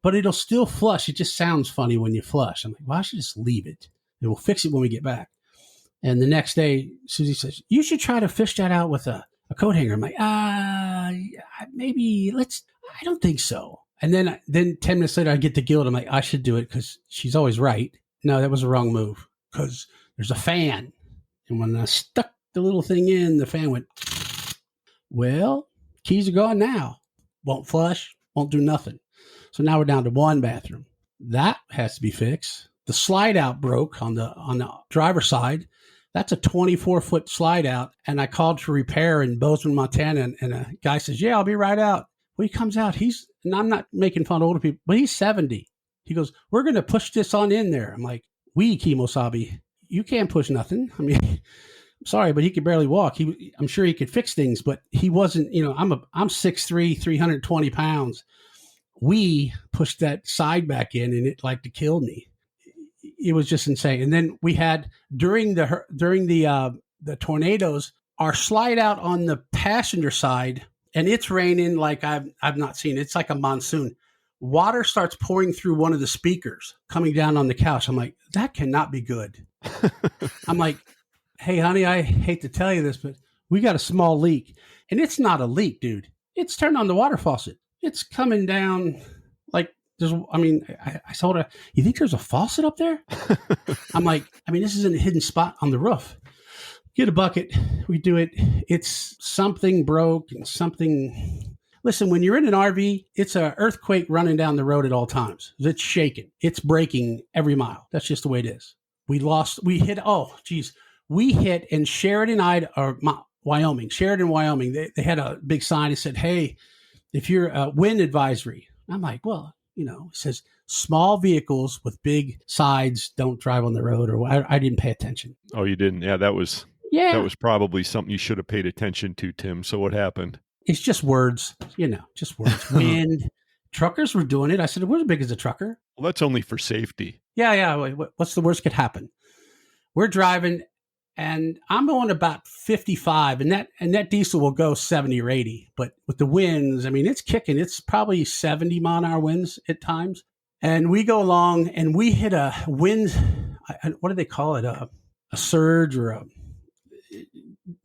But it'll still flush. It just sounds funny when you flush. I'm like, well, I should just leave it. And we'll fix it when we get back. And the next day, Susie says, you should try to fish that out with a coat hanger. I'm like, maybe I don't think so. And then 10 minutes later, I get the guilt. I'm like, I should do it because she's always right. No, that was a wrong move because there's a fan. And when I stuck the little thing in, the fan went, well, keys are gone now. Won't flush, won't do nothing. So now we're down to one bathroom. That has to be fixed. The slide out broke on the driver's side. That's a 24-foot slide out. And I called for repair in Bozeman, Montana. And a guy says, yeah, I'll be right out. Well, he comes out, and I'm not making fun of older people, but he's 70. He goes, we're going to push this on in there. I'm like, Kimosabe, you can't push nothing. I mean, I'm sorry, but he could barely walk. I'm sure he could fix things, but he wasn't, I'm 6'3", 320 pounds. We pushed that side back in and it like to kill me. It was just insane. And then we had during the tornadoes, our slide out on the passenger side, and it's raining like I've not seen. It's like a monsoon. Water starts pouring through one of the speakers coming down on the couch. I'm like, that cannot be good. I'm like, hey, honey, I hate to tell you this, but we got a small leak. And it's not a leak, dude. It's turned on the water faucet. It's coming down like I told her, you think there's a faucet up there? I'm like, this isn't a hidden spot on the roof. Get a bucket. We do it. It's something broke and something. Listen, when you're in an RV, it's an earthquake running down the road at all times. It's shaking. It's breaking every mile. That's just the way it is. We hit in Sheridan, Wyoming. Sheridan, Wyoming. They had a big sign that said, hey, if you're a wind advisory. I'm like, well, it says small vehicles with big sides don't drive on the road, or I didn't pay attention. Oh, you didn't? Yeah, that was probably something you should have paid attention to, Tim. So what happened? It's just words, just words. Wind. Truckers were doing it. I said, we're as big as a trucker. Well, that's only for safety. Yeah. What's the worst could happen? We're driving, and I'm going about 55, and that diesel will go 70 or 80. But with the winds, it's kicking. It's probably 70 mile an hour winds at times. And we go along, and we hit a wind. What do they call it? A surge or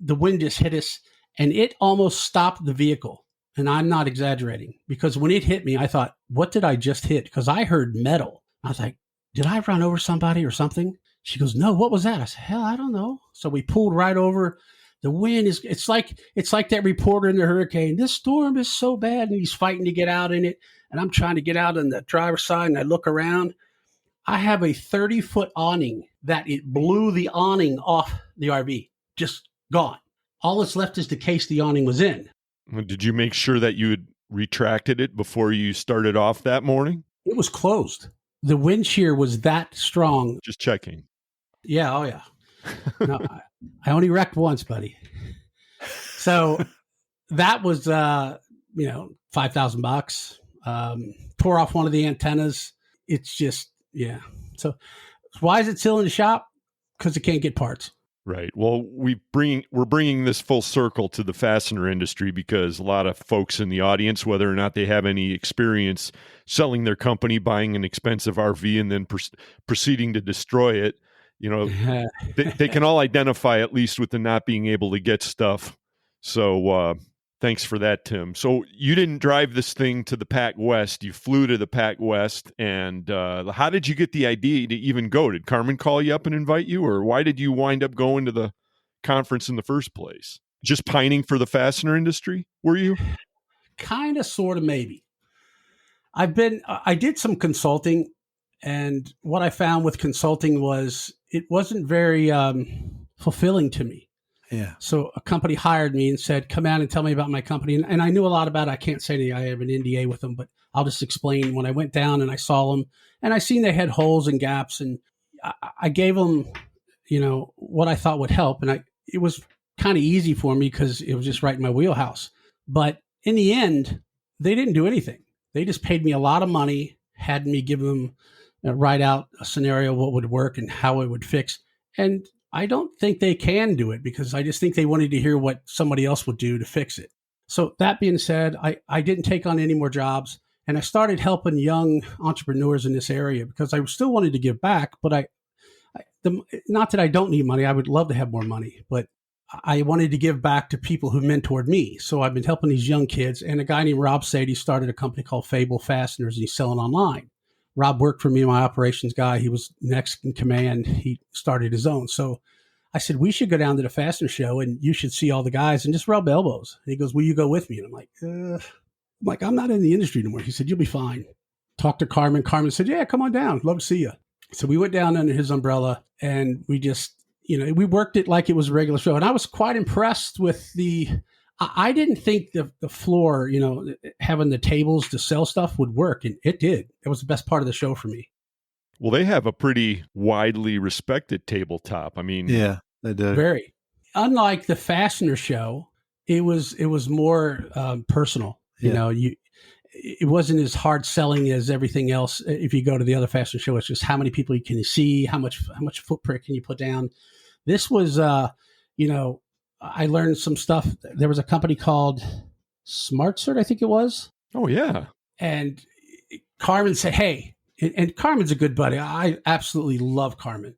the wind just hit us, and it almost stopped the vehicle. And I'm not exaggerating, because when it hit me, I thought, what did I just hit? Because I heard metal. I was like, did I run over somebody or something? She goes, no, what was that? I said, hell, I don't know. So we pulled right over. The wind it's like that reporter in the hurricane. This storm is so bad, and he's fighting to get out in it. And I'm trying to get out on the driver's side, and I look around. I have a 30-foot awning that it blew the awning off the RV. Just gone. All that's left is the case the awning was in. Did you make sure that you had retracted it before you started off that morning? It was closed. The wind shear was that strong. Just checking. Yeah. Oh, yeah. No, I only wrecked once, buddy. So that was, $5,000. Tore off one of the antennas. It's just, yeah. So why is it still in the shop? Because it can't get parts. Right. Well, we're bringing this full circle to the fastener industry because a lot of folks in the audience, whether or not they have any experience selling their company, buying an expensive RV, and then proceeding to destroy it, they can all identify at least with the not being able to get stuff. So thanks for that, Tim. So you didn't drive this thing to the Pac-West. You flew to the Pac-West. And how did you get the idea to even go? Did Carmen call you up and invite you? Or why did you wind up going to the conference in the first place? Just pining for the fastener industry, were you? Kind of, sort of, maybe. I did some consulting. And what I found with consulting was it wasn't very fulfilling to me. Yeah. So a company hired me and said, come out and tell me about my company. And I knew a lot about it. I can't say anything. I have an NDA with them, but I'll just explain. When I went down and I saw them, and I seen they had holes and gaps, and I gave them, what I thought would help. And it was kind of easy for me because it was just right in my wheelhouse. But in the end, they didn't do anything. They just paid me a lot of money, had me give them write out a scenario, what would work and how it would fix. And I don't think they can do it because I just think they wanted to hear what somebody else would do to fix it. So that being said, I didn't take on any more jobs, and I started helping young entrepreneurs in this area because I still wanted to give back, but not that I don't need money. I would love to have more money, but I wanted to give back to people who mentored me. So I've been helping these young kids, and a guy named Rob Sadie started a company called Fable Fasteners, and he's selling online. Rob worked for me, my operations guy. He was next in command. He started his own. So I said, we should go down to the Fastener show and you should see all the guys and just rub elbows. And he goes, will you go with me? And I'm like, I'm not in the industry anymore. He said, you'll be fine. Talked to Carmen. Carmen said, yeah, come on down. Love to see you. So we went down under his umbrella and we just, we worked it like it was a regular show. And I was quite impressed with the I didn't think the floor, having the tables to sell stuff would work. And it did. It was the best part of the show for me. Well, they have a pretty widely respected tabletop. I mean, yeah, they do. Very. Unlike the Fastener show, it was more personal. Yeah. It wasn't as hard selling as everything else. If you go to the other Fastener show, it's just how many people you can see, how much footprint can you put down. This was, I learned some stuff. There was a company called SmartCert, I think it was. Oh, yeah. And Carmen said, hey, and Carmen's a good buddy. I absolutely love Carmen.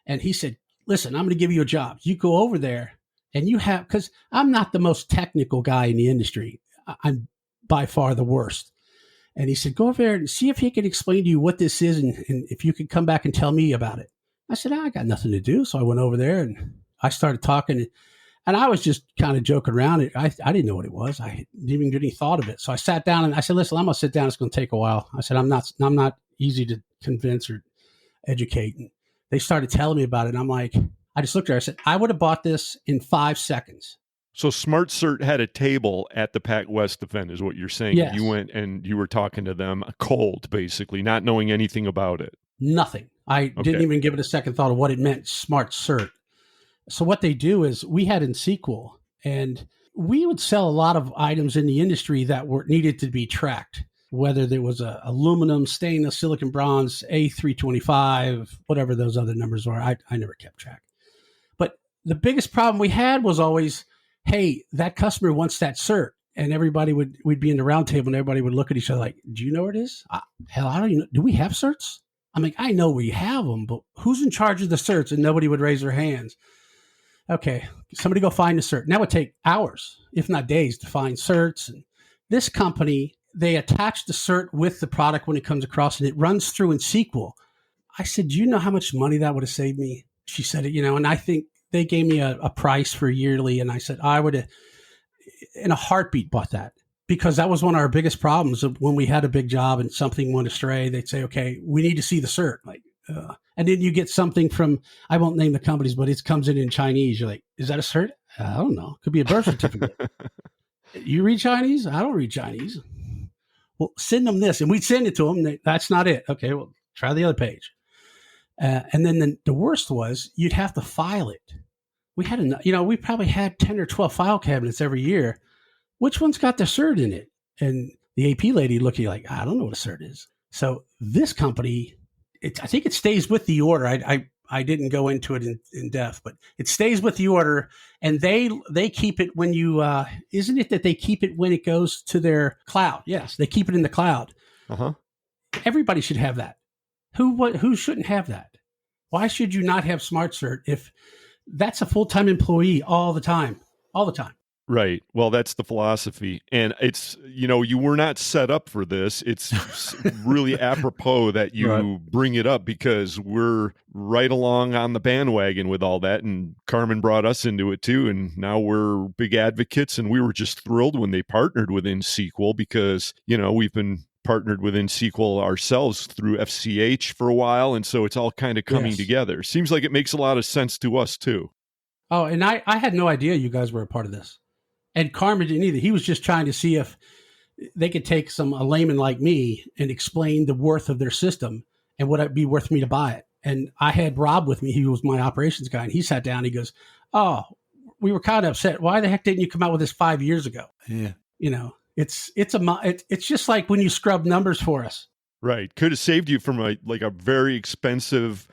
And he said, listen, I'm going to give you a job. You go over there and because I'm not the most technical guy in the industry. I'm by far the worst. And he said, go over there and see if he can explain to you what this is. And if you could come back and tell me about it. I said, I got nothing to do. So I went over there and I started talking. And I was just kind of joking around. I didn't know what it was. I didn't even get any thought of it. So I sat down and I said, listen, I'm going to sit down. It's going to take a while. I said, I'm not easy to convince or educate. And they started telling me about it. And I'm like, I just looked at her. I said, I would have bought this in 5 seconds. So SmartCert had a table at the Pac-West event is what you're saying. Yes. You went and you were talking to them cold, basically, not knowing anything about it. Nothing. I didn't even give it a second thought of what it meant, SmartCert. So what they do is we had in SQL, and we would sell a lot of items in the industry that needed to be tracked, whether there was aluminum, stainless, silicon, bronze, A325, whatever those other numbers were. I never kept track. But the biggest problem we had was always, hey, that customer wants that cert. And we'd be in the round table and everybody would look at each other like, do you know where it is? Hell, I don't even know. Do we have certs? I'm like, I know we have them, but who's in charge of the certs? And nobody would raise their hands. Okay, somebody go find the cert. And that would take hours, if not days, to find certs. And this company, they attach the cert with the product when it comes across, and it runs through in SQL. I said, do you know how much money that would have saved me? She said it, and I think they gave me a price for yearly. And I said, I would have, in a heartbeat, bought that. Because that was one of our biggest problems when we had a big job and something went astray. They'd say, okay, we need to see the cert. And then you get something from, I won't name the companies, but it comes in Chinese. You're like, is that a cert? I don't know. Could be a birth certificate. You read Chinese? I don't read Chinese. Well, send them this. And we'd send it to them. That's not it. Okay, well, try the other page. And then the worst was you'd have to file it. We had, we probably had 10 or 12 file cabinets every year. Which one's got the cert in it? And the AP lady looked at you like, I don't know what a cert is. So this company, I think it stays with the order. I didn't go into it in depth, but it stays with the order, and they keep it when you, isn't it that they keep it when it goes to their cloud? Yes, they keep it in the cloud. Uh-huh. Everybody should have that. Who shouldn't have that? Why should you not have SmartCert if that's a full-time employee all the time? Right. Well, that's the philosophy. And it's, you were not set up for this. It's really apropos that you bring it up because we're right along on the bandwagon with all that. And Carmen brought us into it too. And now we're big advocates. And we were just thrilled when they partnered with NSQL because, we've been partnered with NSQL ourselves through FCH for a while. And so it's all kind of coming together. Seems like it makes a lot of sense to us too. Oh, and I had no idea you guys were a part of this. And Carmen didn't either. He was just trying to see if they could take a layman like me and explain the worth of their system and would it be worth me to buy it. And I had Rob with me. He was my operations guy. And he sat down. He goes, oh, we were kind of upset. Why the heck didn't you come out with this 5 years ago? Yeah. It's just like when you scrub numbers for us. Right. Could have saved you from a very expensive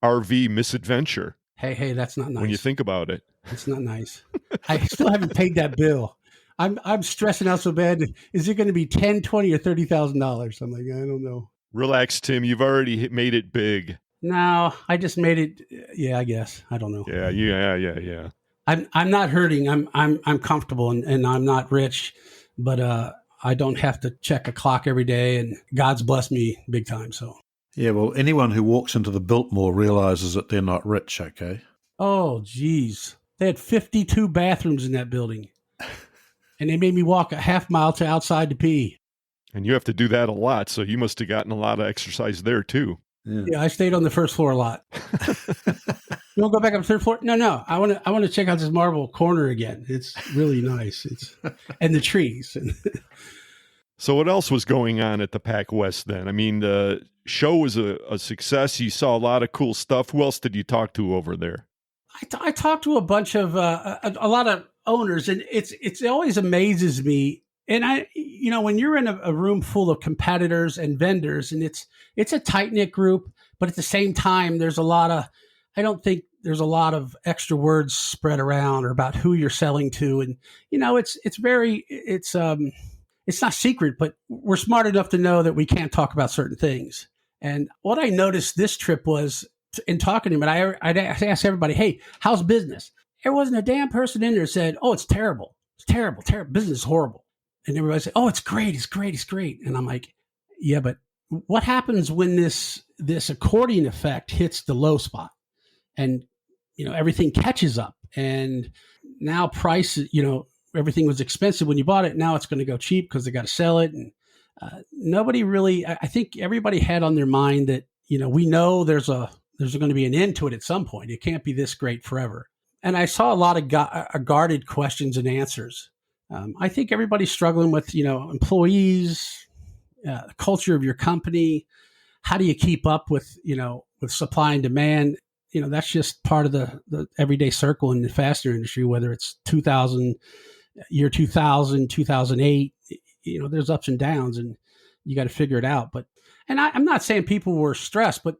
RV misadventure. Hey, that's not nice. When you think about it. It's not nice. I still haven't paid that bill. I'm stressing out so bad. Is it going to be $10,000, $20,000 or $30,000? I'm like, I don't know. Relax, Tim. You've already made it big. No, I just made it. Yeah, I guess. I don't know. Yeah. I'm not hurting. I'm comfortable and I'm not rich, but I don't have to check a clock every day. And God's blessed me big time. So. Yeah, well, anyone who walks into the Biltmore realizes that they're not rich. Okay. Oh, geez. They had 52 bathrooms in that building. And they made me walk a half mile to outside to pee. And you have to do that a lot, so you must have gotten a lot of exercise there, too. Yeah, I stayed on the first floor a lot. You want to go back up to the third floor? No. I want to check out this marble corner again. It's really nice. And the trees. So what else was going on at the Pac-West then? I mean, the show was a success. You saw a lot of cool stuff. Who else did you talk to over there? I talked to a bunch of a lot of owners, and it always amazes me. And when you're in a room full of competitors and vendors, and it's a tight knit group, but at the same time, I don't think there's a lot of extra words spread around or about who you're selling to, and it's not secret, but we're smart enough to know that we can't talk about certain things. And what I noticed this trip was, in talking to him, and I'd ask everybody, hey, how's business? There wasn't a damn person in there that said, oh, it's terrible. It's terrible. Business is horrible. And everybody said, oh, it's great. And I'm like, yeah, but what happens when this accordion effect hits the low spot and, everything catches up, and now price, everything was expensive when you bought it. Now it's going to go cheap because they got to sell it. And nobody really, I think everybody had on their mind that, we know there's going to be an end to it at some point. It can't be this great forever. And I saw a lot of guarded questions and answers. I think everybody's struggling with, employees, the culture of your company. How do you keep up with supply and demand? That's just part of the everyday circle in the fastener industry, whether it's 2000, 2008, there's ups and downs, and you got to figure it out. But, and I'm not saying people were stressed, but,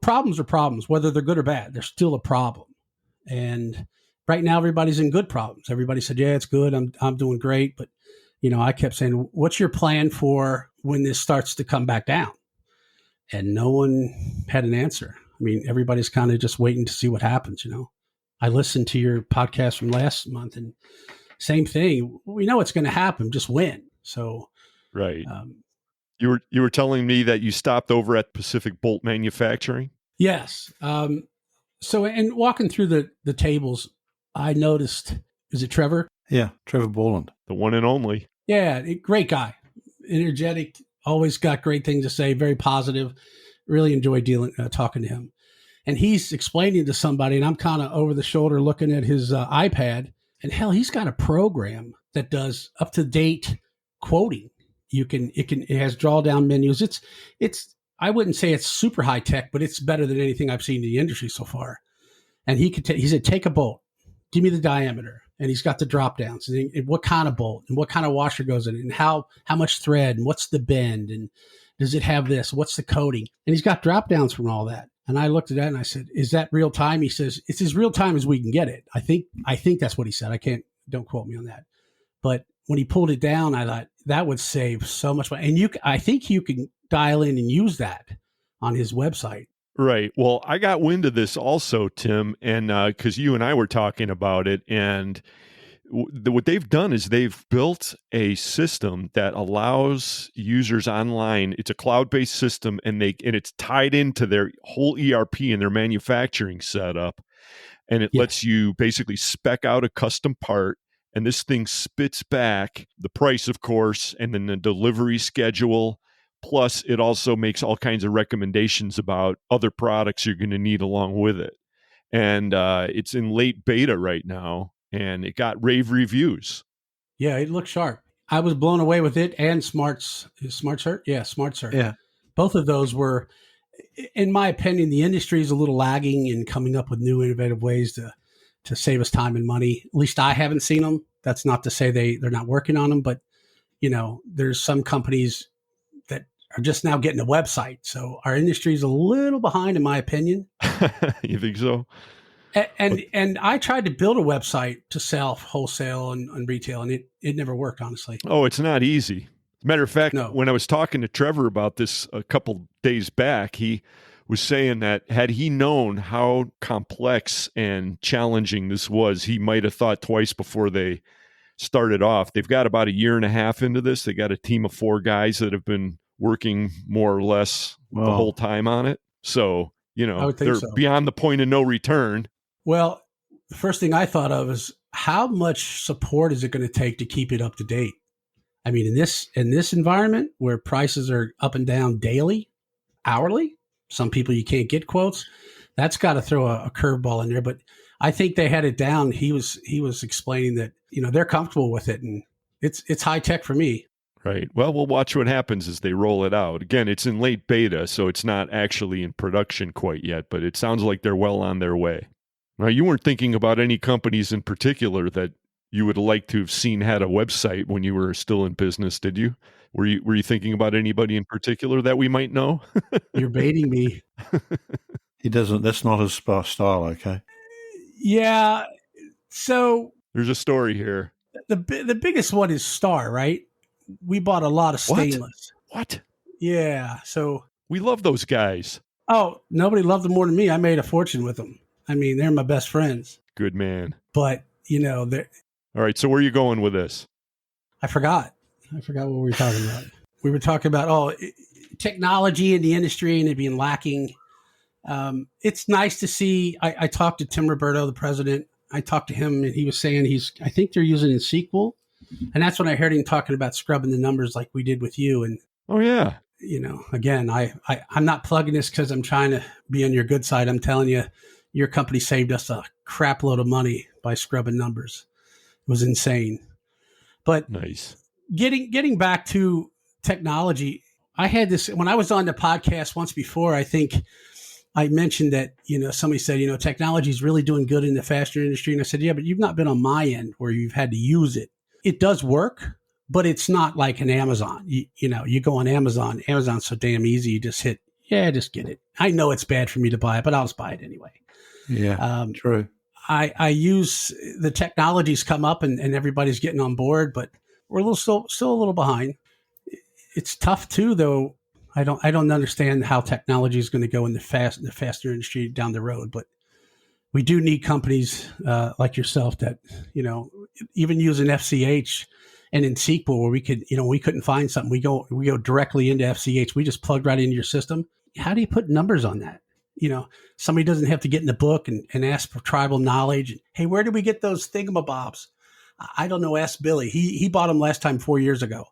problems are problems, whether they're good or bad, they're still a problem. And right now everybody's in good problems. Everybody said, yeah, it's good. I'm doing great. But, I kept saying, what's your plan for when this starts to come back down? And no one had an answer. I mean, everybody's kind of just waiting to see what happens. I listened to your podcast from last month, and same thing. We know it's going to happen. Just when. So, right. You were telling me that you stopped over at Pacific Bolt Manufacturing. Yes. So, and walking through the tables, I noticed. Is it Trevor? Yeah, Trevor Borland, the one and only. Yeah, great guy, energetic. Always got great things to say. Very positive. Really enjoy talking to him. And he's explaining to somebody, and I'm kind of over the shoulder looking at his iPad. And hell, he's got a program that does up to date quoting. It has drawdown menus. It's I wouldn't say it's super high tech, but it's better than anything I've seen in the industry so far. And he said, take a bolt, give me the diameter. And he's got the drop downs and what kind of bolt and what kind of washer goes in it and how much thread and what's the bend and does it have this? What's the coating? And he's got drop downs from all that. And I looked at that and I said, is that real time? He says, it's as real time as we can get it. I think that's what he said. Don't quote me on that. But when he pulled it down, I thought that would save so much money. And I think you can dial in and use that on his website. Right. Well, I got wind of this also, Tim, and because you and I were talking about it, and what they've done is they've built a system that allows users online. It's a cloud-based system, and it's tied into their whole ERP and their manufacturing setup, and it lets you basically spec out a custom part, and this thing spits back the price, of course, and then the delivery schedule. Plus, it also makes all kinds of recommendations about other products you're going to need along with it. And it's in late beta right now, and it got rave reviews. Yeah, it looks sharp. I was blown away with it and SmartCert. Yeah, SmartCert. Yeah. Both of those were, in my opinion, the industry is a little lagging in coming up with new innovative ways to save us time and money. At least I haven't seen them. That's not to say they're not working on them, but there's some companies that are just now getting a website. So our industry is a little behind, in my opinion. You think so? And I tried to build a website to sell wholesale and retail, and it never worked, honestly. Oh, it's not easy. Matter of fact, when I was talking to Trevor about this a couple days back, he was saying that had he known how complex and challenging this was, he might have thought twice before they started off. They've got about 1.5 years into this. They got a team of 4 guys that have been working more or less the whole time on it. So, they're beyond the point of no return. Well, the first thing I thought of is how much support is it going to take to keep it up to date? I mean, in this environment where prices are up and down daily, hourly, some people you can't get quotes. that's got to throw a curveball in there. But I think they had it down. He was explaining that, they're comfortable with it, and it's high tech for me. Right. Well, we'll watch what happens as they roll it out. Again, it's in late beta, so it's not actually in production quite yet, but it sounds like they're well on their way. Now, you weren't thinking about any companies in particular that you would like to have seen had a website when you were still in business, did you? Were you thinking about anybody in particular that we might know? You're baiting me. He doesn't. That's not his style. Okay. Yeah. So there's a story here. The biggest one is Star, right? We bought a lot of stainless. What? Yeah. So we love those guys. Oh, nobody loved them more than me. I made a fortune with them. I mean, they're my best friends. Good man. But, they're... All right. So where are you going with this? I forgot what we were talking about. We were talking about, technology in the industry and it being lacking. It's nice to see. I talked to Tim Roberto, the president. I talked to him and he was saying I think they're using it in SQL. And that's when I heard him talking about scrubbing the numbers like we did with you. And oh yeah, again, I'm not plugging this because I'm trying to be on your good side. I'm telling you, your company saved us a crap load of money by scrubbing numbers. It was insane. But nice. Getting back to technology, I had this when I was on the podcast once before. I think I mentioned that somebody said technology is really doing good in the fastener industry, and I said, yeah, but you've not been on my end where you've had to use it. It does work, but it's not like an Amazon. You go on Amazon. Amazon's so damn easy. You just hit, just get it. I know it's bad for me to buy it, but I'll just buy it anyway. Yeah, true. I use the technologies come up and everybody's getting on board, but we're still a little behind. It's tough too, though. I don't understand how technology is going to go in the fastener industry down the road, but we do need companies like yourself that, even using FCH and in SQL where we could, we couldn't find something. We go directly into FCH. We just plugged right into your system. How do you put numbers on that? Somebody doesn't have to get in the book and ask for tribal knowledge. Hey, where did we get those thingamabobs? I don't know. Ask Billy. He bought them last time 4 years ago.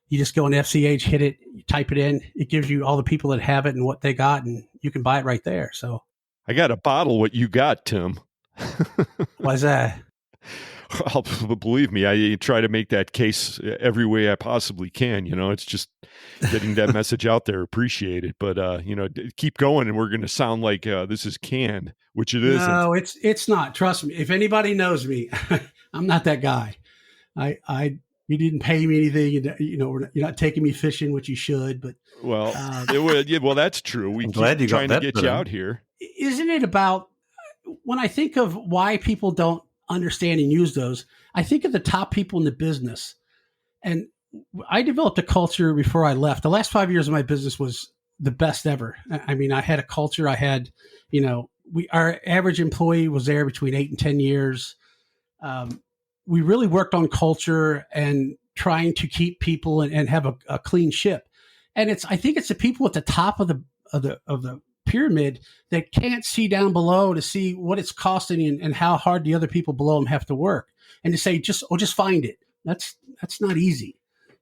You just go in FCH, hit it, you type it in. It gives you all the people that have it and what they got, and you can buy it right there. So I got to bottle what you got, Tim. Why's that? Well, believe me, I try to make that case every way I possibly can. It's just getting that message out there, appreciate it. But, keep going and we're going to sound like this is canned, which it isn't. No, it's not. Trust me. If anybody knows me, I'm not that guy. You didn't pay me anything. You're not taking me fishing, which you should. But well, that's true. We keep trying to get you out here. Isn't it about when I think of why people don't understand and use those? I think of the top people in the business, and I developed a culture before I left. The last 5 years of my business was the best ever. I mean, I had a culture. I had, our average employee was there between 8 and 10 years. We really worked on culture and trying to keep people and have a clean ship. And I think it's the people at the top of the pyramid that can't see down below to see what it's costing and how hard the other people below them have to work. And to say, just find it. That's not easy.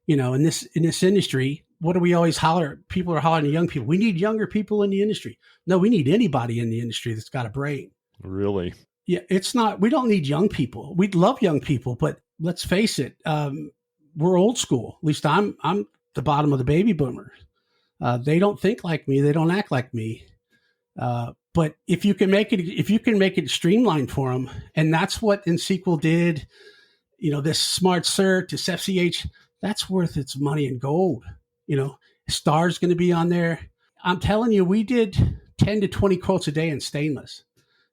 In this industry, what do we always holler? People are hollering to young people. We need younger people in the industry. No, we need anybody in the industry that's got a brain. Really? Yeah, it's not. We don't need young people. We'd love young people, but let's face it, we're old school. At least I'm the bottom of the baby boomers. They don't think like me. They don't act like me. But if you can make it streamlined for them, and that's what NSQL did. This Smart Cert, this FCH, that's worth its money in gold. Star's going to be on there. I'm telling you, we did 10 to 20 quotes a day in stainless.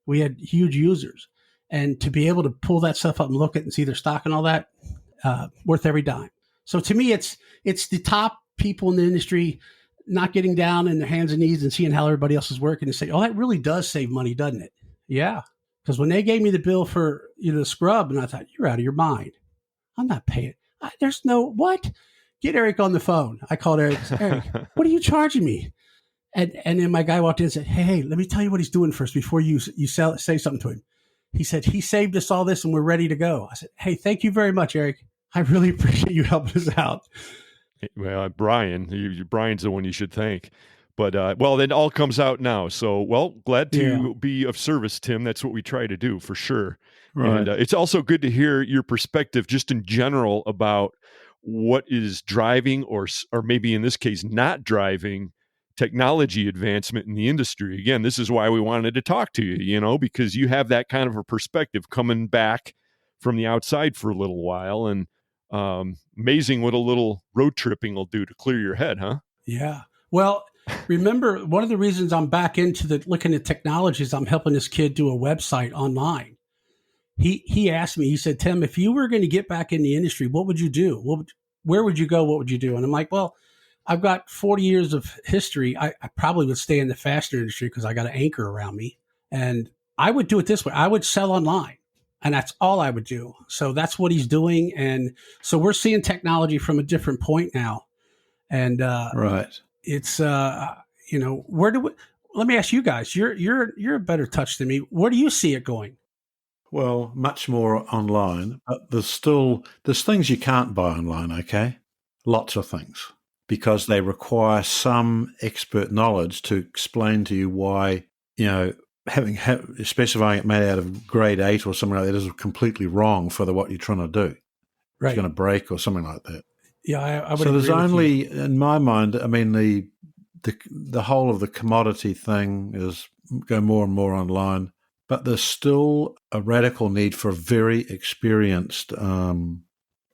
We had huge users, and to be able to pull that stuff up and look at it and see their stock and all that, worth every dime. So to me, it's the top people in the industry not getting down in their hands and knees and seeing how everybody else is working and say, oh, that really does save money, doesn't it? Yeah. Because when they gave me the bill for the scrub, and I thought, you're out of your mind. I'm not paying. There's no, what? Get Eric on the phone. I called Eric. I said, Eric, what are you charging me? And then my guy walked in and said, hey, let me tell you what he's doing first before you say something to him. He said, he saved us all this and we're ready to go. I said, hey, thank you very much, Eric. I really appreciate you helping us out. Well, Brian's the one you should thank. But, well, it all comes out now. So, well, glad to be of service, Tim. That's what we try to do for sure. Right. And it's also good to hear your perspective just in general about what is driving or maybe in this case, not driving technology advancement in the industry. Again, this is why we wanted to talk to you, because you have that kind of a perspective coming back from the outside for a little while. And amazing what a little road tripping will do to clear your head, huh? Yeah. Well, remember, one of the reasons I'm back into looking at technologies, I'm helping this kid do a website online. He asked me, he said, Tim, if you were going to get back in the industry, what would you do? Where would you go? What would you do? And I'm like, well, I've got 40 years of history. I probably would stay in the fastener industry because I got an anchor around me. And I would do it this way. I would sell online. And that's all I would do. So that's what he's doing. And so we're seeing technology from a different point now. And right. It's, let me ask you guys, you're a better touch than me. Where do you see it going? Well, much more online, but there's things you can't buy online, okay? Lots of things, because they require some expert knowledge to explain to you why, specifying it made out of grade 8 or something like that is completely wrong for what you're trying to do. Right. It's going to break or something like that. Yeah, I would. So there's agree with only, you. in my mind, I mean, the whole of the commodity thing is go more and more online. But there's still a radical need for very experienced,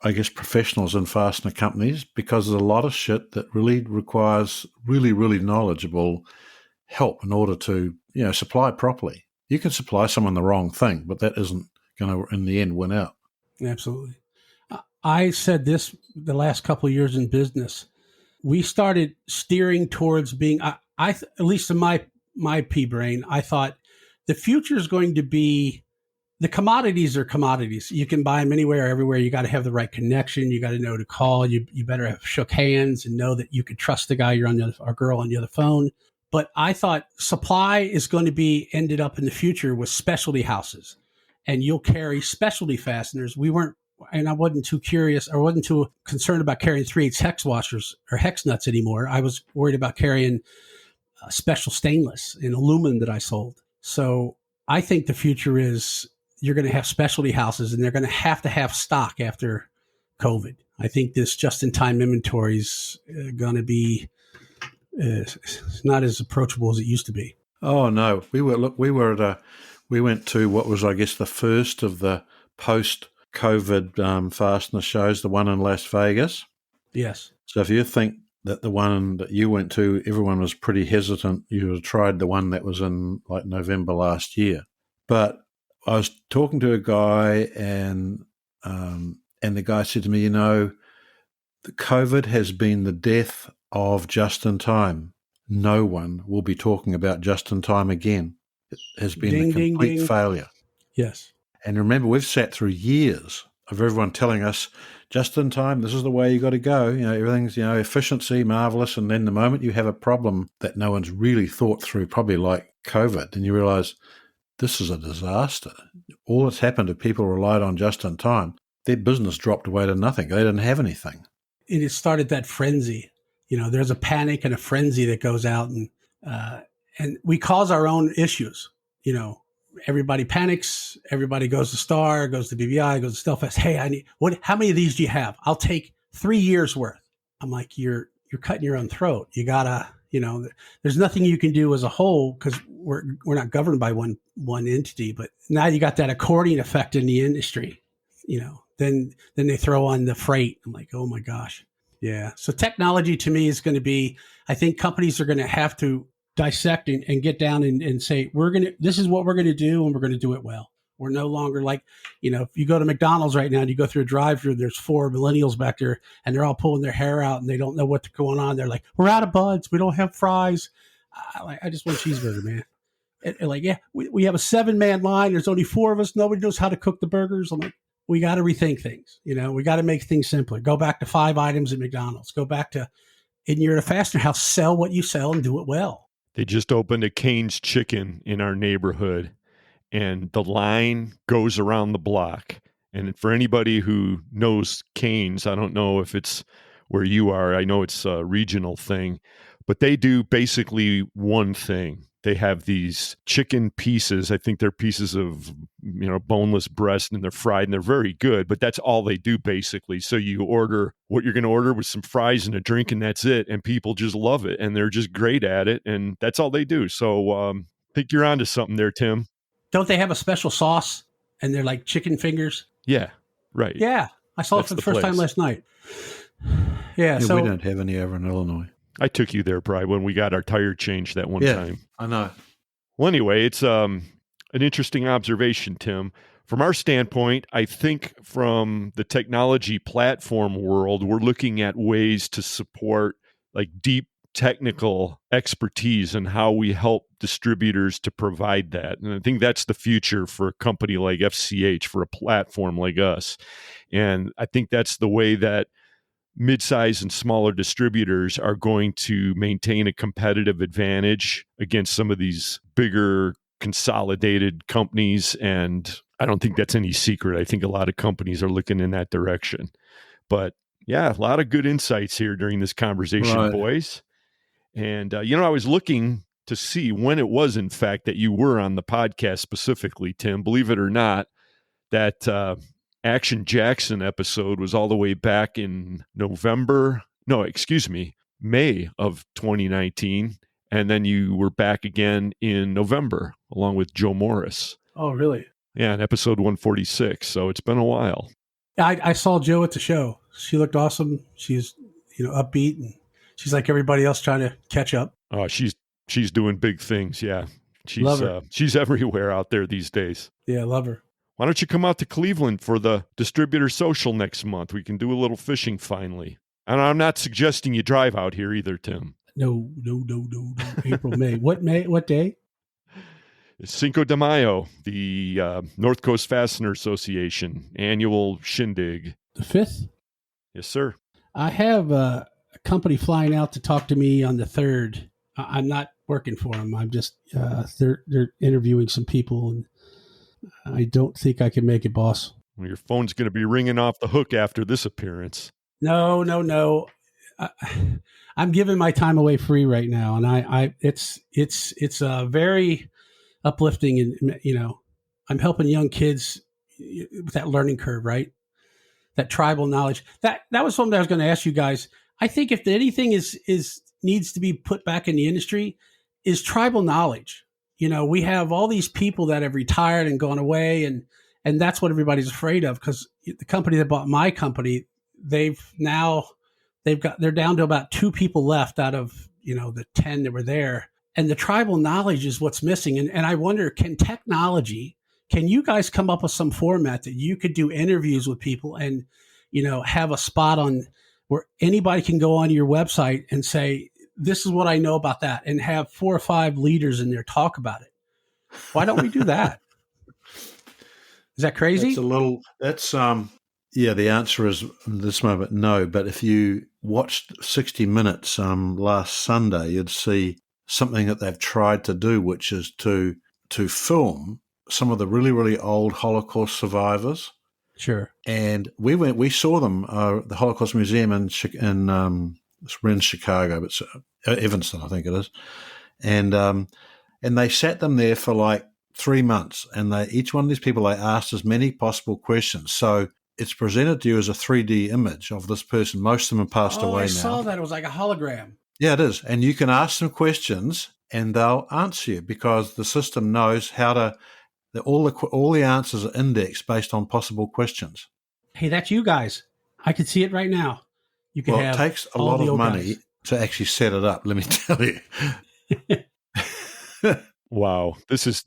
professionals in fastener companies, because there's a lot of shit that really requires really, really knowledgeable help in order to, supply properly. You can supply someone the wrong thing, but that isn't going to, in the end, win out. Absolutely. I said this the last couple of years in business. We started steering towards being, at least in my pea brain, I thought, the future is going to be, the commodities are commodities. You can buy them anywhere, everywhere. You got to have the right connection. You got to know to call. You better have shook hands and know that you could trust the guy or girl on the other phone. But I thought supply is going to be ended up in the future with specialty houses, and you'll carry specialty fasteners. I wasn't too curious. I wasn't too concerned about carrying 3/8 hex washers or hex nuts anymore. I was worried about carrying special stainless and aluminum that I sold. So I think the future is you're going to have specialty houses, and they're going to have stock after COVID. I think this just-in-time inventory is going to be not as approachable as it used to be. Oh no, we went to what was, I guess, the first of the post-COVID fastener shows, the one in Las Vegas. Yes. So if you think that the one that you went to, everyone was pretty hesitant, you would have tried the one that was in like November last year. But I was talking to a guy, and the guy said to me, the COVID has been the death of just-in-time. No one will be talking about just-in-time again. It has been a complete failure. Yes. And remember, we've sat through years of everyone telling us, just-in-time, this is the way you got to go. Everything's, efficiency, marvelous. And then the moment you have a problem that no one's really thought through, probably like COVID, and you realize this is a disaster. All that's happened if people relied on just-in-time, their business dropped away to nothing. They didn't have anything. It started that frenzy. There's a panic and a frenzy that goes out, and we cause our own issues. Everybody panics. Everybody goes to Star, goes to BVI, goes to Stelfest. Hey, how many of these do you have? I'll take 3 years worth. I'm like, you're cutting your own throat. You gotta, there's nothing you can do as a whole because we're not governed by one entity. But now you got that accordion effect in the industry. Then they throw on the freight. I'm like, oh my gosh. Yeah. So technology to me is going to be, I think companies are going to have to dissect and get down and say, this is what we're going to do, and we're going to do it well. We're no longer like, if you go to McDonald's right now and you go through a drive-through, there's 4 millennials back there and they're all pulling their hair out and they don't know what's going on. They're like, we're out of buds. We don't have fries. I just want a cheeseburger, man. And we have a 7-man line. There's only 4 of us. Nobody knows how to cook the burgers. I'm like, we got to rethink things. We got to make things simpler. Go back to 5 items at McDonald's. Go back to, and you're at a fastener house, sell what you sell and do it well. They just opened a Cane's Chicken in our neighborhood, and the line goes around the block. And for anybody who knows Cane's, I don't know if it's where you are. I know it's a regional thing, but they do basically one thing. They have these chicken pieces. I think they're pieces of, boneless breast, and they're fried, and they're very good, but that's all they do basically. So you order what you're going to order with some fries and a drink, and that's it. And people just love it, and they're just great at it, and that's all they do. So I think you're onto something there, Tim. Don't they have a special sauce, and they're like chicken fingers? Yeah, right. Yeah, I saw it for the first time last night. Yeah, so we don't have any over in Illinois. I took you there, probably, when we got our tire changed that one time. I know. Well, anyway, it's an interesting observation, Tim. From our standpoint, I think from the technology platform world, we're looking at ways to support like deep technical expertise and how we help distributors to provide that. And I think that's the future for a company like FCH, for a platform like us. And I think that's the way that mid-size and smaller distributors are going to maintain a competitive advantage against some of these bigger consolidated companies. And I don't think that's any secret. I think a lot of companies are looking in that direction. But yeah, a lot of good insights here during this conversation, boys. And, I was looking to see when it was, in fact, that you were on the podcast specifically, Tim. Believe it or not, that Action Jackson episode was all the way back in May of 2019. And then you were back again in November, along with Joe Morris. Oh, really? Yeah, in episode 146. So it's been a while. I saw Joe at the show. She looked awesome. She's, upbeat, and she's like everybody else trying to catch up. Oh, she's doing big things. Yeah. Love her. She's everywhere out there these days. Yeah, love her. Why don't you come out to Cleveland for the Distributor Social next month? We can do a little fishing finally. And I'm not suggesting you drive out here either, Tim. No. April, May. What day? It's Cinco de Mayo, the North Coast Fastener Association annual shindig. The 5th? Yes, sir. I have a company flying out to talk to me on the 3rd. I'm not working for them. I'm just, they're interviewing some people, and I don't think I can make it, boss. Well, your phone's going to be ringing off the hook after this appearance. No. I'm giving my time away free right now, and it's very uplifting, and I'm helping young kids with that learning curve, right? That tribal knowledge. That was something I was going to ask you guys. I think if anything needs to be put back in the industry, is tribal knowledge. We have all these people that have retired and gone away, and that's what everybody's afraid of, because the company that bought my company, they're down to about 2 people left out of, the 10 that were there. And the tribal knowledge is what's missing. And I wonder, can you guys come up with some format that you could do interviews with people and, have a spot on where anybody can go on your website and say, this is what I know about that, and have 4 or 5 leaders in there talk about it? Why don't we do that? Is that crazy? The answer is at this moment, no. But if you watched 60 Minutes last Sunday, you'd see something that they've tried to do, which is to film some of the really, really old Holocaust survivors. Sure. And we saw them, the Holocaust Museum in we're in Chicago, but Evanston, I think it is. And they sat them there for like 3 months, and each one of these people, they asked as many possible questions. So it's presented to you as a 3D image of this person. Most of them have passed away now. I saw that. It was like a hologram. Yeah, it is. And you can ask them questions, and they'll answer you, because the system knows how to. All the answers are indexed based on possible questions. Hey, that's you guys. I can see it right now. You can have. It takes a lot of money to actually set it up. Let me tell you. Wow, this is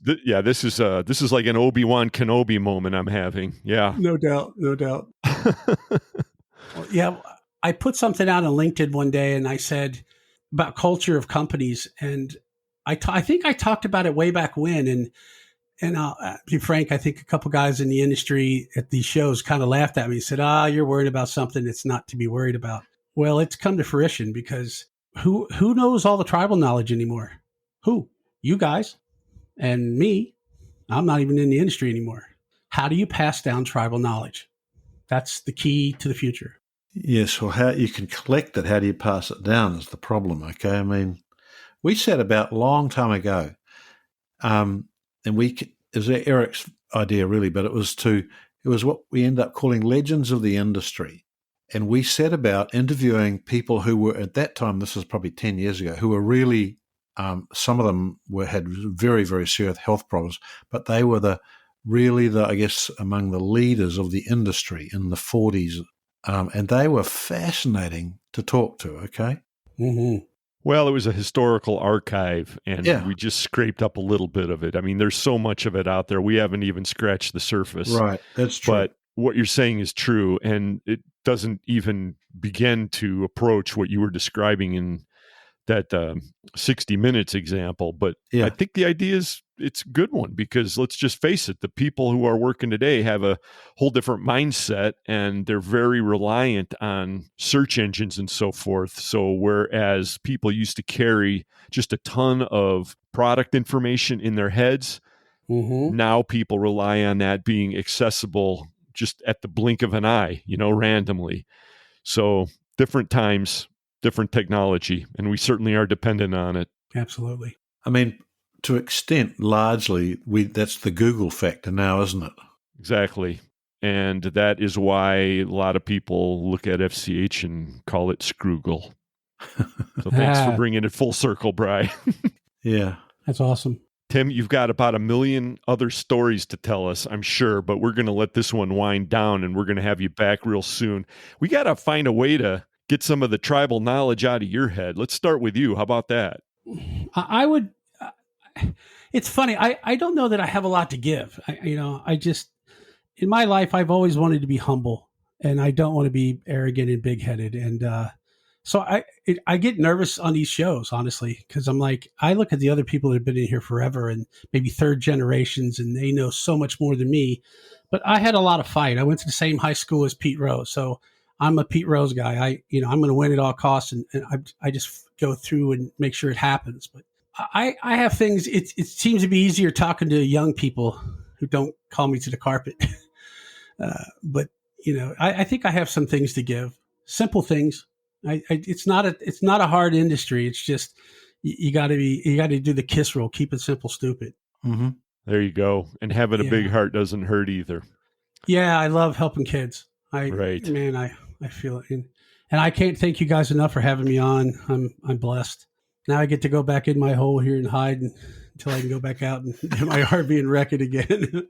like an Obi-Wan Kenobi moment I'm having. Yeah, no doubt. Well, yeah, I put something out on LinkedIn one day, and I said about culture of companies, and I think I talked about it way back when, and I'll be frank, I think a couple guys in the industry at these shows kind of laughed at me and said, you're worried about something that's not to be worried about. Well, it's come to fruition, because who knows all the tribal knowledge anymore? Who? You guys and me. I'm not even in the industry anymore. How do you pass down tribal knowledge? That's the key to the future. Yes, well, how you can collect it, how do you pass it down is the problem, okay? I mean, we set about a long time ago, and it was Eric's idea really, but it was what we end up calling legends of the industry. And we set about interviewing people who were, at that time, this was probably 10 years ago, who were really, some of them had very, very serious health problems, but they were I guess, among the leaders of the industry in the 40s. And they were fascinating to talk to, okay? Mm-hmm. Well, it was a historical archive, and we just scraped up a little bit of it. I mean, there's so much of it out there. We haven't even scratched the surface. Right, that's true. But what you're saying is true, and it doesn't even begin to approach what you were describing in that 60 Minutes example. But I think the idea it's a good one, because let's just face it, the people who are working today have a whole different mindset, and they're very reliant on search engines and so forth. So whereas people used to carry just a ton of product information in their heads, now people rely on that being accessible just at the blink of an eye, randomly. So different times, different technology, and we certainly are dependent on it. Absolutely. I mean, to extent, largely, that's the Google factor now, isn't it? Exactly. And that is why a lot of people look at FCH and call it Scroogle. So thanks for bringing it full circle, Bri. Yeah. That's awesome. Tim, you've got about 1 million other stories to tell us, I'm sure, but we're going to let this one wind down, and we're going to have you back real soon. We got to find a way to get some of the tribal knowledge out of your head. Let's start with you. How about that? I would... It's funny. I don't know that I have a lot to give. I just, in my life, I've always wanted to be humble, and I don't want to be arrogant and big-headed. And so I get nervous on these shows, honestly, because I'm like, I look at the other people that have been in here forever and maybe third generations, and they know so much more than me. But I had a lot of fight. I went to the same high school as Pete Rose, so I'm a Pete Rose guy. I'm going to win at all costs, and I just go through and make sure it happens. But I have things. It seems to be easier talking to young people who don't call me to the carpet. But I think I have some things to give. Simple things. It's not a hard industry. It's just you got to do the KISS roll. Keep it simple, stupid. Mm-hmm. There you go. And having a big heart doesn't hurt either. Yeah, I love helping kids. I feel it, and I can't thank you guys enough for having me on. I'm blessed. Now I get to go back in my hole here and hide until I can go back out and get my RV and wreck it again.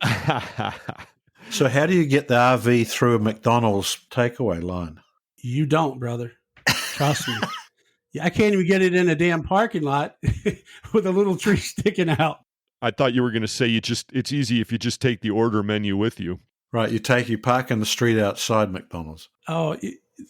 So how do you get the RV through a McDonald's takeaway line? You don't, brother. Trust me. I can't even get it in a damn parking lot with a little tree sticking out. I thought you were going to say it's easy if you just take the order menu with you. Right. You park in the street outside McDonald's. Oh,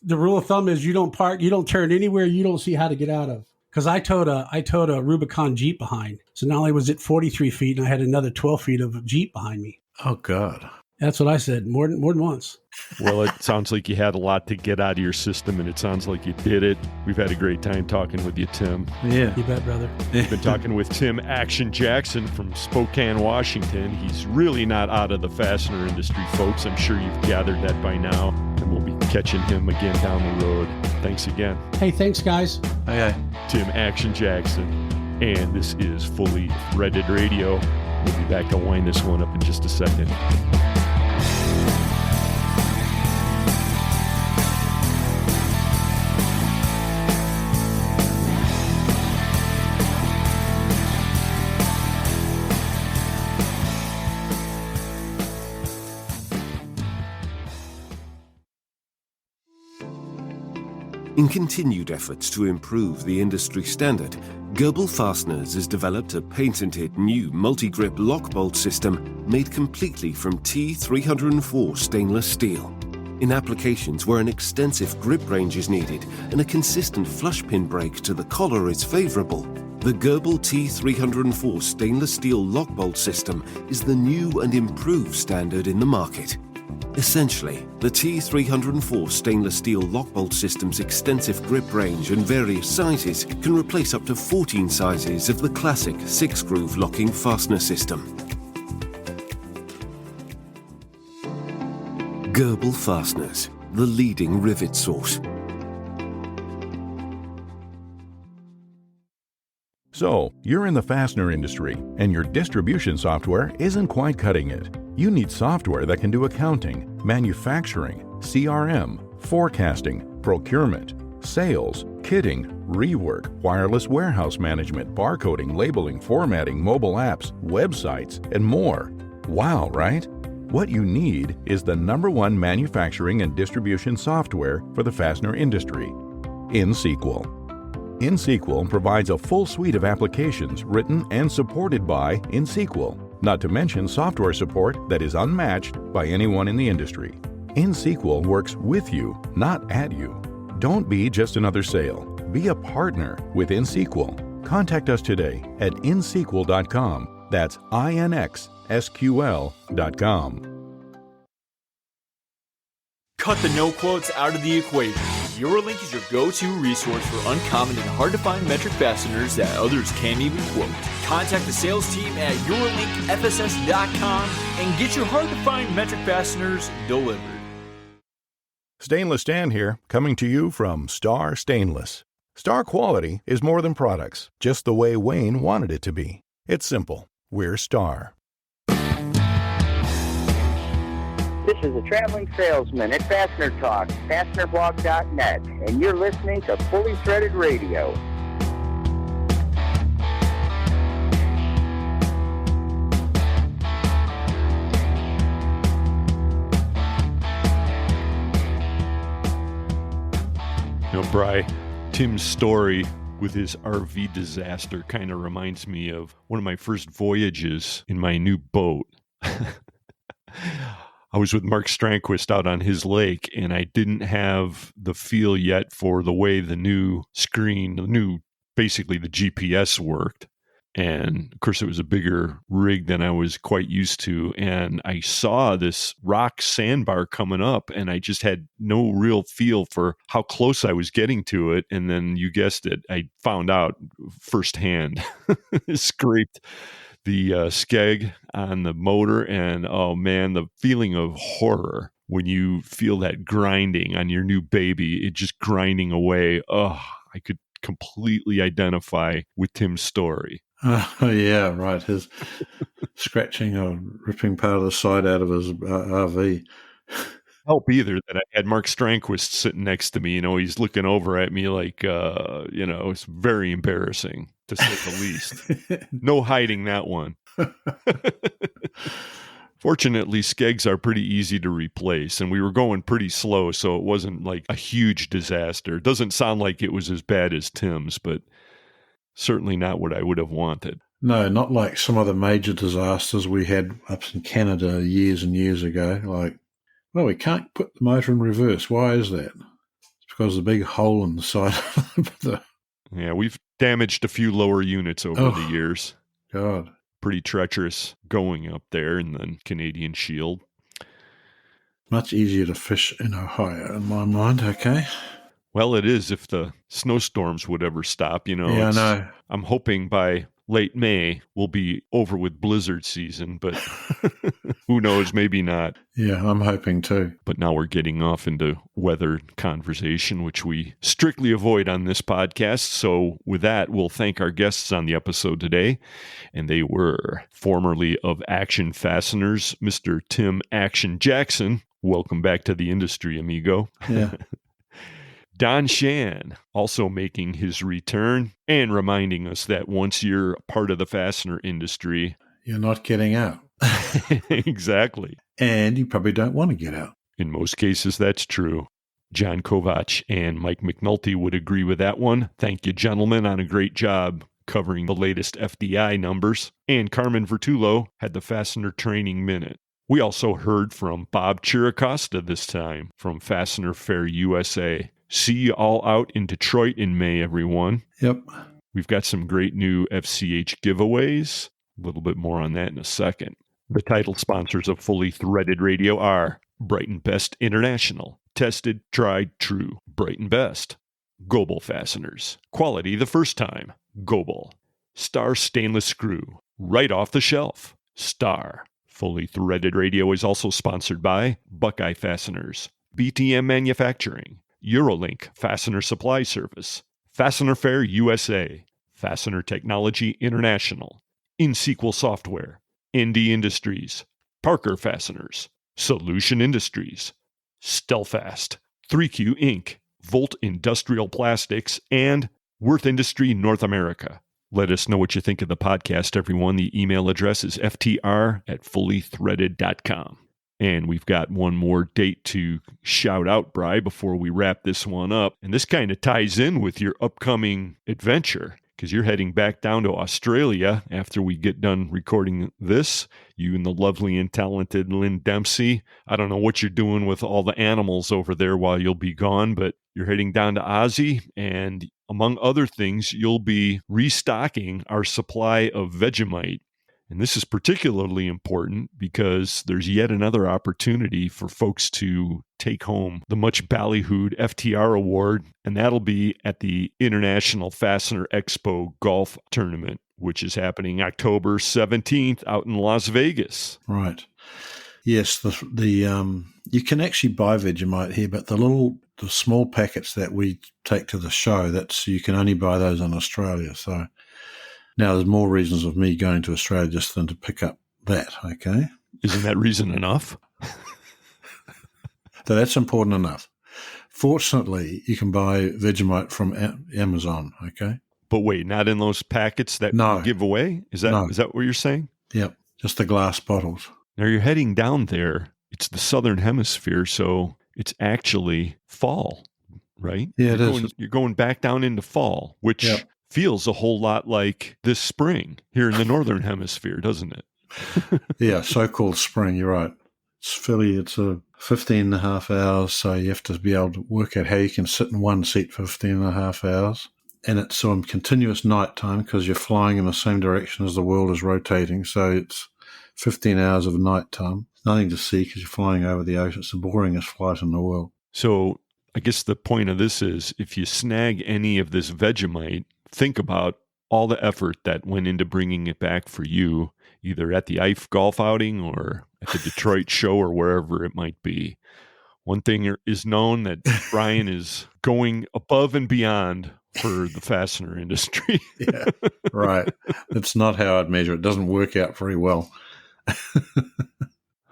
the rule of thumb is you don't turn anywhere you don't see how to get out of. Because I towed a Rubicon Jeep behind. So not only was it 43 feet, and I had another 12 feet of Jeep behind me. Oh, God. That's what I said, more than once. Well, it sounds like you had a lot to get out of your system, and it sounds like you did it. We've had a great time talking with you, Tim. Yeah. You bet, brother. We've been talking with Tim Action Jackson from Spokane, Washington. He's really not out of the fastener industry, folks. I'm sure you've gathered that by now, and we'll be catching him again down the road. Thanks again. Hey, thanks, guys. Okay. Tim Action Jackson, and this is Fully Threaded Radio. We'll be back to wind this one up in just a second. In continued efforts to improve the industry standard, Goebel Fasteners has developed a patented new multi-grip lock bolt system made completely from T304 stainless steel. In applications where an extensive grip range is needed and a consistent flush pin break to the collar is favorable, the Goebel T304 stainless steel lock bolt system is the new and improved standard in the market. Essentially, the T304 stainless steel lock bolt system's extensive grip range and various sizes can replace up to 14 sizes of the classic 6-groove locking fastener system. Goebel Fasteners, the leading rivet source. So, you're in the fastener industry, and your distribution software isn't quite cutting it. You need software that can do accounting, manufacturing, CRM, forecasting, procurement, sales, kitting, rework, wireless warehouse management, barcoding, labeling, formatting, mobile apps, websites, and more. Wow, right? What you need is the #1 manufacturing and distribution software for the fastener industry, InSequel. InSequel provides a full suite of applications written and supported by InSequel, not to mention software support that is unmatched by anyone in the industry. InSequel works with you, not at you. Don't be just another sale. Be a partner with InSequel. Contact us today at insequel.com. That's INXSQL.com. Cut the no quotes out of the equation. Eurolink is your go-to resource for uncommon and hard-to-find metric fasteners that others can't even quote. Contact the sales team at EurolinkFSS.com and get your hard-to-find metric fasteners delivered. Stainless Stan here, coming to you from Star Stainless. Star quality is more than products, just the way Wayne wanted it to be. It's simple. We're Star. This is a traveling salesman at Fastener Talk, fastenerblog.net, and you're listening to Fully Threaded Radio. You know, Bri, Tim's story with his RV disaster kind of reminds me of one of my first voyages in my new boat. I was with Mark Strandquist out on his lake, and I didn't have the feel yet for the way the new screen, basically the GPS worked. And of course, it was a bigger rig than I was quite used to. And I saw this rock sandbar coming up, and I just had no real feel for how close I was getting to it. And then you guessed it, I found out firsthand, scraped the skeg on the motor, and oh man, the feeling of horror when you feel that grinding on your new baby, it just grinding away. Oh, I could completely identify with Tim's story. Oh, yeah, right. His scratching or ripping part of the side out of his RV. Help either that I had Mark Strandquist sitting next to me. You know, he's looking over at me like, it's very embarrassing, to say the least. No hiding that one. Fortunately, skegs are pretty easy to replace, and we were going pretty slow, so it wasn't like a huge disaster. It doesn't sound like it was as bad as Tim's, but certainly not what I would have wanted. No, not like some of the major disasters we had up in Canada years and years ago. Like, well, we can't put the motor in reverse. Why is that? It's because of the big hole in the side of the... Yeah, we've damaged a few lower units over the years. God. Pretty treacherous going up there in the Canadian Shield. Much easier to fish in Ohio, in my mind, okay? Well, it is if the snowstorms would ever stop, you know. Yeah, I know. I'm hoping by late May we'll be over with blizzard season, but who knows, maybe not. Yeah, I'm hoping too. But now we're getting off into weather conversation, which we strictly avoid on this podcast. So with that, we'll thank our guests on the episode today. And they were formerly of Action Fasteners, Mr. Tim Action Jackson. Welcome back to the industry, amigo. Yeah. Don Shan, also making his return and reminding us that once you're part of the fastener industry, you're not getting out. Exactly. And you probably don't want to get out. In most cases, that's true. John Kovatch and Mike McNulty would agree with that one. Thank you, gentlemen, on a great job covering the latest FDI numbers. And Carmen Vertullo had the Fastener Training Minute. We also heard from Bob Chiracosta this time from Fastener Fair USA. See you all out in Detroit in May, everyone. Yep. We've got some great new FCH giveaways. A little bit more on that in a second. The title sponsors of Fully Threaded Radio are Brighton Best International. Tested, tried, true. Brighton Best. Goebel Fasteners. Quality the first time. Goebel. Star Stainless Screw. Right off the shelf. Star. Fully Threaded Radio is also sponsored by Buckeye Fasteners. BTM Manufacturing, Eurolink Fastener Supply Service, Fastener Fair USA, Fastener Technology International, InSequel Software, ND Industries, Parker Fasteners, Solution Industries, Stelfast, 3Q Inc., Volt Industrial Plastics, and Worth Industry North America. Let us know what you think of the podcast, everyone. The email address is ftr@fullythreaded.com. And we've got one more date to shout out, Bri, before we wrap this one up. And this kind of ties in with your upcoming adventure, because you're heading back down to Australia after we get done recording this. You and the lovely and talented Lynn Dempsey. I don't know what you're doing with all the animals over there while you'll be gone, but you're heading down to Aussie, and among other things, you'll be restocking our supply of Vegemite. And this is particularly important because there's yet another opportunity for folks to take home the much ballyhooed FTR Award, and that'll be at the International Fastener Expo Golf Tournament, which is happening October 17th out in Las Vegas. Right. Yes, the you can actually buy Vegemite here, but the small packets that we take to the show, you can only buy those in Australia. So now there's more reasons of me going to Australia just than to pick up that, okay? Isn't that reason enough? So that's important enough. Fortunately, you can buy Vegemite from Amazon, okay? But wait, not in those packets that you give away? Is that what you're saying? Yep, just the glass bottles. Now you're heading down there. It's the southern hemisphere, so it's actually fall, right? Yeah, it is. You're going back down into fall, which feels a whole lot like this spring here in the northern hemisphere, doesn't it? Yeah, so-called spring, you're right. It's a 15 and a half hours, so you have to be able to work out how you can sit in one seat for 15 and a half hours. And it's continuous nighttime because you're flying in the same direction as the world is rotating, so it's 15 hours of nighttime. Nothing to see because you're flying over the ocean. It's the boringest flight in the world. So I guess the point of this is if you snag any of this Vegemite, think about all the effort that went into bringing it back for you, either at the IFE golf outing or at the Detroit show or wherever it might be. One thing is known that Brian is going above and beyond for the fastener industry. Yeah, right. That's not how I'd measure it. It doesn't work out very well.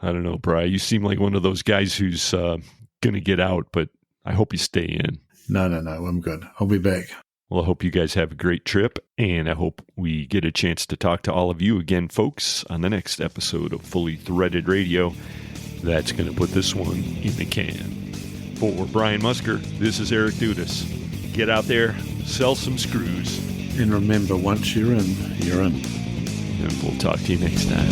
I don't know, Brian. You seem like one of those guys who's going to get out, but I hope you stay in. No. I'm good. I'll be back. Well, I hope you guys have a great trip, and I hope we get a chance to talk to all of you again, folks, on the next episode of Fully Threaded Radio. That's going to put this one in the can. For Brian Musker, this is Eric Dudas. Get out there, sell some screws. And remember, once you're in, you're in. And we'll talk to you next time.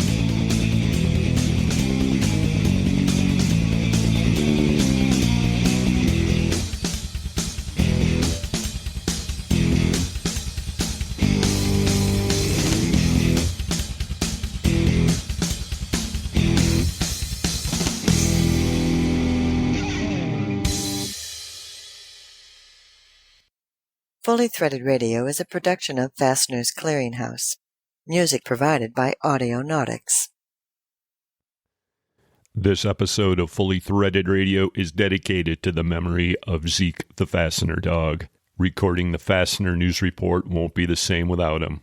Fully Threaded Radio is a production of Fastener's Clearinghouse. Music provided by Audionautics. This episode of Fully Threaded Radio is dedicated to the memory of Zeke the Fastener Dog. Recording the Fastener News Report won't be the same without him.